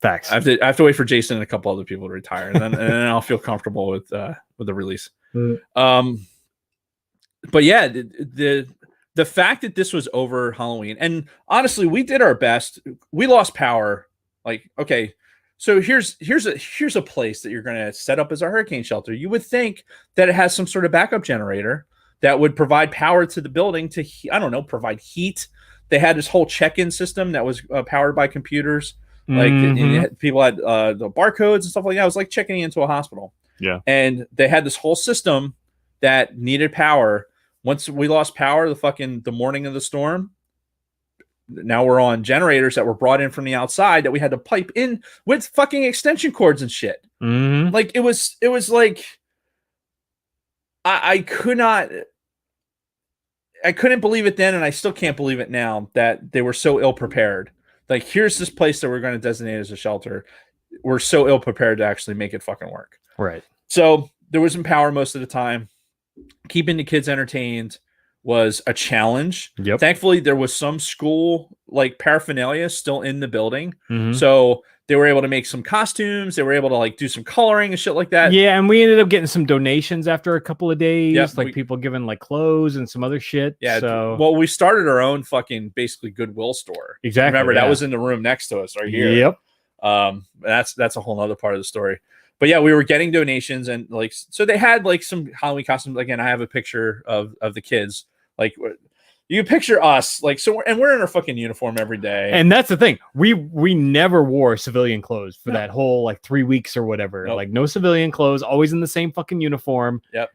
Facts. I have to wait for Jason and a couple other people to retire, and then I'll feel comfortable with the release. But yeah, the fact that this was over Halloween, and honestly, we did our best. We lost power. Like, okay, so here's a place that you're going to set up as a hurricane shelter. You would think that it has some sort of backup generator that would provide power to the building to, provide heat. They had this whole check-in system that was powered by computers. Like people had the barcodes and stuff like that. It was like checking into a hospital. Yeah. And they had this whole system that needed power. Once we lost power, the morning of the storm, now we're on generators that were brought in from the outside that we had to pipe in with fucking extension cords and shit. Mm-hmm. Like it was like I could not. I couldn't believe it then, and I still can't believe it now that they were so ill prepared. Like, here's this place that we're going to designate as a shelter. We're so ill prepared to actually make it fucking work. Right. So there was some power most of the time. Keeping the kids entertained was a challenge. Yep. Thankfully, there was some school like paraphernalia still in the building, Mhm. so they were able to make some costumes. They were able to like do some coloring and shit like that. Yeah, and we ended up getting some donations after a couple of days, Yep, like people giving like clothes and some other shit. Yeah. So Well, we started our own fucking basically Goodwill store. Exactly. Remember yeah. that was in the room next to us right here. Yep. That's a whole other part of the story. But yeah, we were getting donations, and like, so they had like some Halloween costumes. Again, I have a picture of the kids. Like, you can picture us, like, so we're in our fucking uniform every day. And that's the thing. We never wore civilian clothes for that whole like 3 weeks or whatever. Nope. Like no civilian clothes, always in the same fucking uniform. Yep.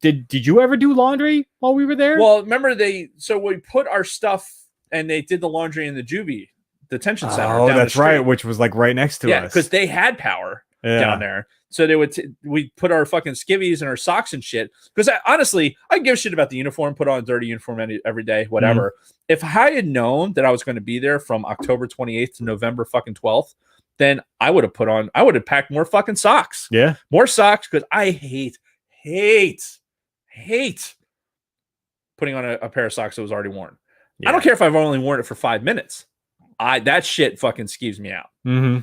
Did you ever do laundry while we were there? Well, remember so we put our stuff and they did the laundry in the juvie detention center. Oh, down that's the street. right, which was like right next to us. Yeah, because they had power down there. So they would we put our fucking skivvies and our socks and shit. Because honestly, I give a shit about the uniform. Put on a dirty uniform every day, whatever. If I had known that I was going to be there from October 28th to November fucking 12th, then I would have packed more fucking socks. Yeah, more socks, because I hate putting on a pair of socks that was already worn. Yeah. I don't care if I've only worn it for 5 minutes. That shit fucking skeeves me out.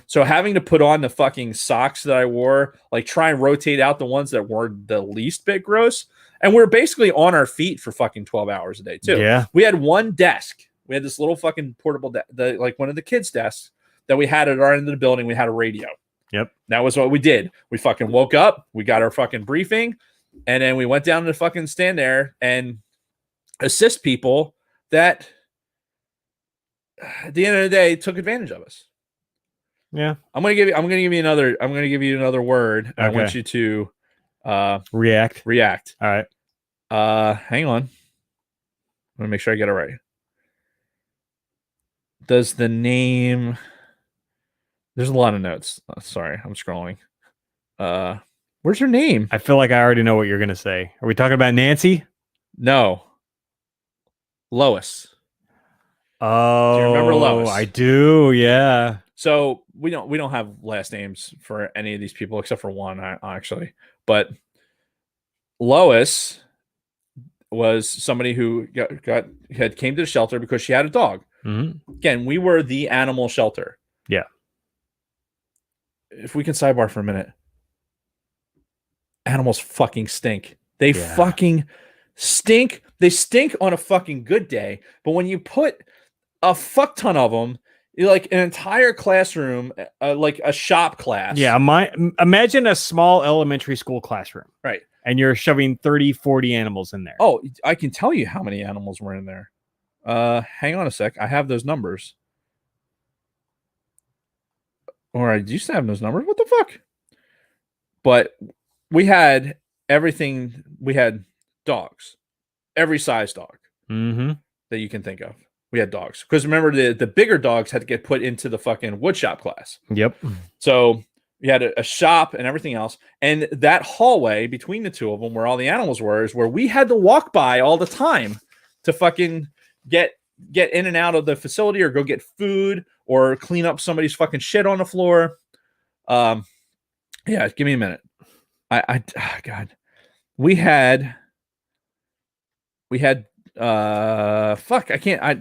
So having to put on the fucking socks that I wore, like try and rotate out the ones that were the least bit gross. And we're basically on our feet for fucking 12 hours a day too. Yeah. We had one desk. We had this little fucking portable, like one of the kids' desks that we had at our end of the building. We had a radio. Yep. That was what we did. We fucking woke up. We got our fucking briefing. And then we went down to fucking stand there and assist people that at the end of the day took advantage of us. Yeah. I'm gonna give you another word. Okay. I want you to react. All right. Hang on. I'm gonna make sure I get it right. Does the name There's a lot of notes. Sorry, I'm scrolling. Where's her name? I feel like I already know what you're gonna say. Are we talking about Nancy? No. Lois. Oh, do you remember Lois? I do, yeah. So we don't have last names for any of these people except for one, actually. But Lois was somebody who came to the shelter because she had a dog. Again, we were the animal shelter. Yeah. If we can sidebar for a minute, animals fucking stink. They fucking stink. They stink on a fucking good day, but when you put a fuck ton of them, you're like an entire classroom, like a shop class. Yeah, imagine a small elementary school classroom. Right. And you're shoving 30, 40 animals in there. Oh, I can tell you how many animals were in there. Hang on a sec. I have those numbers. Or I used to have those numbers. What the fuck? But we had everything. We had dogs. Every size dog that you can think of. We had dogs. Because remember, the bigger dogs had to get put into the fucking woodshop class. Yep. So we had a shop and everything else. And that hallway between the two of them where all the animals were is where we had to walk by all the time to fucking get in and out of the facility or go get food or clean up somebody's fucking shit on the floor. Yeah, give me a minute. God. We had fuck, I can't. I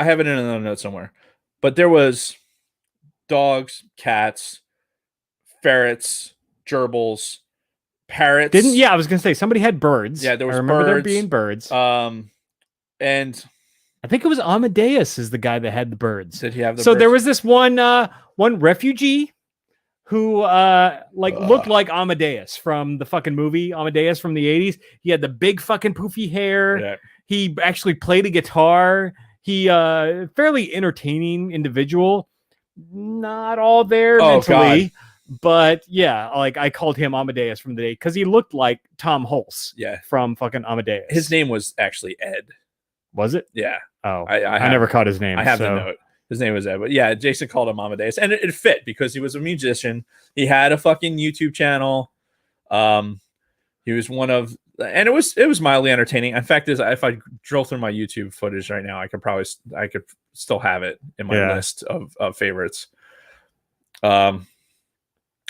have it in another note somewhere, but there was dogs, cats, ferrets, gerbils, parrots. I was gonna say somebody had birds. Yeah, there was. I remember birds. there being birds. And I think it was Amadeus is the guy that had the birds. Did he have the? So birds? there was this one refugee who looked like Amadeus from the fucking movie Amadeus from the 80s. He had the big fucking poofy hair. Yeah. He actually played a guitar. He fairly entertaining individual. Not all there mentally. God. But yeah, like I called him Amadeus from the day because he looked like Tom Hulse. Yeah. From fucking Amadeus. His name was actually Ed. Was it? Yeah. Oh, I never caught his name. I have the note. His name was Ed, but yeah, Jason called him Amadeus, and it fit because he was a musician. He had a fucking YouTube channel. He was one of and it was mildly entertaining. In fact, if I drill through my YouTube footage right now, I could still have it in my list of favorites. Why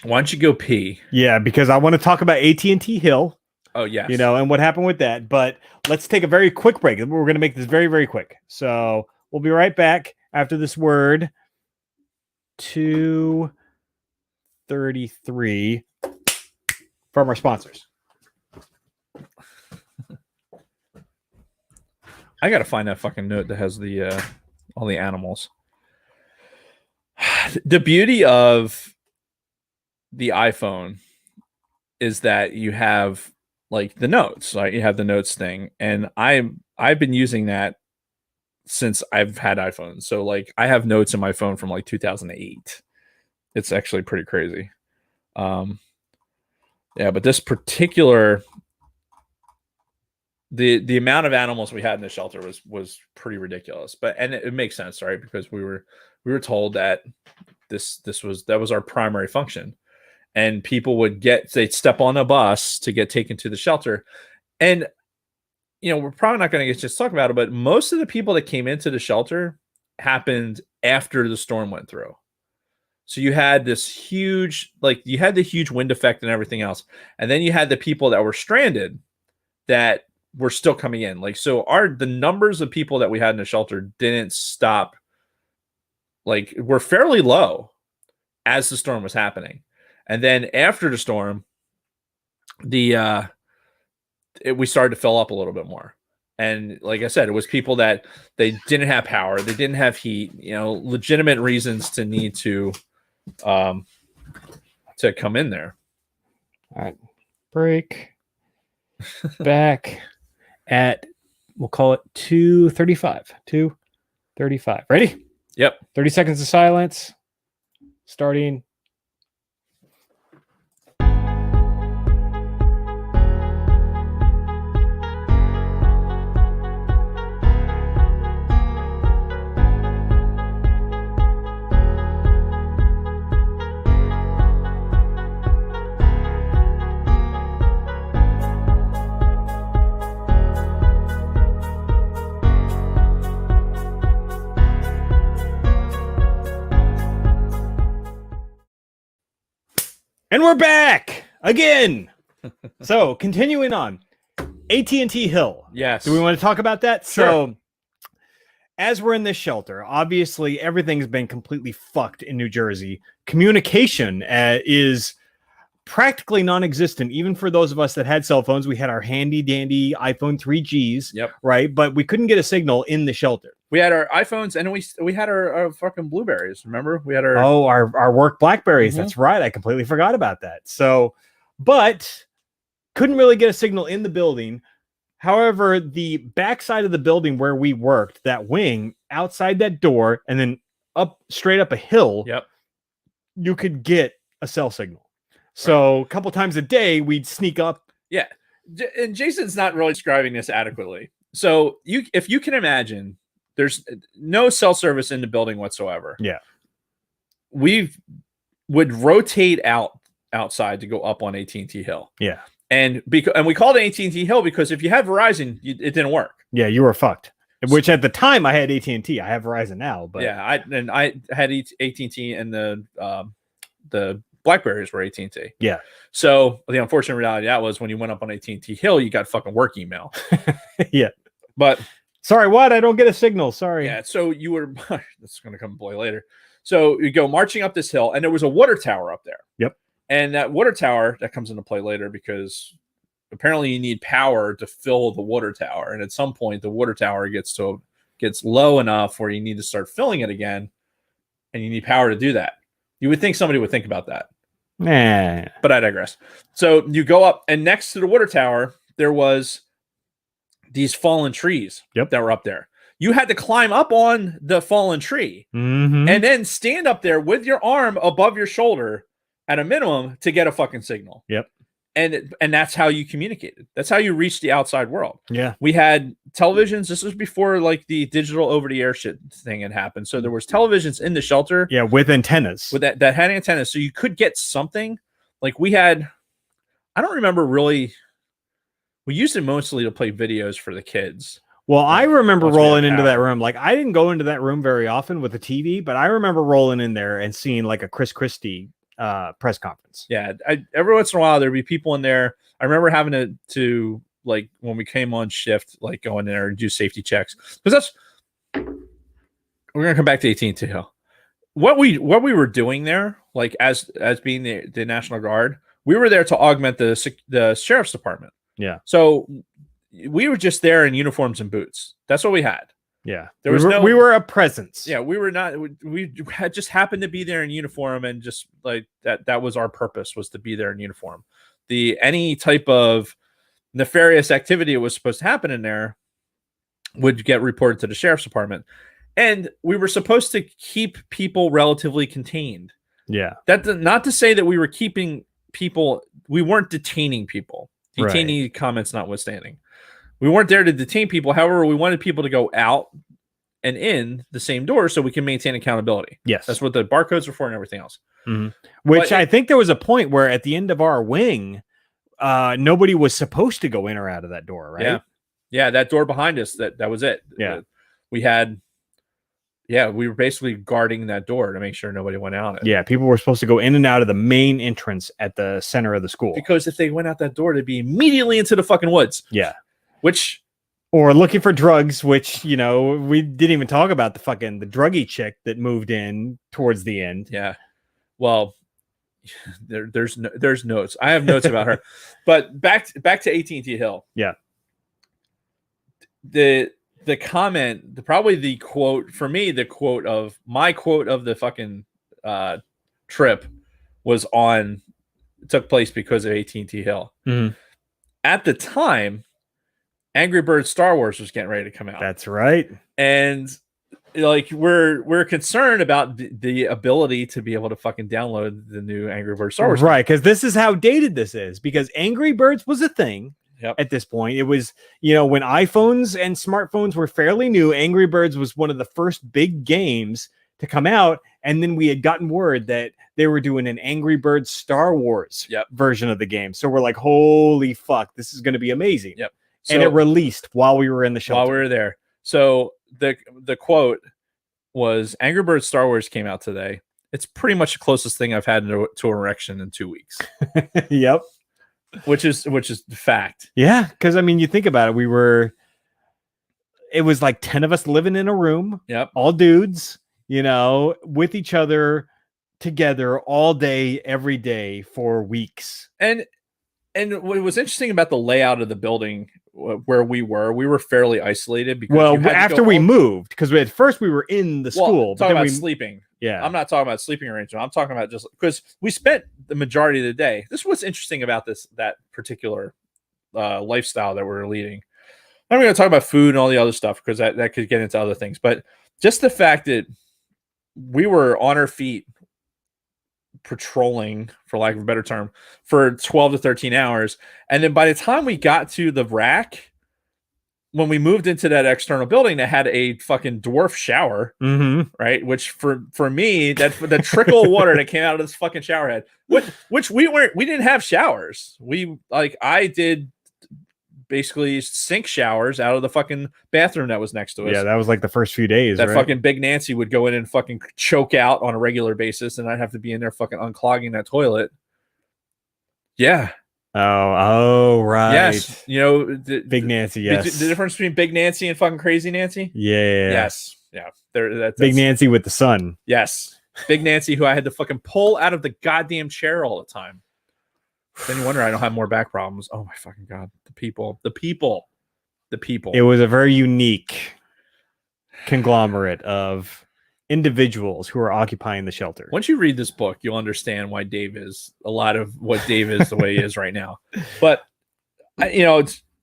don't you go pee? Yeah, because I want to talk about AT&T Hill. Oh, yes. And what happened with that. But let's take a very quick break. We're going to make this very, very quick. So we'll be right back after this word. 2:33 from our sponsors. I got to find that fucking note that has the all the animals. The beauty of the iPhone is that you have like the notes, right? You have the notes thing, and I've been using that since I've had iPhones. So like I have notes in my phone from like 2008. It's actually pretty crazy. Yeah, but this particular the amount of animals we had in the shelter was pretty ridiculous. But it makes sense, right? Because we were told that that was our primary function. And people they'd step on a bus to get taken to the shelter. And, we're probably not going to get just talk about it, but most of the people that came into the shelter happened after the storm went through. So you had the huge wind effect and everything else. And then you had the people that were stranded that were still coming in. Like, so the numbers of people that we had in the shelter didn't stop. Like, we're fairly low as the storm was happening. And then after the storm, we started to fill up a little bit more. And like I said, it was people that they didn't have power, they didn't have heat, legitimate reasons to need to come in there. All right, break. Back at, we'll call it 2:35. 2:35. Ready? Yep. 30 seconds of silence. Starting. And we're back again. So continuing on, AT&T Hill. Yes. Do we want to talk about that? Sure. So as we're in this shelter, obviously everything's been completely fucked in New Jersey. Communication is practically non-existent, even for those of us that had cell phones. We had our handy dandy iPhone 3Gs, yep, right? But we couldn't get a signal in the shelter. We had our iPhones and we had our fucking Blueberries. Remember, we had our work Blackberries. Mm-hmm. That's right. I completely forgot about that. So, but couldn't really get a signal in the building. However, the backside of the building where we worked, that wing outside that door, and then straight up a hill, yep, you could get a cell signal. So a couple times a day, we'd sneak up. Yeah. And Jason's not really describing this adequately. So if you can imagine, there's no cell service in the building whatsoever. Yeah. We would rotate outside to go up on AT&T Hill. Yeah. And we called it AT&T Hill because if you had Verizon, it didn't work. Yeah, you were fucked. Which at the time I had AT&T. I have Verizon now, but yeah, I had AT&T and the Blackberries were AT&T. Yeah. So the unfortunate reality of that was when you went up on AT&T Hill, you got fucking work email. Yeah. But sorry, what? I don't get a signal. Sorry. Yeah. So you were. That's going to come play later. So you go marching up this hill, and there was a water tower up there. Yep. And that water tower that comes into play later because apparently you need power to fill the water tower, and at some point the water tower gets low enough where you need to start filling it again, and you need power to do that. You would think somebody would think about that. Nah. But I digress. So you go up, and next to the water tower, there was these fallen trees that were up there. You had to climb up on the fallen tree and then stand up there with your arm above your shoulder at a minimum to get a fucking signal. Yep. And that's how you communicated. That's how you reached the outside world. Yeah. We had televisions. This was before like the digital over the air shit thing had happened. So there was televisions in the shelter. Yeah, with antennas. With that had antennas. So you could get something. Like we had, I don't remember really. We used it mostly to play videos for the kids. Well, I remember once we rolling had into that power. room. Like, I didn't go into that room very often with the TV, but I remember rolling in there and seeing like a Chris Christie press conference. Yeah, every once in a while there'd be people in there. I remember having to like when we came on shift, like go in there and do safety checks because we're gonna come back to 18th Hill. What we were doing there, like as being the National Guard, we were there to augment the sheriff's department. Yeah. So we were just there in uniforms and boots. That's what we had. Yeah. We were a presence. Yeah, we were not. We had just happened to be there in uniform, and just like that was our purpose, was to be there in uniform. Any type of nefarious activity that was supposed to happen in there would get reported to the sheriff's department. And we were supposed to keep people relatively contained. Yeah. Not to say that we were keeping people, we weren't detaining people. Detainee Right. comments notwithstanding. We weren't there to detain people. However, we wanted people to go out and in the same door so we can maintain accountability. Yes. That's what the barcodes were for and everything else. Mm-hmm. Which I think there was a point where at the end of our wing, nobody was supposed to go in or out of that door, right? Yeah. Yeah, that door behind us, that was it. Yeah. We were basically guarding that door to make sure nobody went out. Yeah, people were supposed to go in and out of the main entrance at the center of the school. Because if they went out that door, they'd be immediately into the fucking woods. Yeah. Or looking for drugs, which, we didn't even talk about the druggy chick that moved in towards the end. Yeah. Well, there's notes. I have notes about her. But back to 18th Hill. Yeah. The comment, probably the quote for me, the quote of the fucking trip took place because of 18th Hill. Mm-hmm. At the time, Angry Birds Star Wars was getting ready to come out. That's right. And like we're concerned about the ability to be able to fucking download the new Angry Birds Star Wars. Right, because this is how dated this is. Because Angry Birds was a thing. Yep. At this point, it was, when iPhones and smartphones were fairly new, Angry Birds was one of the first big games to come out. And then we had gotten word that they were doing an Angry Birds Star Wars version of the game. So we're like, holy fuck, this is going to be amazing. Yep. And it released while we were in the shelter. While we were there. So the quote was, Angry Birds Star Wars came out today. It's pretty much the closest thing I've had to erection in 2 weeks. Yep. Which is the fact. Yeah, because you think about it, it was like 10 of us living in a room. Yep. All dudes, with each other together all day, every day for weeks. And what was interesting about the layout of the building where we were fairly isolated because after we moved, because at first we were in the school. Talking about sleeping. Yeah. I'm not talking about sleeping arrangement. I'm talking about just because we spent the majority of the day. This is what's interesting about that particular lifestyle that we're leading. I'm going to talk about food and all the other stuff because that could get into other things. But just the fact that we were on our feet patrolling, for lack of a better term, for 12 to 13 hours. And then by the time we got to the rack, when we moved into that external building that had a fucking dwarf shower, right? Which for me, the trickle of water that came out of this fucking shower head, which we didn't have showers. I did basically sink showers out of the fucking bathroom that was next to us. Yeah, that was like the first few days. That fucking Big Nancy would go in and fucking choke out on a regular basis, and I'd have to be in there fucking unclogging that toilet. Yeah. Oh, right. Yes. Big Nancy, yes. The difference between Big Nancy and fucking Crazy Nancy? Yeah. Yes. Yeah. That's Big Nancy with the sun. Yes. Big Nancy, who I had to fucking pull out of the goddamn chair all the time. Then you wonder I don't have more back problems. Oh my fucking God. The people. It was a very unique conglomerate of individuals who are occupying the shelter. Once you read this book, you'll understand why Dave is a lot of what Dave is the way he is right now. But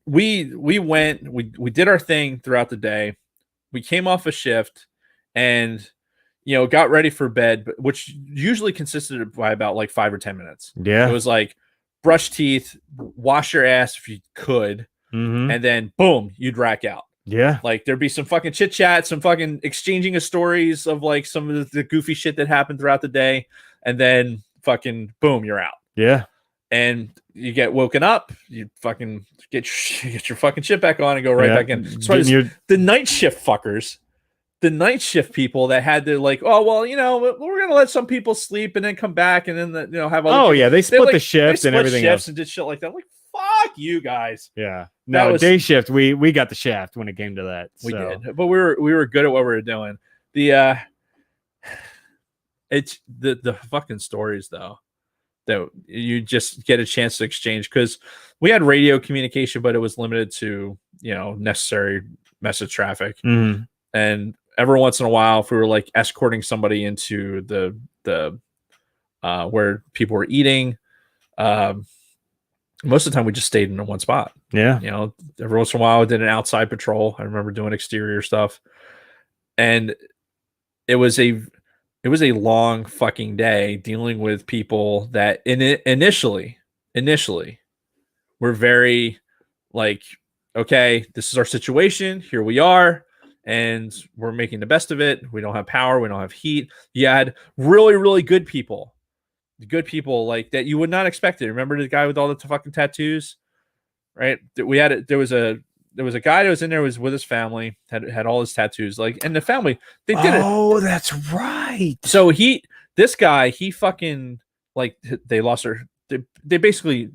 we went, we did our thing throughout the day. We came off a shift and got ready for bed, which usually consisted by about like 5 or 10 minutes. Yeah. It was like brush teeth, wash your ass if you could, and then boom, you'd rack out. Yeah. Like there'd be some fucking chit chat, some fucking exchanging of stories of like some of the goofy shit that happened throughout the day. And then fucking boom, you're out. Yeah. And you get woken up, you fucking get your fucking shit back on and go right back in. So the night shift fuckers, the night shift people that had to like, oh well, we're gonna let some people sleep and then come back and then have other. Oh yeah, they split the shift and everything else and did shit like that. I'm like, fuck you guys. Yeah, no, day shift. We got the shaft when it came to that. We did, but we were good at what we were doing. It's the fucking stories though that you just get a chance to exchange, because we had radio communication, but it was limited to necessary message traffic. And every once in a while, if we were like escorting somebody into the where people were eating, most of the time we just stayed in one spot. Yeah, every once in a while we did an outside patrol. I remember doing exterior stuff, and it was a long fucking day dealing with people that initially were very like, okay, this is our situation. Here we are. And we're making the best of it. We don't have power. We don't have heat. You had really, really good people like that you would not expect it. Remember the guy with all the fucking tattoos, right? There was a guy that was in there, was with his family, had all his tattoos, like, and the family, they did it. Oh, that's right. So this guy, he fucking, like, they lost they basically,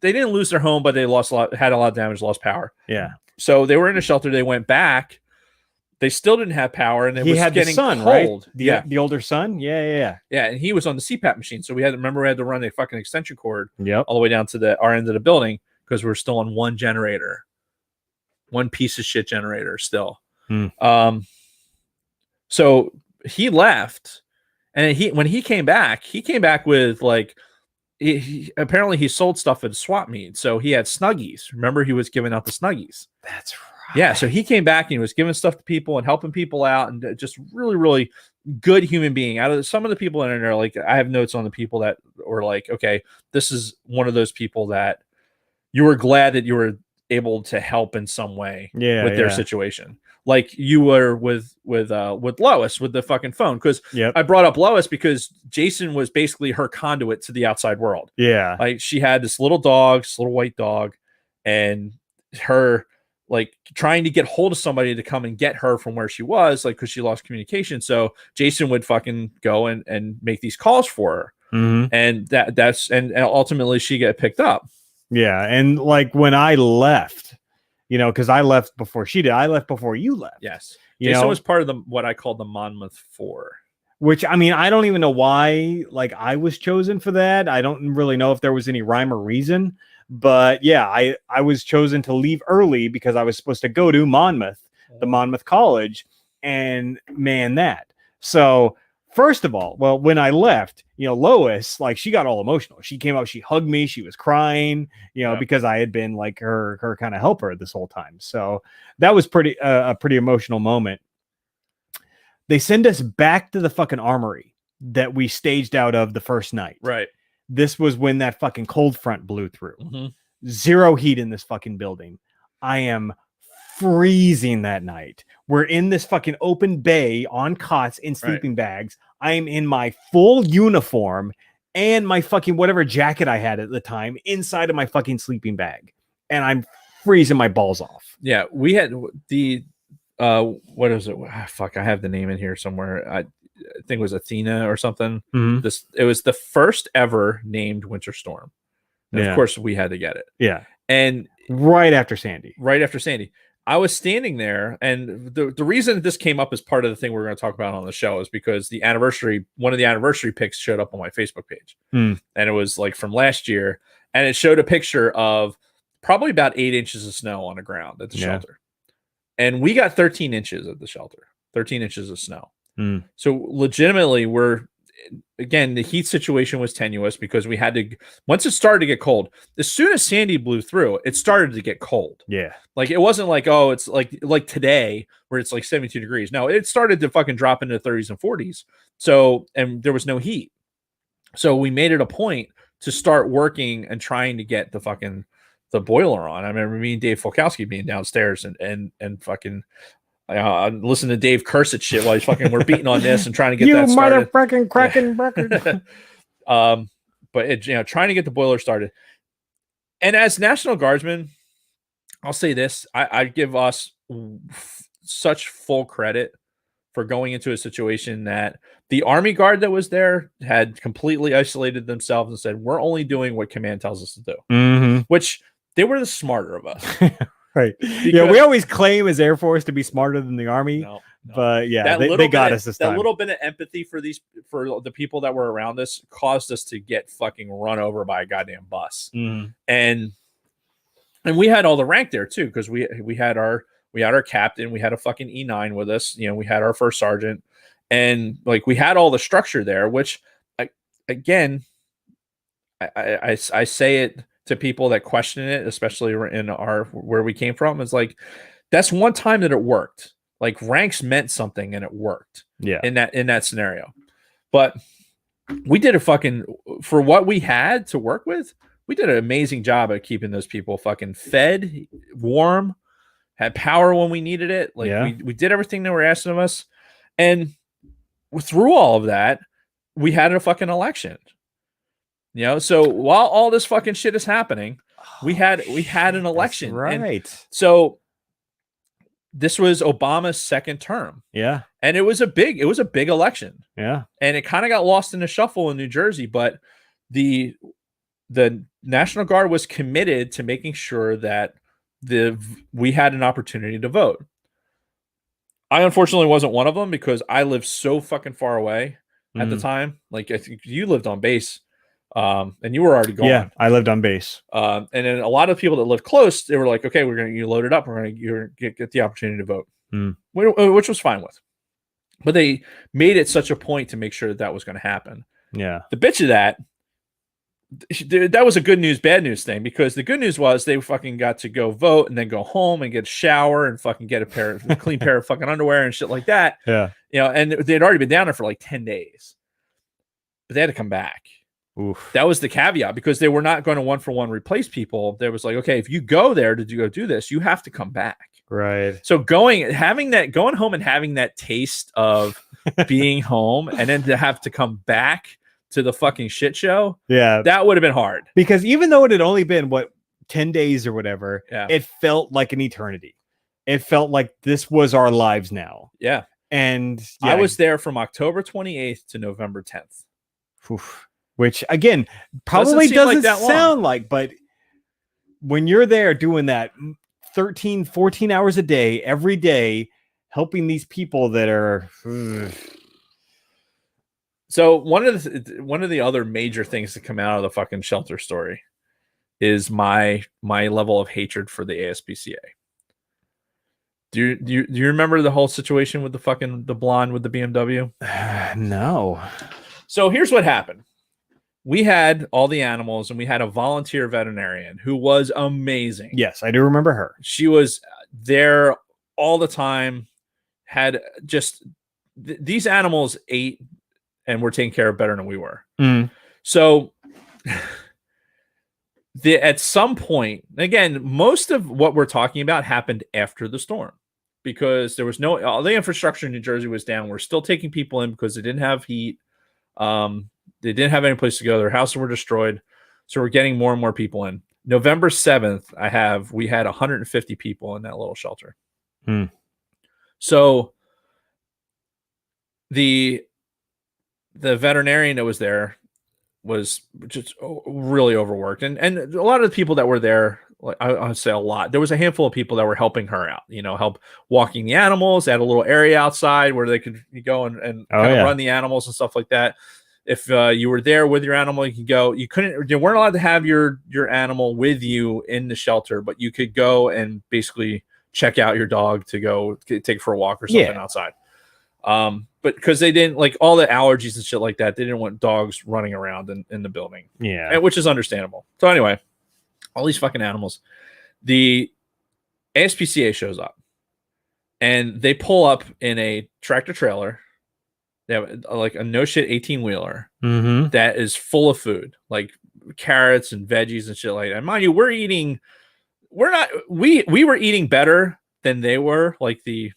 they didn't lose their home, but they had a lot of damage, lost power. Yeah. So they were in a shelter. They went back. They still didn't have power, and he had getting the son, cold. Right? The older son. Yeah. And he was on the CPAP machine, so we had to run a fucking extension cord all the way down to our end of the building, because we're still on one generator, one piece of shit generator still. So he left, and when he came back with like, apparently he sold stuff at swap meet, so he had Snuggies. Remember, he was giving out the Snuggies. That's right. Yeah, so he came back and he was giving stuff to people and helping people out, and just really, really good human being. Out of some of the people in there, like, I have notes on the people that were like, okay, this is one of those people that you were glad that you were able to help in some way with their situation. Like you were with Lois with the fucking phone, because I brought up Lois because Jason was basically her conduit to the outside world. Yeah, like she had this little white dog, and her like trying to get hold of somebody to come and get her from where she was, like, because she lost communication. So Jason would fucking go and make these calls for her, and and ultimately she got picked up. Yeah, and like when I left, because I left before she did. I left before you left. Yes. Jason was part of what I call the Monmouth 4. Which, I mean, I don't even know why, like, I was chosen for that. I don't really know if there was any rhyme or reason. But yeah, I was chosen to leave early because I was supposed to go to Monmouth, the Monmouth College, and man, that. So first of all, well, when I left, Lois, like, she got all emotional. She came up, she hugged me, she was crying, because I had been like her kind of helper this whole time. So that was a pretty emotional moment. They send us back to the fucking armory that we staged out of the first night. Right. This was when that fucking cold front blew through. Zero heat in this fucking building. I am freezing that night. We're in this fucking open bay on cots in sleeping bags. I am in my full uniform and my fucking whatever jacket I had at the time inside of my fucking sleeping bag. And I'm freezing my balls off. Yeah, we had the what is it? Fuck, I have the name in here somewhere. I think it was Athena or something. It was the first ever named winter storm. And of course we had to get it. Yeah. And right after Sandy. I was standing there, and the reason that this came up as part of the thing we're going to talk about on the show is because one of the anniversary pics showed up on my Facebook page. And it was like from last year, and it showed a picture of probably about 8 inches of snow on the ground at the shelter. And we got 13 inches at the shelter, 13 inches of snow. So legitimately, the heat situation was tenuous because we had to, once it started to get cold, as soon as Sandy blew through, it started to get cold. Yeah. Like, it wasn't like, oh, it's like today where it's like 72 degrees. No, it started to fucking drop into the 30s and 40s. So, and there was no heat. So we made it a point to start working and trying to get the boiler on. I remember me and Dave Folkowski being downstairs and fucking listen to Dave curse at shit while he's fucking, we're beating on this and trying to get that started. Motherfucking cracking record. But trying to get the boiler started. And as National Guardsmen, I'll say this: I give us such full credit for going into a situation that the Army Guard that was there had completely isolated themselves and said, "We're only doing what command tells us to do," which they were the smarter of us. Right. Yeah, we always claim as Air Force to be smarter than the Army. No. But yeah, they got us this time. That little bit of empathy for the people that were around us caused us to get fucking run over by a goddamn bus. And we had all the rank there too, because we had our captain, we had a fucking E9 with us, you know, we had our first sergeant, and like we had all the structure there, which I say it to people that question it, especially in where we came from, is like, that's one time that it worked. Like ranks meant something and it worked. Yeah. In that scenario. But we did a fucking, for what we had to work with, we did an amazing job at keeping those people fucking fed, warm, had power when we needed it. Like we did everything they were asking of us. And through all of that, we had a fucking election. You know, so while all this fucking shit is happening, we had an election. That's right. And so this was Obama's second term. Yeah. And it was a big election. Yeah. And it kind of got lost in the shuffle in New Jersey, but the National Guard was committed to making sure that we had an opportunity to vote. I unfortunately wasn't one of them because I lived so fucking far away at the time. Like I think you lived on base. And you were already gone. Yeah, I lived on base. And then a lot of people that lived close, they were like, okay, you load it up. You're going to get the opportunity to vote, which was fine with. But they made it such a point to make sure that was going to happen. Yeah. The bitch of that was a good news, bad news thing, because the good news was they fucking got to go vote and then go home and get a shower and fucking get a clean pair of fucking underwear and shit like that. Yeah. You know, and they'd already been down there for like 10 days, but they had to come back. Oof. That was the caveat, because they were not going to 1-for-1 replace people. There was like, okay, if you go there to go do this, you have to come back. Right. So going home and having that taste of being home and then to have to come back to the fucking shit show. Yeah. That would have been hard. Because even though it had only been 10 days or whatever, yeah, it felt like an eternity. It felt like this was our lives now. Yeah. And I was there from October 28th to November 10th. Oof. Which again, probably doesn't sound like, but when you're there doing that 13, 14 hours a day, every day, helping these people that are. So one of the other major things to come out of the fucking shelter story is my level of hatred for the ASPCA. Do you remember the whole situation with the blonde with the BMW? No. So here's what happened. We had all the animals and we had a volunteer veterinarian who was amazing. Yes, I do remember her. She was there all the time, had just these animals ate and were taken care of better than we were. So at some point, again, most of what we're talking about happened after the storm, because there was all the infrastructure in New Jersey was down. We're still taking people in because they didn't have heat. They didn't have any place to go. Their houses were destroyed. So we're getting more and more people in. November 7th, we had 150 people in that little shelter. So the veterinarian that was there was just really overworked. And a lot of the people that were there, like I would say a lot, there was a handful of people that were helping her out, help walking the animals. They had a little area outside where they could go and kind of run the animals and stuff like that. If you were there with your animal, you could go. You weren't allowed to have your animal with you in the shelter, but you could go and basically check out your dog to go take for a walk or something outside. But because they didn't like all the allergies and shit like that, they didn't want dogs running around in the building. Yeah, which is understandable. So anyway, all these fucking animals, the ASPCA shows up, and they pull up in a tractor trailer. They have like a no shit 18-wheeler that is full of food, like carrots and veggies and shit like that. Mind you, we were eating better than they were. Like the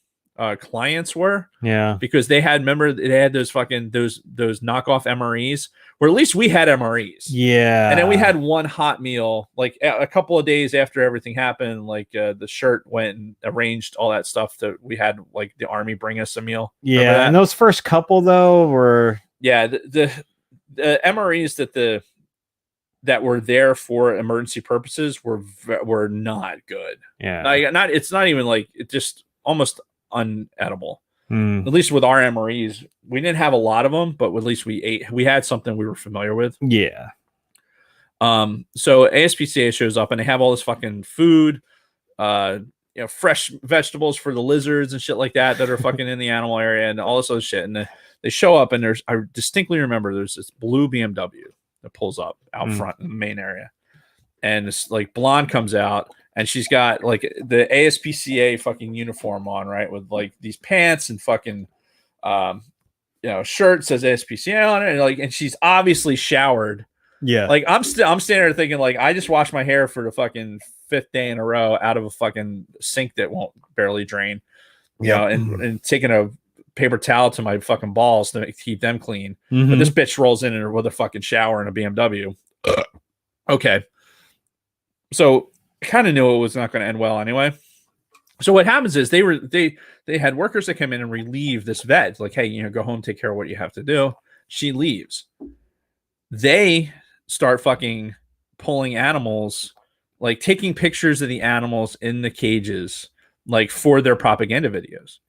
clients were. Yeah. Because they had, remember, they had those fucking those knockoff MREs, where at least we had MREs. Yeah. And then we had one hot meal, like a couple of days after everything happened. Like the shirt went and arranged all that stuff that we had, like the Army bring us a meal. Yeah, and those first couple though were the MREs that were there for emergency purposes were not good. Yeah, it's not even like, it just almost unedible. At least with our MREs, we didn't have a lot of them, but at least we had something we were familiar with. Yeah. So ASPCA shows up and they have all this fucking food, fresh vegetables for the lizards and shit like that are fucking in the animal area and all this other shit. And they show up and I distinctly remember there's this blue BMW that pulls up out front in the main area. And this like blonde comes out and she's got like the ASPCA fucking uniform on, right? With like these pants and fucking, shirt says ASPCA on it. And she's obviously showered. Yeah. Like I'm standing there thinking like, I just washed my hair for the fucking 5th day in a row out of a fucking sink that won't barely drain, and taking a paper towel to my fucking balls to keep them clean. But this bitch rolls in with a fucking shower in a BMW. Okay. So I kind of knew it was not going to end well anyway. So what happens is they had workers that come in and relieve this vet. Like, hey, go home, take care of what you have to do. She leaves. They start fucking pulling animals, like taking pictures of the animals in the cages, like for their propaganda videos.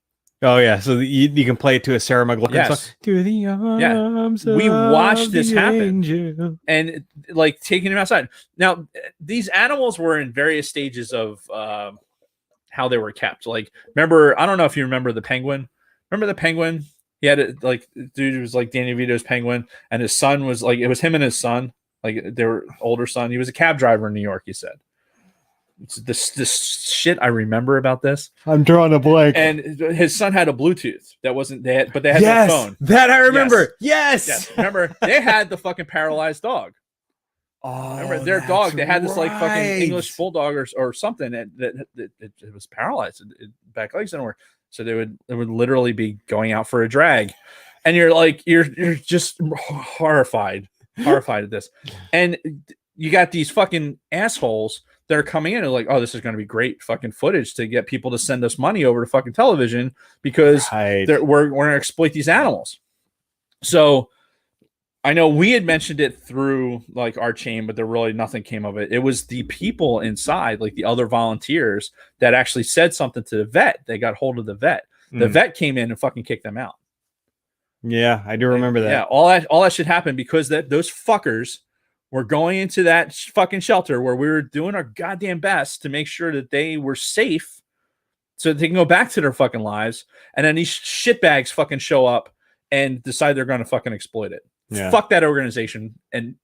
Oh yeah, so you can play it to a Sarah McLachlan song. To the arms we watched this happen, angel. And like taking them outside. Now these animals were in various stages of how they were kept. Like, remember, I don't know if you remember the penguin. Remember the penguin? He had it like, dude, it was like Danny DeVito's penguin, and his son was like, it was him and his son, like their older son. He was a cab driver in New York. He said. It's this shit I remember about this. I'm drawing a blank. And his son had a Bluetooth that wasn't they had, but they had no phone. That I remember. Yes. Remember, they had the fucking paralyzed dog. Oh, remember their dog? They had this like fucking English bulldog or something that it was paralyzed. Back legs didn't work, so they would literally be going out for a drag, and you're just horrified at this, and you got these fucking assholes that are coming in and like, oh, this is going to be great fucking footage to get people to send us money over to fucking television because we're going to exploit these animals. So I know we had mentioned it through like our chain, but there really nothing came of it. It was the people inside, like the other volunteers that actually said something to the vet. They got hold of the vet. The vet came in and fucking kicked them out. Yeah, I do remember that. Yeah, all that should happen because those fuckers were going into that fucking shelter where we were doing our goddamn best to make sure that they were safe so that they can go back to their fucking lives. And then these shitbags fucking show up and decide they're going to fucking exploit it. Yeah. Fuck that organization. And,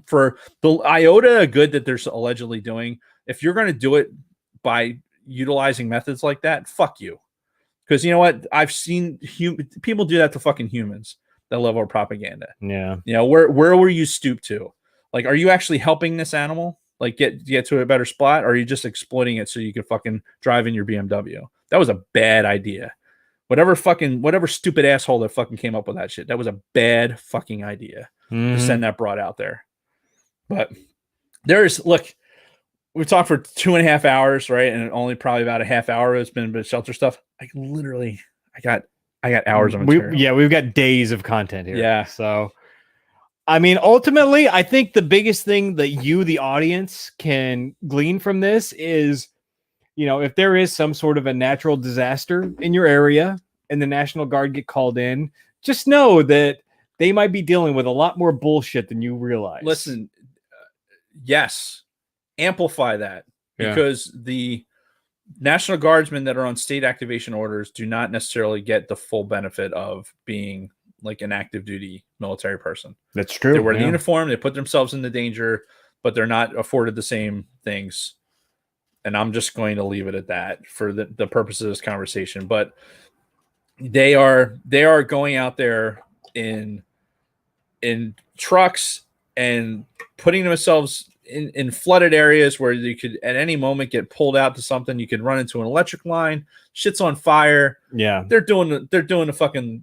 for the iota of good that they're allegedly doing, if you're going to do it by utilizing methods like that, fuck you. Because you know what? I've seen people do that to fucking humans that love our propaganda. Yeah. Where were you stooped to? Like, are you actually helping this animal like get to a better spot, or are you just exploiting it so you can fucking drive in your BMW? That was a bad idea. Whatever stupid asshole that fucking came up with that shit, that was a bad fucking idea to send that broad out there. But we talked for 2.5 hours, right? And only probably about a half hour has been about shelter stuff. Like literally, I got hours of material. We've got days of content here. Yeah. So I mean, ultimately, I think the biggest thing that you, the audience, can glean from this is, if there is some sort of a natural disaster in your area and the National Guard get called in, just know that they might be dealing with a lot more bullshit than you realize. Listen, yes, amplify that because the National Guardsmen that are on state activation orders do not necessarily get the full benefit of being like an active duty military person. That's true. They wear the uniform, they put themselves into danger, but they're not afforded the same things. And I'm just going to leave it at that for the purpose of this conversation. But they are going out there in trucks and putting themselves in flooded areas where you could at any moment get pulled out to something. You could run into an electric line. Shit's on fire. Yeah, they're doing the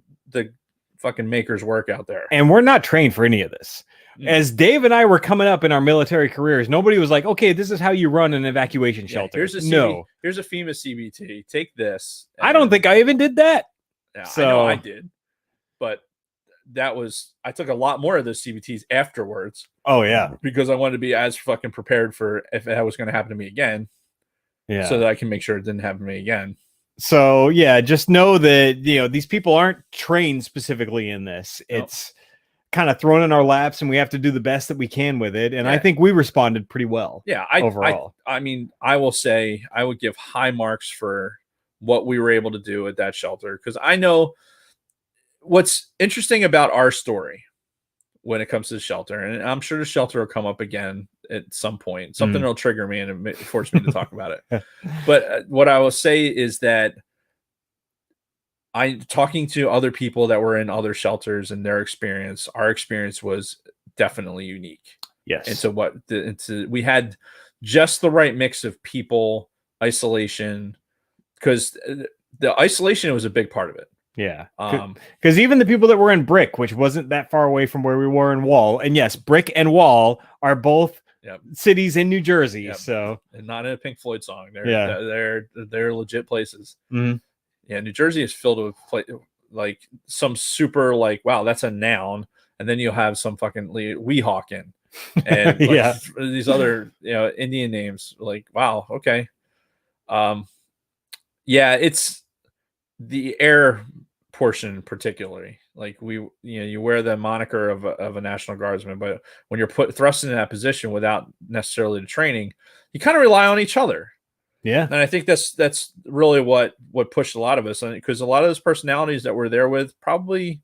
fucking maker's work out there. And we're not trained for any of this. As Dave and I were coming up in our military careers, nobody was like, okay, this is how you run an evacuation shelter. Here's a no. Here's a FEMA CBT. Take this. I don't think I even did that. Yeah, so, I know I did. But I took a lot more of those CBTs afterwards. Oh, yeah. Because I wanted to be as fucking prepared for if that was going to happen to me again. Yeah. So that I can make sure it didn't happen to me again. So, yeah, just know that, these people aren't trained specifically in this. Nope. It's kind of thrown in our laps and we have to do the best that we can with it. And I think we responded pretty well. Yeah. Overall. I mean, I will say I would give high marks for what we were able to do at that shelter. Because I know what's interesting about our story when it comes to the shelter, and I'm sure the shelter will come up again at some point. Something will trigger me and force me to talk about it. But what I will say is that talking to other people that were in other shelters and our experience was definitely unique. Yes. And so we had just the right mix of people, isolation, because the isolation was a big part of it. Yeah. Because even the people that were in Brick, which wasn't that far away from where we were in Wall, and yes, Brick and Wall are both cities in New Jersey. Yep. So, and not in a Pink Floyd song. They're legit places. Mm-hmm. Yeah, New Jersey is filled with like some super wow, that's a noun, and then you'll have some fucking Weehawken and these other Indian names. Like, wow, okay, it's the air portion particularly. Like you wear the moniker of a National Guardsman, but when you're thrust into that position without necessarily the training, you kind of rely on each other. Yeah. And I think that's really what pushed a lot of us, because a lot of those personalities that we're there with probably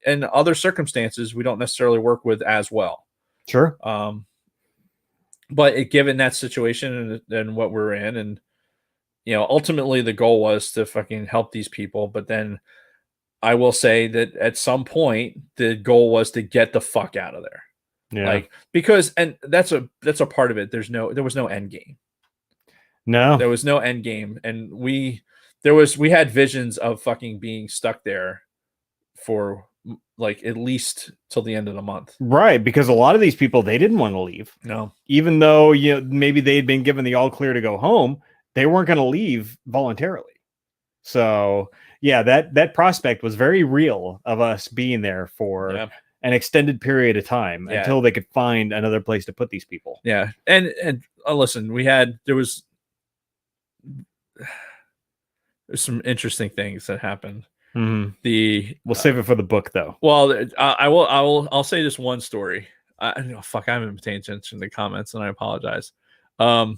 in other circumstances we don't necessarily work with as well. Sure. But given that situation and what we're in, and ultimately the goal was to fucking help these people, but then I will say that at some point the goal was to get the fuck out of there. Yeah. Because that's a part of it. There was no end game. No, there was no end game, and we had visions of fucking being stuck there for at least till the end of the month. Right, because a lot of these people, they didn't want to leave. No. Even though maybe they had been given the all clear to go home, they weren't going to leave voluntarily. So, yeah, that prospect was very real of us being there for an extended period of time until they could find another place to put these people. Yeah. And listen, there's some interesting things that happened. Mm-hmm. We'll save it for the book, though. Well, I'll say this one story. I haven't been paying attention to the comments, and I apologize. Do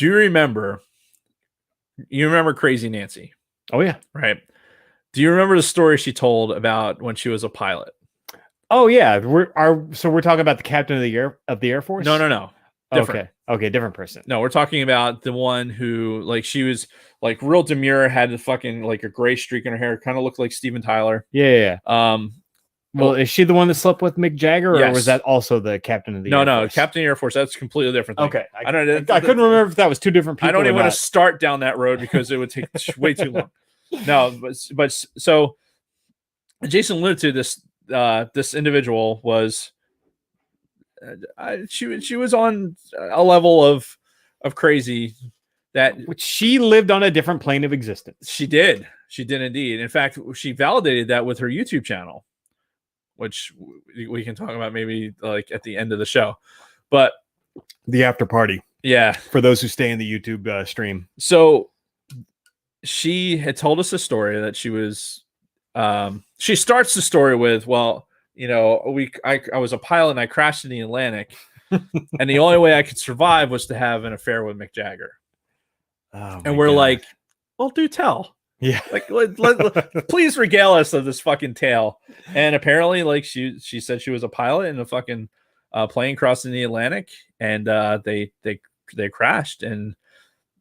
you remember Crazy Nancy? Oh yeah. Right. Do you remember the story she told about when she was a pilot? Oh yeah. We're talking about the captain of the Air Force? No. Different. Okay, different person. No, we're talking about the one who she was real demure, had the fucking a gray streak in her hair, kind of looked like Steven Tyler. Yeah. Well, is she the one that slept with Mick Jagger, or was that also the captain of the Air Force? No, captain of the Air Force. That's a completely different thing. Okay. I couldn't remember if that was two different people. I don't even want to start down that road because it would take way too long. No, but so Jason alluded to this. This individual was she was on a level of crazy which she lived on a different plane of existence. She did indeed. In fact, she validated that with her YouTube channel, which we can talk about maybe at the end of the show. But the after party, for those who stay in the YouTube stream. So she had told us a story that she was. She starts the story with, I was a pilot and I crashed in the Atlantic, and the only way I could survive was to have an affair with Mick Jagger. Oh, and we're like, well, do tell. Yeah. Please regale us of this fucking tale. And apparently, she said she was a pilot in a fucking plane crossing the Atlantic, and they crashed, and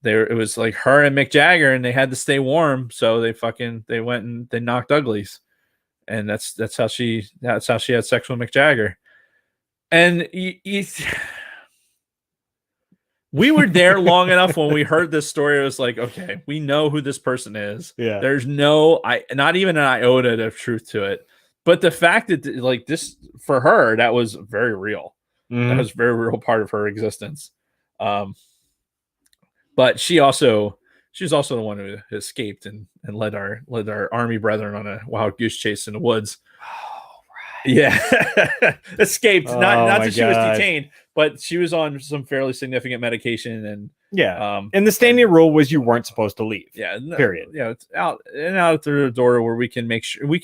it was her and Mick Jagger, and they had to stay warm, so they went and they knocked uglies. and that's how she had sex with Mick Jagger. And we were there long enough when we heard this story. It was like, okay, we know who this person is. Yeah. There's not even an iota of truth to it. But the fact that like this for her, that was very real. Mhm. That was a very real part of her existence. But she was also the one who escaped and led our army brethren on a wild goose chase in the woods. Oh, right. Yeah. Escaped. Not that she was God. detained, but she was on some fairly significant medication. And yeah. And the standing rule was you weren't supposed to leave. Yeah. Period. Yeah. It's out through the door where we can make sure we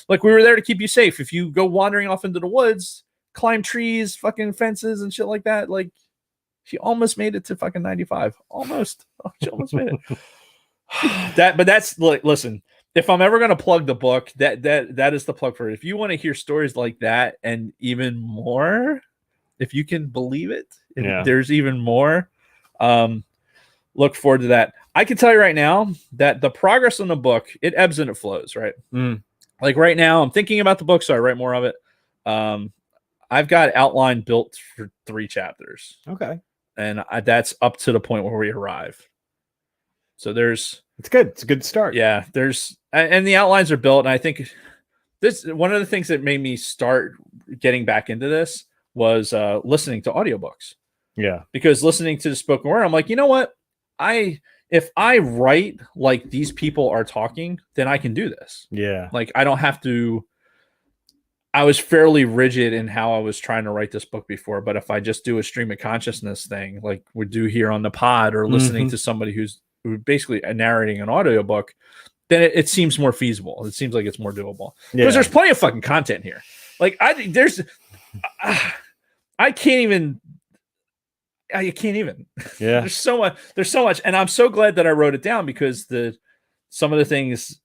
were there to keep you safe. If you go wandering off into the woods, climb trees, fucking fences and shit like that, like she almost made it to fucking 95. Almost. Oh, she almost made it. But that's like, listen, if I'm ever going to plug the book, that is the plug for it. If you want to hear stories like that and even more, if you can believe it, there's even more, look forward to that. I can tell you right now that the progress in the book, it ebbs and it flows, right? Like right now, I'm thinking about the book, so I write more of it. I've got outline built for 3 chapters. Okay. And that's up to the point where we arrive. So it's good. It's a good start. Yeah, and the outlines are built. And I think one of the things that made me start getting back into this was listening to audiobooks. Yeah. Because listening to the spoken word, I'm like, you know what? If I write like these people are talking, then I can do this. Yeah. Like I don't have to. I was fairly rigid in how I was trying to write this book before, but if I just do a stream of consciousness thing, like we do here on the pod, or listening to somebody who's basically narrating an audiobook, then it seems more feasible. It seems like it's more doable because there's plenty of fucking content here. Like I can't even. Yeah. There's so much. And I'm so glad that I wrote it down because some of the things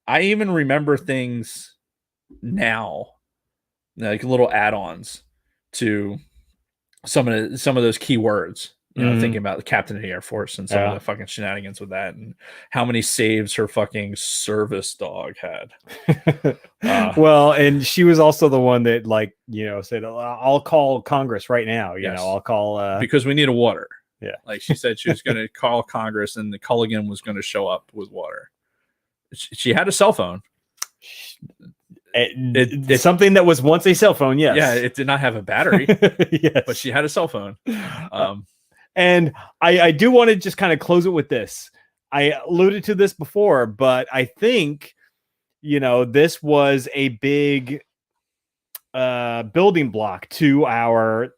I even remember things now, like little add-ons to some of those key words, thinking about the captain of the Air Force and some of the fucking shenanigans with that and how many saves her fucking service dog had. Well, and she was also the one that said, I'll call Congress right now. I'll call because we need a water. Yeah. Like she said she was going to call Congress and the Culligan was going to show up with water. She had a cell phone. It's something that was once a cell phone. Yes. Yeah. It did not have a battery, yes. But she had a cell phone. And I do want to just kind of close it with this. I alluded to this before, but I think, this was a big building block to our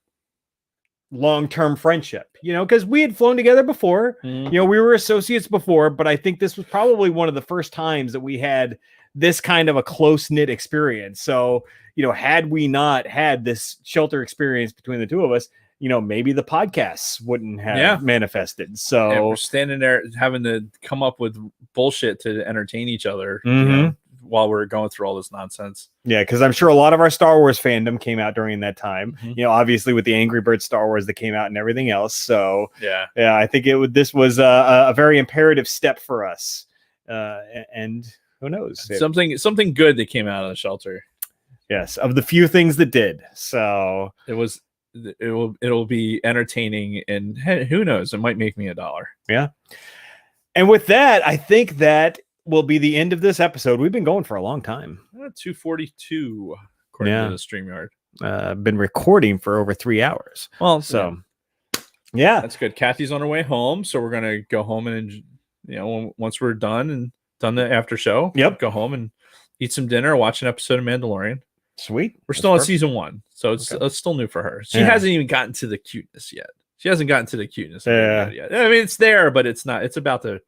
long-term friendship, because we had flown together before, we were associates before, but I think this was probably one of the first times that we had this kind of a close-knit experience. So, had we not had this shelter experience between the two of us, maybe the podcasts wouldn't have manifested. So we're standing there having to come up with bullshit to entertain each other while we're going through all this nonsense. Yeah, because I'm sure a lot of our Star Wars fandom came out during that time. Obviously with the Angry Birds Star Wars that came out and everything else. So yeah, I think this was a very imperative step for us. And who knows? Something good that came out of the shelter. Yes, of the few things that did. So it'll be entertaining, and who knows, it might make me $1. Yeah. And with that, I think that will be the end of this episode. We've been going for a long time. 2:42 according to the StreamYard. Been recording for over 3 hours. Well, so yeah, that's good. Kathy's on her way home, so we're gonna go home and once we're done the after show, go home and eat some dinner, watch an episode of Mandalorian. Sweet. We're still on season 1, so it's still new for her. She hasn't even gotten to the cuteness yet. Yet. I mean, it's there, but it's not. It's about to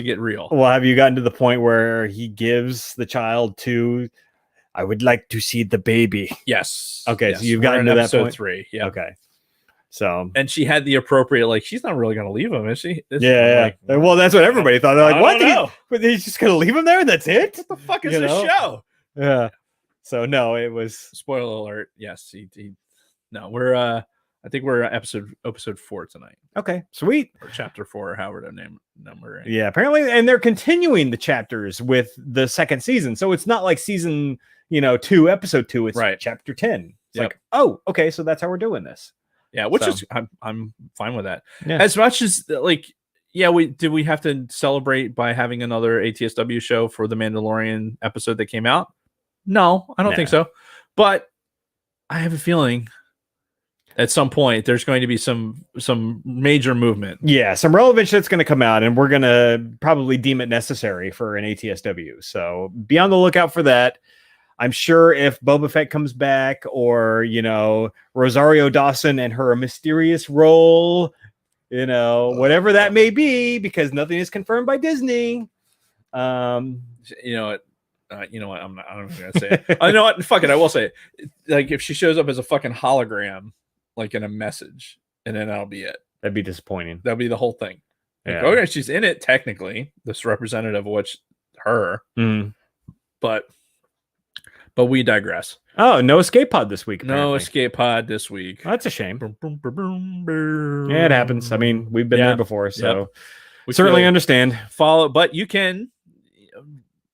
get real. Well, have you gotten to the point where he gives the child to? I would like to see the baby. Yes. Okay, so you've gotten to that point. 3. Yeah. Okay. So and she had the appropriate she's not really going to leave him, is she? Yeah. Well, that's what everybody thought. They're like, what? He's just going to leave him there, and that's it? What the fuck is this show? Yeah. So no, it was spoiler alert. Yes, he no, we're I think we're at episode 4 tonight, Okay, sweet. or chapter 4, or however the name number. Yeah, apparently, and they're continuing the chapters with the second season, so it's not like season 2, episode 2. It's Right. chapter 10. It's Yep. like, oh, okay, so that's how we're doing this. Yeah, which So- is I'm fine with that. Yeah. As much as like, yeah, we have to celebrate by having another ATSW show for the Mandalorian episode that came out? No, I don't think so. But I have a feeling at some point there's going to be some major movement. Yeah, some relevant shit's going to come out, and we're going to probably deem it necessary for an ATSW. So be on the lookout for that. I'm sure if Boba Fett comes back, or Rosario Dawson and her mysterious role, whatever that may be, because nothing is confirmed by Disney. You know what? I'm not gonna say it. You know what? Fuck it. I will say it. Like, if she shows up as a fucking hologram, like in a message, and then that'll be it. That'd be disappointing. That'll be the whole thing. Like, Yeah. okay, she's in it technically. This representative of what's her, but we digress. Oh, no escape pod this week. No apparently. escape pod this week. That's a shame. Boom, boom, boom, boom, boom. Yeah, it happens. I mean, we've been there before, so We certainly feel- understand. follow, but you can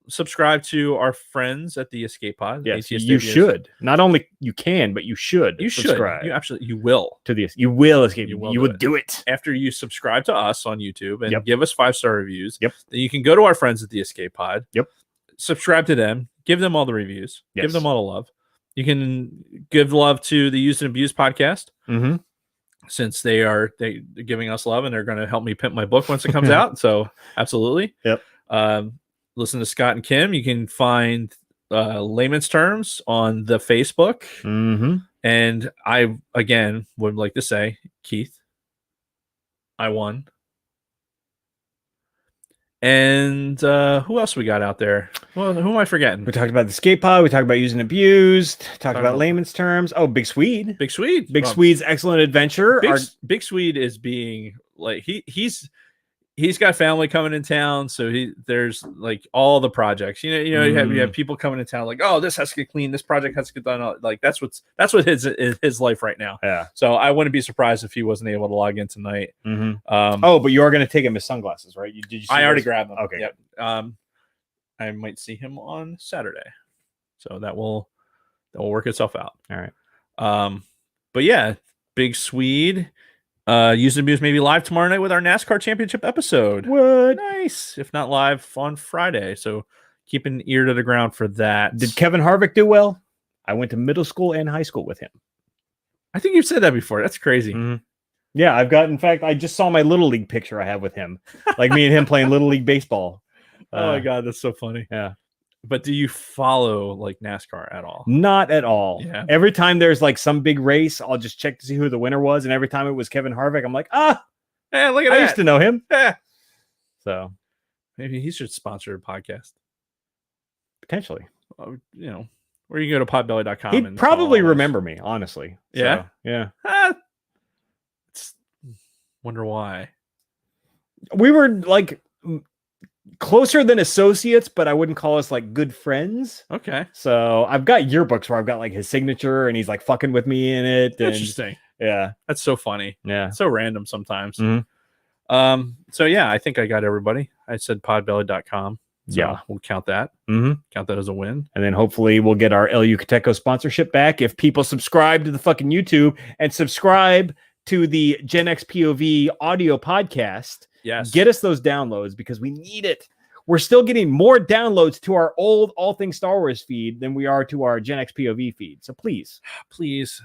subscribe to our friends at the Escape Pod. Yes, ATSW. you should. Not only you can, but you should. You should. subscribe You absolutely. You will. to this. You will escape. You You will will do it. After you subscribe to us on YouTube and Yep. give us 5-star reviews. Yep. Then you can go to our friends at the Escape Pod. Yep. Subscribe to them. Give them all the reviews. Yes. Give them all the love. You can give love to the Used and Abused podcast, Mm-hmm. since they're giving us love, and they're going to help me pimp my book once it comes out. So absolutely. Yep. Listen to Scott and Kim. You can find layman's terms on the Facebook. Mm-hmm. And I, again, would like to say, Keith, I won. And who else we got out there? Well, who am I forgetting? We talked about the escape pod. We talked about using abused. Talked Talked about about- layman's terms. Oh, Big Swede. Big Swede. Big Well, Swede's excellent adventure. Big Swede is being like he's got family coming in town, so there's like all the projects. You have people coming in town like, oh, this has to get clean, this project has to get done. Like that's what his life right now. Yeah. So I wouldn't be surprised if he wasn't able to log in tonight. Mm-hmm. Oh, but you are going to take him his sunglasses, right? Did you? See I already those? grabbed them. Okay. Yep. I might see him on Saturday, so that will work itself out. All right. But yeah, Big Swede. Used and Abused maybe live tomorrow night with our NASCAR championship episode. What? Nice. If not live on Friday. So keep an ear to the ground for that. Did Kevin Harvick do well? I went to middle school and high school with him. I think you've said that before. That's crazy. Mm-hmm. Yeah, in fact, I just saw my little league picture I have with him. Like me and him playing little league baseball. Oh my God, that's so funny. Yeah. But do you follow like NASCAR at all? Not at all. Yeah. Every time there's like some big race, I'll just check to see who the winner was. And every time it was Kevin Harvick, I'm like, Hey, look at I that. used to know him. Yeah. So Maybe he should sponsor a podcast. potentially. Or you can go to podbelly.com. He'd and probably follow us. remember me, honestly. So, Yeah? yeah. Wonder why. We were like closer than associates, but I wouldn't call us like good friends. Okay. So I've got yearbooks where I've got like his signature and he's like fucking with me in it. And, Interesting. yeah. That's so funny. Yeah. So random sometimes. Mhm. So yeah, I think I got everybody. I said podbelly.com. So Yeah. we'll count that. Mm-hmm. Count that as a win. And then hopefully we'll get our El Yucateco sponsorship back if people subscribe to the fucking YouTube and subscribe to the Gen X POV audio podcast. Yes. Get us those downloads because we need it. We're still getting more downloads to our old All Things Star Wars feed than we are to our Gen X POV feed. So please. Please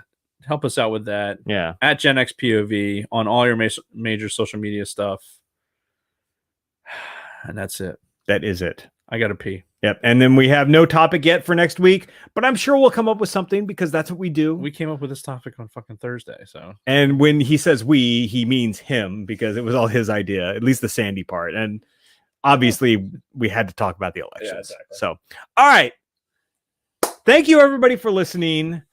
help us out with that. Yeah. At Gen X POV on all your major social media stuff. And that's it. That is it. I got to pee. Yep. And then we have no topic yet for next week, but I'm sure we'll come up with something because that's what we do. We came up with this topic on fucking Thursday. So And when he says we, he means him because it was all his idea, at least the Sandy part. And obviously we had to talk about the elections. Yeah, exactly. So, all right. Thank you everybody for listening.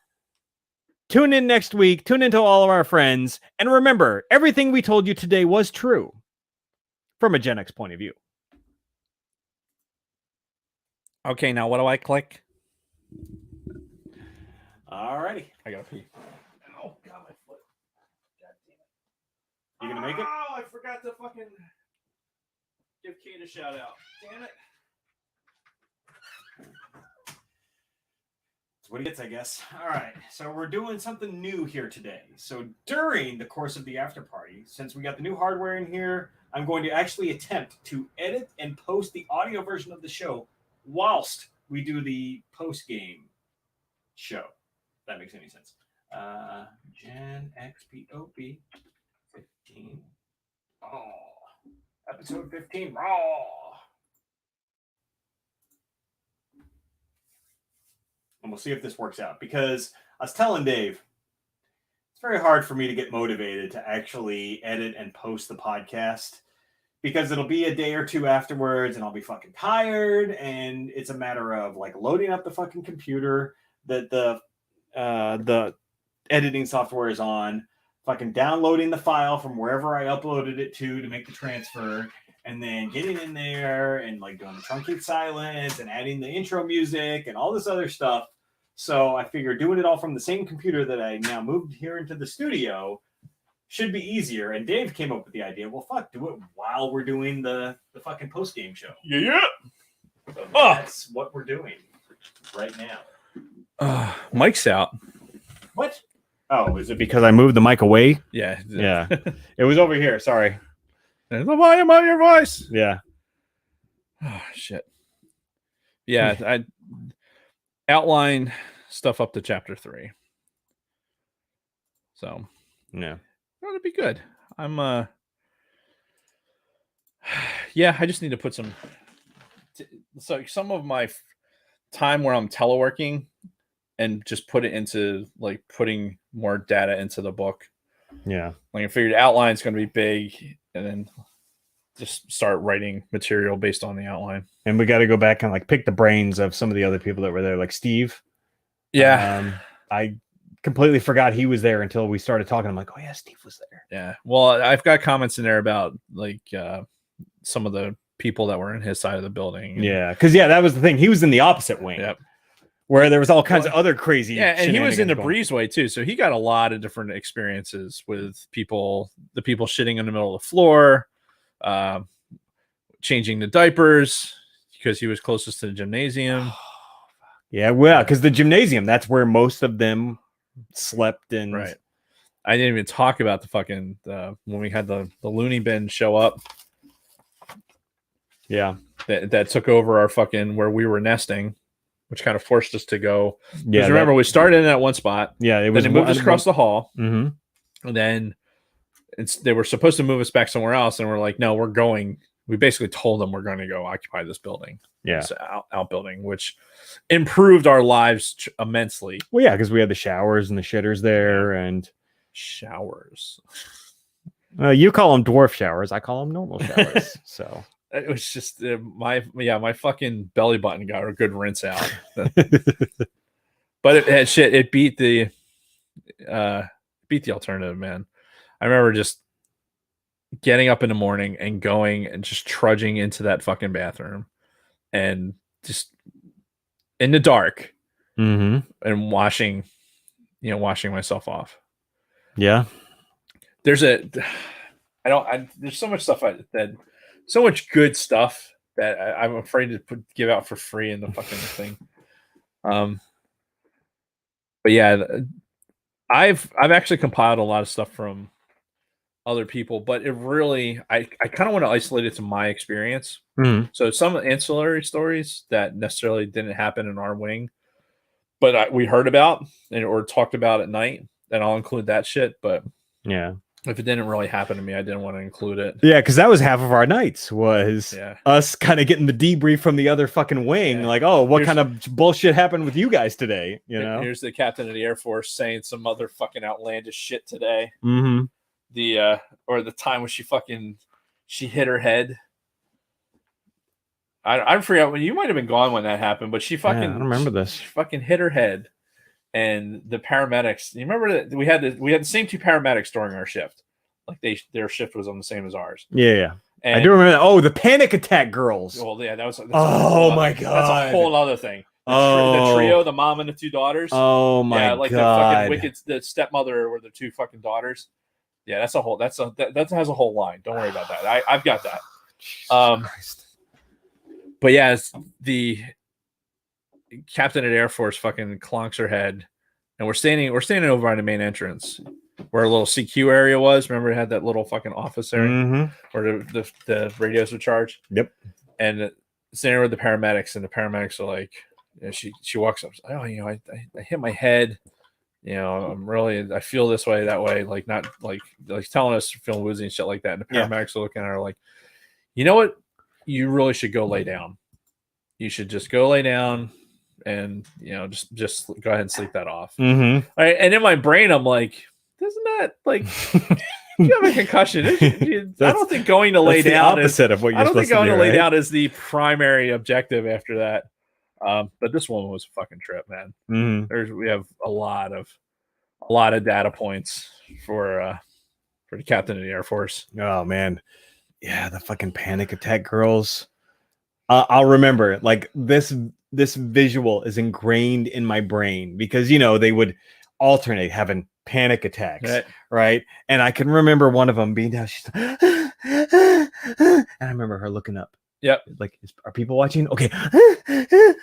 Tune in next week. Tune in to all of our friends. And remember, everything we told you today was true from a Gen X point of view. okay, now what do I click? All righty. I got to pee. Oh, God, my foot. You gonna make it? Oh, I forgot to fucking give Kate a shout out. Damn it. That's what he gets, I guess. All right. So we're doing something new here today. So during the course of the after party, since we got the new hardware in here, I'm going to actually attempt to edit and post the audio version of the show whilst we do the post-game show. If that makes any sense. Gen XPOB 15. Oh, episode 15 raw. And we'll see if this works out, because I was telling Dave, it's very hard for me to get motivated to actually edit and post the podcast, because it'll be a day or two afterwards and I'll be fucking tired, and it's a matter of like loading up the fucking computer that the editing software is on, fucking downloading the file from wherever I uploaded it to make the transfer, and then getting in there and like doing the truncate silence and adding the intro music and all this other stuff. So I figured doing it all from the same computer that I now moved here into the studio should be easier. And Dave came up with the idea, well, fuck, do it while we're doing the fucking post-game show. Yeah. So that's what we're doing right now. Mic's out. What? Oh, is it because I moved the mic away? Yeah. Yeah. It was over here. Sorry. The volume of your voice. Yeah. Oh, shit. Yeah. I outline stuff up to chapter 3. So, yeah. That'd be good. Yeah, I just need to put some of my time where I'm teleworking and just put it into like putting more data into the book. Yeah. Like I figured outline's going to be big, and then just start writing material based on the outline. And we got to go back and like pick the brains of some of the other people that were there, like Steve. Yeah. I completely forgot he was there until we started talking. I'm like, oh yeah, Steve was there. Yeah. Well, I've got comments in there about like some of the people that were in his side of the building. Yeah. Because that was the thing. He was in the opposite wing. Yep. Where there was all kinds of other crazy. Yeah, and he was in the breezeway too, so he got a lot of different experiences with people. The people shitting in the middle of the floor, changing the diapers because he was closest to the gymnasium. Yeah, well, because the gymnasium—that's where most of them slept in. Right. I didn't even talk about the fucking when we had the loony bin show up. Yeah, that took over our fucking where we were nesting, which kind of forced us to go. Yeah, remember we started in that one spot. Yeah, it was. Then they moved us across the hall, and then they were supposed to move us back somewhere else, and we're like, no, we're going. We basically told them we're going to go occupy this building. Yeah, this outbuilding, which improved our lives immensely. Well, yeah, because we had the showers and the shitters there, and showers. You call them dwarf showers. I call them normal showers. So. It was just my fucking belly button got a good rinse out, but it beat the alternative, man. I remember just getting up in the morning and going and just trudging into that fucking bathroom and just in the dark and washing myself off. Yeah, there's so much stuff so much good stuff that I'm afraid to give out for free in the fucking thing. But yeah, I've actually compiled a lot of stuff from other people, but it really, I kind of want to isolate it to my experience. So some ancillary stories that necessarily didn't happen in our wing, but we heard about or talked about at night, and I'll include that shit. But yeah. If it didn't really happen to me, I didn't want to include it. Yeah, because that was half of our nights was us kind of getting the debrief from the other fucking wing. Yeah. Like, oh, what kind of bullshit happened with you guys today? You know, here's the captain of the Air Force saying some other fucking outlandish shit today. The time when she hit her head. I forgot when you might have been gone when that happened, but she fucking. I don't remember this. She fucking hit her head. And the paramedics, you remember that we had the same two paramedics during our shift. Like their shift was on the same as ours. Yeah. And I do remember that. Oh, the panic attack girls. Well, yeah, that's oh my god. That's a whole other thing. The trio, the mom and the two daughters. Oh my god. The fucking wicked, the stepmother or the two fucking daughters. Yeah, that's a whole. That has a whole line. Don't worry about that. I've got that. Jesus Christ. But yeah, it's the captain at Air Force fucking clonks her head, and we're standing over on the main entrance where a little CQ area was. Remember, it had that little fucking office area where the radios would charge. Yep. And standing with the paramedics, and the paramedics are like, you know, she walks up, oh, you know, I hit my head. You know, I feel this way, that way, like not like telling us feeling woozy and shit like that. And the paramedics are looking at her like, you know what? You really should go lay down. You should just go lay down and, you know, just go ahead and sleep that off. All right. And in my brain, I'm like, isn't that like, you have a concussion? I don't think going to lay down is opposite of what you're supposed to do. I don't think going to lay down is the primary objective after that. But this one was a fucking trip, man. We have a lot of data points for the captain of the Air Force. Oh man, yeah, the fucking panic attack girls. I'll remember it. Like this visual is ingrained in my brain because you know they would alternate having panic attacks, right? And I can remember one of them being down. She's and I remember her looking up. Yep. Like, are people watching? Okay.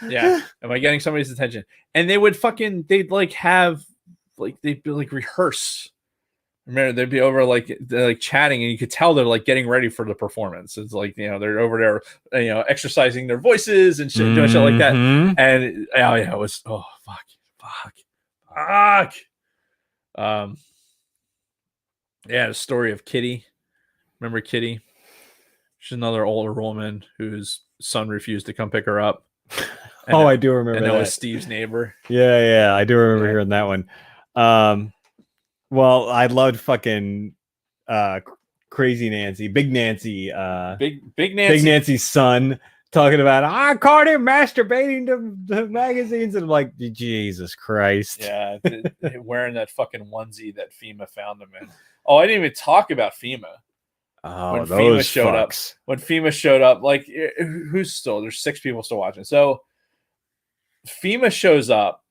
Yeah. Am I getting somebody's attention? And they'd rehearse. Remember, they'd be over they're chatting, and you could tell they're like getting ready for the performance. It's like, you know, they're over there, you know, exercising their voices and shit, doing shit like that. And oh yeah, it was fuck. Yeah, the story of Kitty. Remember Kitty? She's another older woman whose son refused to come pick her up. I do remember that. And that was Steve's neighbor. Yeah, I do remember hearing that one. Well, I loved fucking Crazy Nancy, Big Nancy, Big Nancy's son talking about I caught him masturbating to magazines, and I'm like, Jesus Christ. Yeah, wearing that fucking onesie that FEMA found him in. Oh, I didn't even talk about FEMA. Oh, when FEMA showed up, like, there's 6 people still watching. So FEMA shows up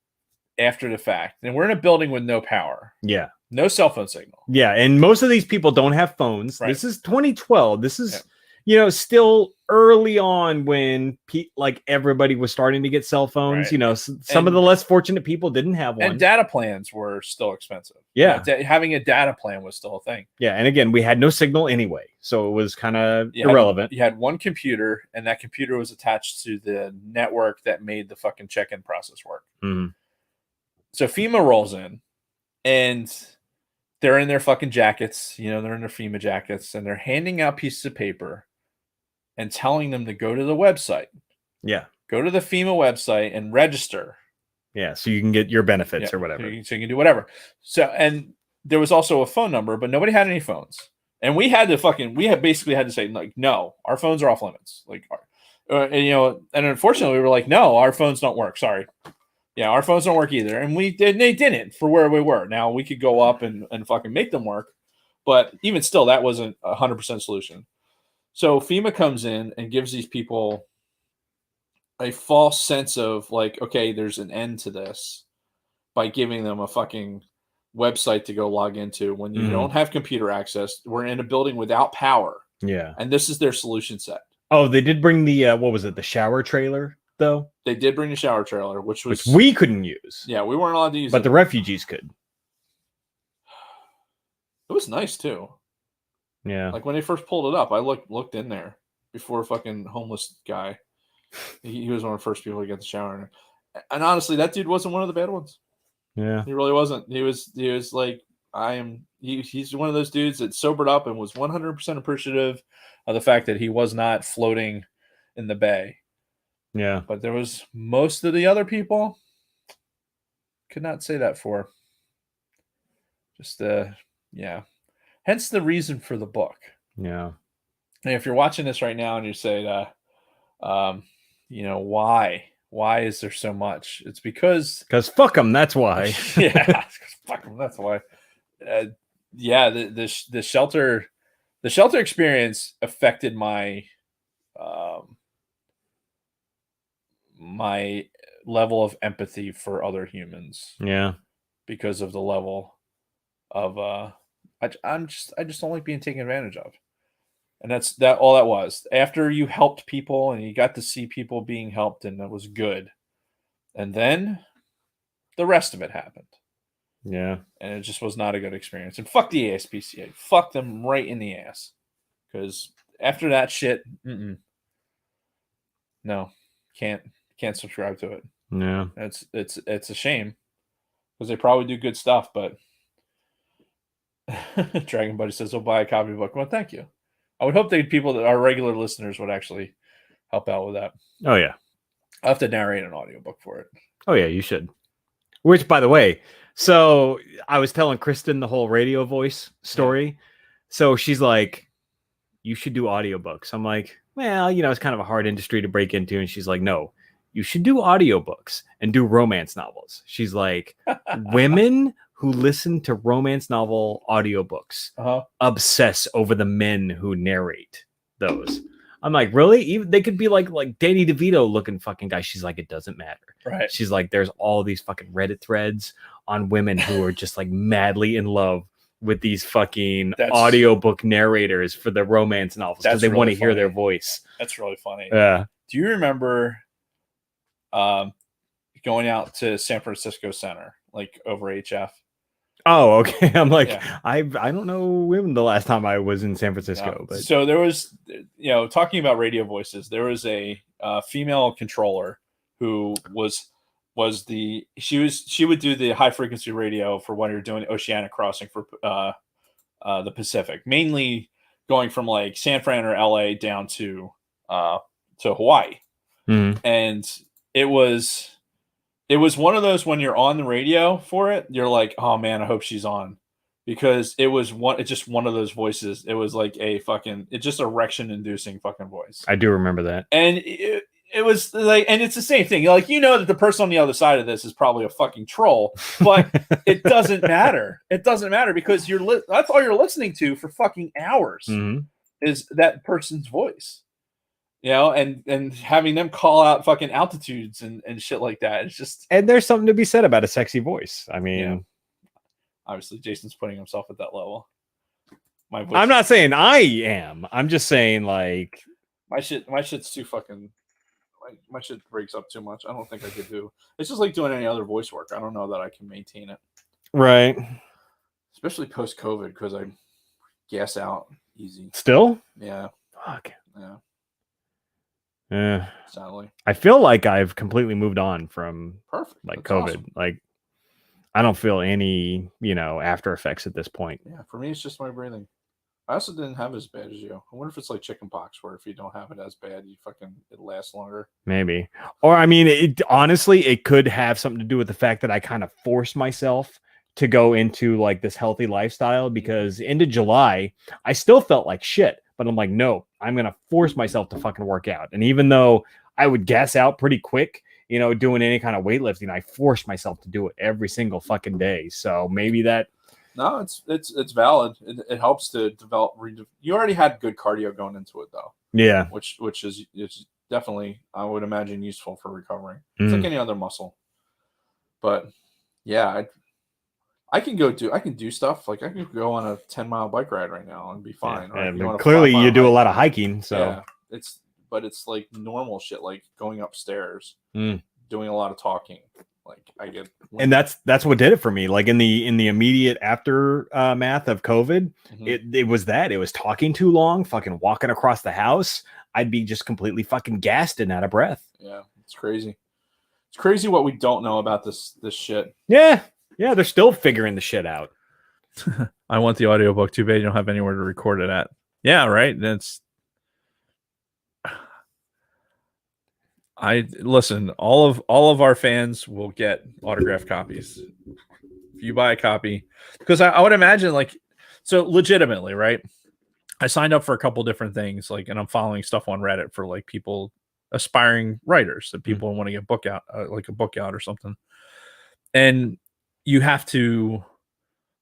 after the fact, and we're in a building with no power. Yeah. No cell phone signal. Yeah, and most of these people don't have phones. Right. This is 2012. This is, you know, still early on when everybody was starting to get cell phones. Right. You know, some of the less fortunate people didn't have one. And data plans were still expensive. Yeah. You know, having a data plan was still a thing. Yeah, and again, we had no signal anyway, so it was kind of irrelevant. You had one computer, and that computer was attached to the network that made the fucking check-in process work. So FEMA rolls in, and they're in their fucking jackets, you know, they're in their FEMA jackets, and they're handing out pieces of paper and telling them to go to the website. Yeah. Go to the FEMA website and register. Yeah, so you can get your benefits or whatever. So you can do whatever. So, and there was also a phone number, but nobody had any phones. And we basically had to say, like, no, our phones are off limits. Like, and, you know, and unfortunately we were like, no, our phones don't work. Sorry. Yeah, our phones don't work either. And they didn't for where we were. Now we could go up and fucking make them work. But even still, that wasn't 100% solution. So FEMA comes in and gives these people a false sense of like, okay, there's an end to this by giving them a fucking website to go log into when you don't have computer access. We're in a building without power. Yeah. And this is their solution set. Oh, they did bring the, what was it? The shower trailer though? They did bring the shower trailer, which we couldn't use. Yeah, we weren't allowed to use it. But the refugees could. It was nice too. Yeah. Like when they first pulled it up, I looked in there before fucking homeless guy. He was one of the first people to get the shower. And honestly, that dude wasn't one of the bad ones. Yeah. He really wasn't. He was like, he's one of those dudes that sobered up and was 100% appreciative of the fact that he was not floating in the bay. Yeah. But there was most of the other people could not say that for. Just yeah. Hence the reason for the book. Yeah. And if you're watching this right now and you say, you know, why is there so much? It's because fuck them. That's why. Yeah. Fuck them. That's why. Yeah. The shelter experience affected my, my level of empathy for other humans. Yeah. Because of the level of, I just don't like being taken advantage of. And that's that all that was. After you helped people and you got to see people being helped and that was good. And then the rest of it happened. Yeah. And it just was not a good experience. And fuck the ASPCA. Fuck them right in the ass. Because after that shit, no, can't subscribe to it. Yeah. It's a shame. Because they probably do good stuff, but Dragon Buddy says, "I'll buy a copy book." Well, thank you. I would hope that people that are regular listeners would actually help out with that. Oh yeah. I'll have to narrate an audiobook for it. Oh yeah, you should. Which, by the way, so I was telling Kristen the whole radio voice story. Yeah. So she's like, "You should do audiobooks." I'm like, "Well, it's kind of a hard industry to break into." And she's like, "No, you should do audiobooks and do romance novels." She's like, "Women who listen to romance novel audiobooks obsess over the men who narrate those." I'm like, "Really? Even they could be like Danny DeVito looking fucking guy." She's like, "It doesn't matter." Right. She's like, "There's all these fucking Reddit threads on women who are just like madly in love with these fucking audiobook narrators for the romance novels because they want to hear their voice." That's really funny. Yeah. Do you remember going out to San Francisco Center, like over HF? Oh, okay. I'm like, yeah. I don't know when the last time I was in San Francisco. No. But so there was, talking about radio voices, there was a female controller who she would do the high frequency radio for when you're doing oceanic crossing for the Pacific, mainly going from like San Fran or LA down to Hawaii. Mm-hmm. And it was one of those when you're on the radio for it, you're like, oh man, I hope she's on, because it's just one of those voices. It was like it's just erection inducing fucking voice. I do remember that. And it was like, and it's the same thing. Like, that the person on the other side of this is probably a fucking troll, but it doesn't matter. It doesn't matter because that's all you're listening to for fucking hours is that person's voice. And having them call out fucking altitudes and shit like that. It's just, and there's something to be said about a sexy voice. I mean, obviously Jason's putting himself at that level. My voice. I'm not saying I am. I'm just saying like my shit's too fucking. My shit breaks up too much. I don't think I could do. It's just like doing any other voice work. I don't know that I can maintain it. Right. Especially post COVID because I gas out easy. Still? Yeah. Fuck. Yeah. Yeah. Sadly. I feel like I've completely moved on from like That's COVID. awesome. Like I don't feel any, after effects at this point. Yeah. For me, it's just my breathing. I also didn't have it as bad as you. I wonder if it's like chickenpox, where if you don't have it as bad, it lasts longer. Maybe. Or I mean, honestly, it could have something to do with the fact that I kind of forced myself to go into like this healthy lifestyle, because into July, I still felt like shit, but I'm like, no, I'm going to force myself to fucking work out. And even though I would gas out pretty quick, doing any kind of weightlifting, I forced myself to do it every single fucking day. So maybe that. No, it's valid. It helps to develop. You already had good cardio going into it, though. Yeah, which is definitely, I would imagine, useful for recovering. It's like any other muscle. But yeah, I can do stuff. Like I can go on a 10-mile bike ride right now and be fine. Yeah, and clearly, you do a lot of hiking, so yeah, it's like normal shit, like going upstairs, doing a lot of talking. Like I get, and that's what did it for me. Like in the immediate aftermath of COVID, it was talking too long, fucking walking across the house. I'd be just completely fucking gassed and out of breath. Yeah, it's crazy. It's crazy what we don't know about this shit. Yeah, they're still figuring the shit out. I want the audiobook. Too bad you don't have anywhere to record it at. Yeah, right. Listen, all of our fans will get autographed copies if you buy a copy, because I would imagine, like, so legitimately, right? I signed up for a couple different things, like, and I'm following stuff on Reddit for like people, aspiring writers, that people want to get a book out or something. And you have to,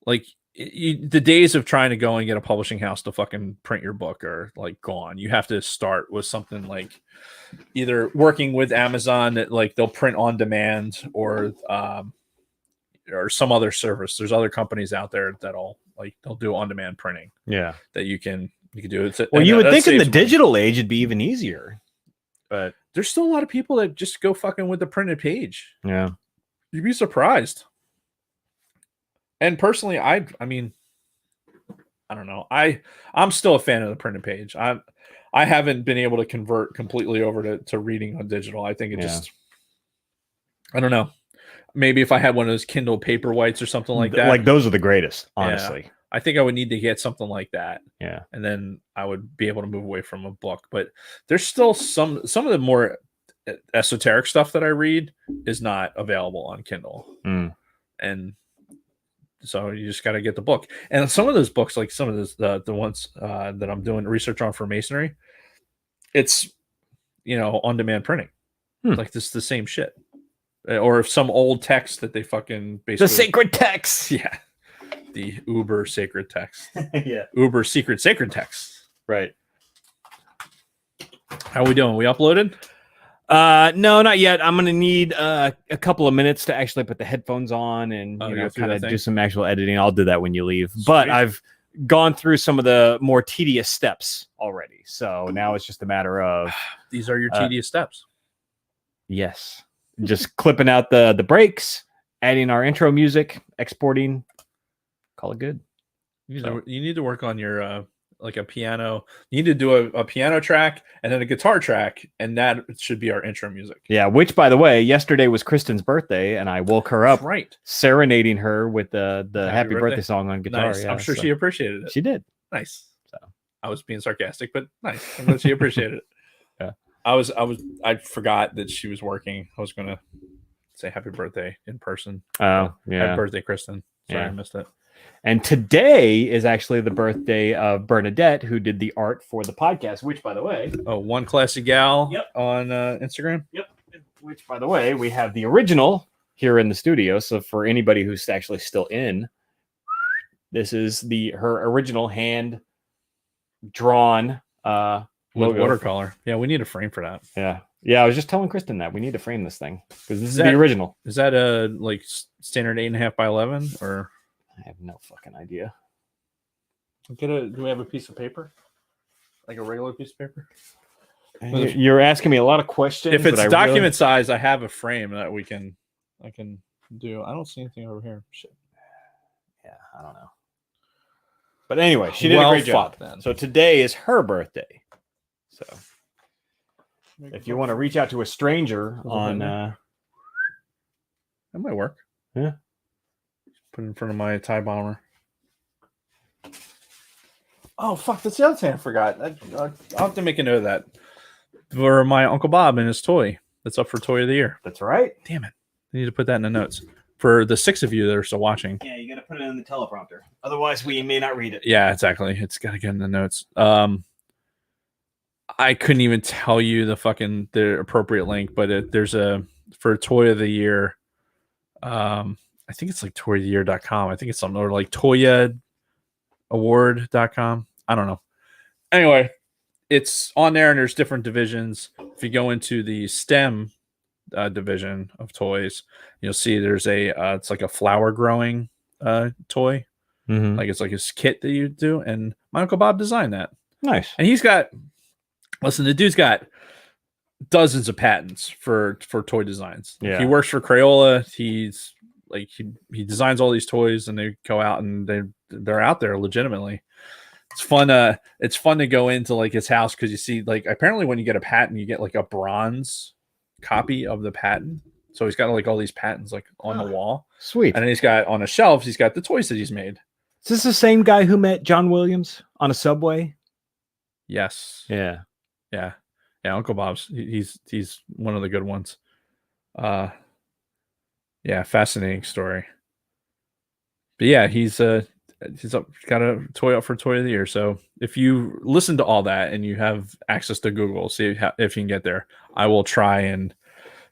like, the days of trying to go and get a publishing house to fucking print your book are like gone. You have to start with something like either working with Amazon that like they'll print on demand, or or some other service. There's other companies out there that'll they'll do on-demand printing. Yeah, that you can do it. Well, you would think in the digital age it'd be even easier, but there's still a lot of people that just go fucking with the printed page. Yeah, you'd be surprised. And personally, I mean, I don't know. I'm still a fan of the printed page. I haven't been able to convert completely over to reading on digital. I think it just, I don't know. Maybe if I had one of those Kindle Paperwhites or something like that. Like those are the greatest, honestly. Yeah, I think I would need to get something like that. Yeah. And then I would be able to move away from a book. But there's still some of the more esoteric stuff that I read is not available on Kindle. And so you just got to get the book. And some of those books, like some of those, the ones that I'm doing research on for masonry, it's, on-demand printing. Like this, the same shit. Or if some old text that they fucking basically... The sacred text! Yeah. The uber sacred text. Yeah. Uber secret sacred text. Right. How we doing? We uploaded? No, not yet. I'm gonna need a couple of minutes to actually put the headphones on and kind of do some actual editing. I'll do that when you leave. Sweet. But I've gone through some of the more tedious steps already. So now it's just a matter of these are your tedious steps. Yes. Just clipping out the breaks, adding our intro music, exporting, call it good. You need to work on your like a piano. You need to do a piano track and then a guitar track, and that should be our intro music. Yeah, which by the way, yesterday was Kristen's birthday, and I woke her up serenading her with the happy birthday song on guitar. Nice. Yeah, I'm sure she appreciated it. She did. Nice. So I was being sarcastic, but nice. I'm glad she appreciated it. Yeah. I forgot that she was working. I was gonna say happy birthday in person. Oh, yeah. Happy birthday, Kristen. Sorry, I missed it. And today is actually the birthday of Bernadette, who did the art for the podcast, which, by the way... Oh, One Classy Gal on Instagram? Yep. Which, by the way, we have the original here in the studio. So for anybody who's actually still in, this is her original hand-drawn logo. Watercolor. Yeah, we need a frame for that. Yeah, I was just telling Kristen that we need to frame this thing because this is the original. Is that a standard 8.5 by 11 or? I have no fucking idea. Do we have a piece of paper? Like a regular piece of paper? You're asking me a lot of questions. If it's document size, I have a frame that I can do. I don't see anything over here. Shit. Yeah, I don't know. But anyway, she did a great job. Then. So today is her birthday. So if you want to reach out to a stranger on that might work. Yeah. Put it in front of my tie bomber. Oh fuck, that's the other thing I forgot. I'll have to make a note of that. For my Uncle Bob and his toy. That's up for Toy of the Year. That's right. Damn it. I need to put that in the notes. For the 6 of you that are still watching. Yeah, you gotta put it in the teleprompter. Otherwise we may not read it. Yeah, exactly. It's gotta get in the notes. I couldn't even tell you the appropriate link, but there's for Toy of the Year. I think it's like toyoftheyear.com. I think it's something or like toyaaward.com. I don't know. Anyway, it's on there and there's different divisions. If you go into the STEM division of toys, you'll see there's it's like a flower growing toy. Mm-hmm. Like it's like his kit that you do. And my Uncle Bob designed that. Nice. And the dude's got dozens of patents for toy designs. Yeah. He works for Crayola. He's like he designs all these toys and they go out and they're out there legitimately. It's fun. It's fun to go into like his house because you see like apparently when you get a patent you get like a bronze copy of the patent. So he's got like all these patents like on the wall. Sweet. And then he's got on the shelves he's got the toys that he's made. Is this the same guy who met John Williams on a subway? Yes. Yeah. Uncle Bob's he's one of the good ones. Yeah, fascinating story. But yeah, he's got a toy up for Toy of the Year. So if you listen to all that and you have access to Google, see if you can get there. I will try and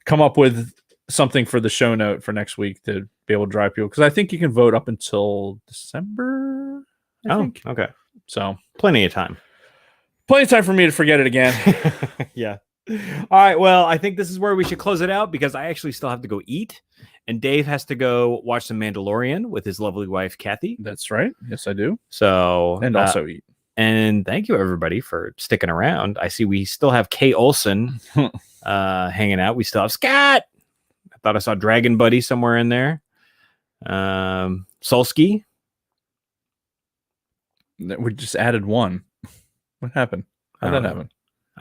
come up with something for the show note for next week to be able to drive people because I think you can vote up until December. I think. Okay. So plenty of time for me to forget it again. Yeah. All right. Well, I think this is where we should close it out because I actually still have to go eat, and Dave has to go watch some Mandalorian with his lovely wife Kathy. That's right. Yes, I do. So And also eat. And thank you everybody for sticking around. I see we still have Kay Olson hanging out. We still have Scott. I thought I saw Dragon Buddy somewhere in there. Solsky. We just added one. What happened? How'd that happen?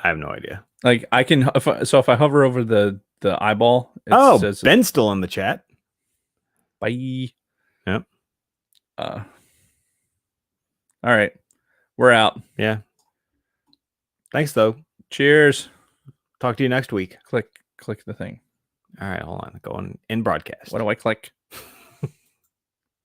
I have no idea. Like I can, if I hover over the eyeball, it says Ben's still in the chat. Bye. Yep. All right, we're out. Yeah. Thanks though. Cheers. Talk to you next week. Click the thing. All right, hold on. Going in broadcast. What do I click?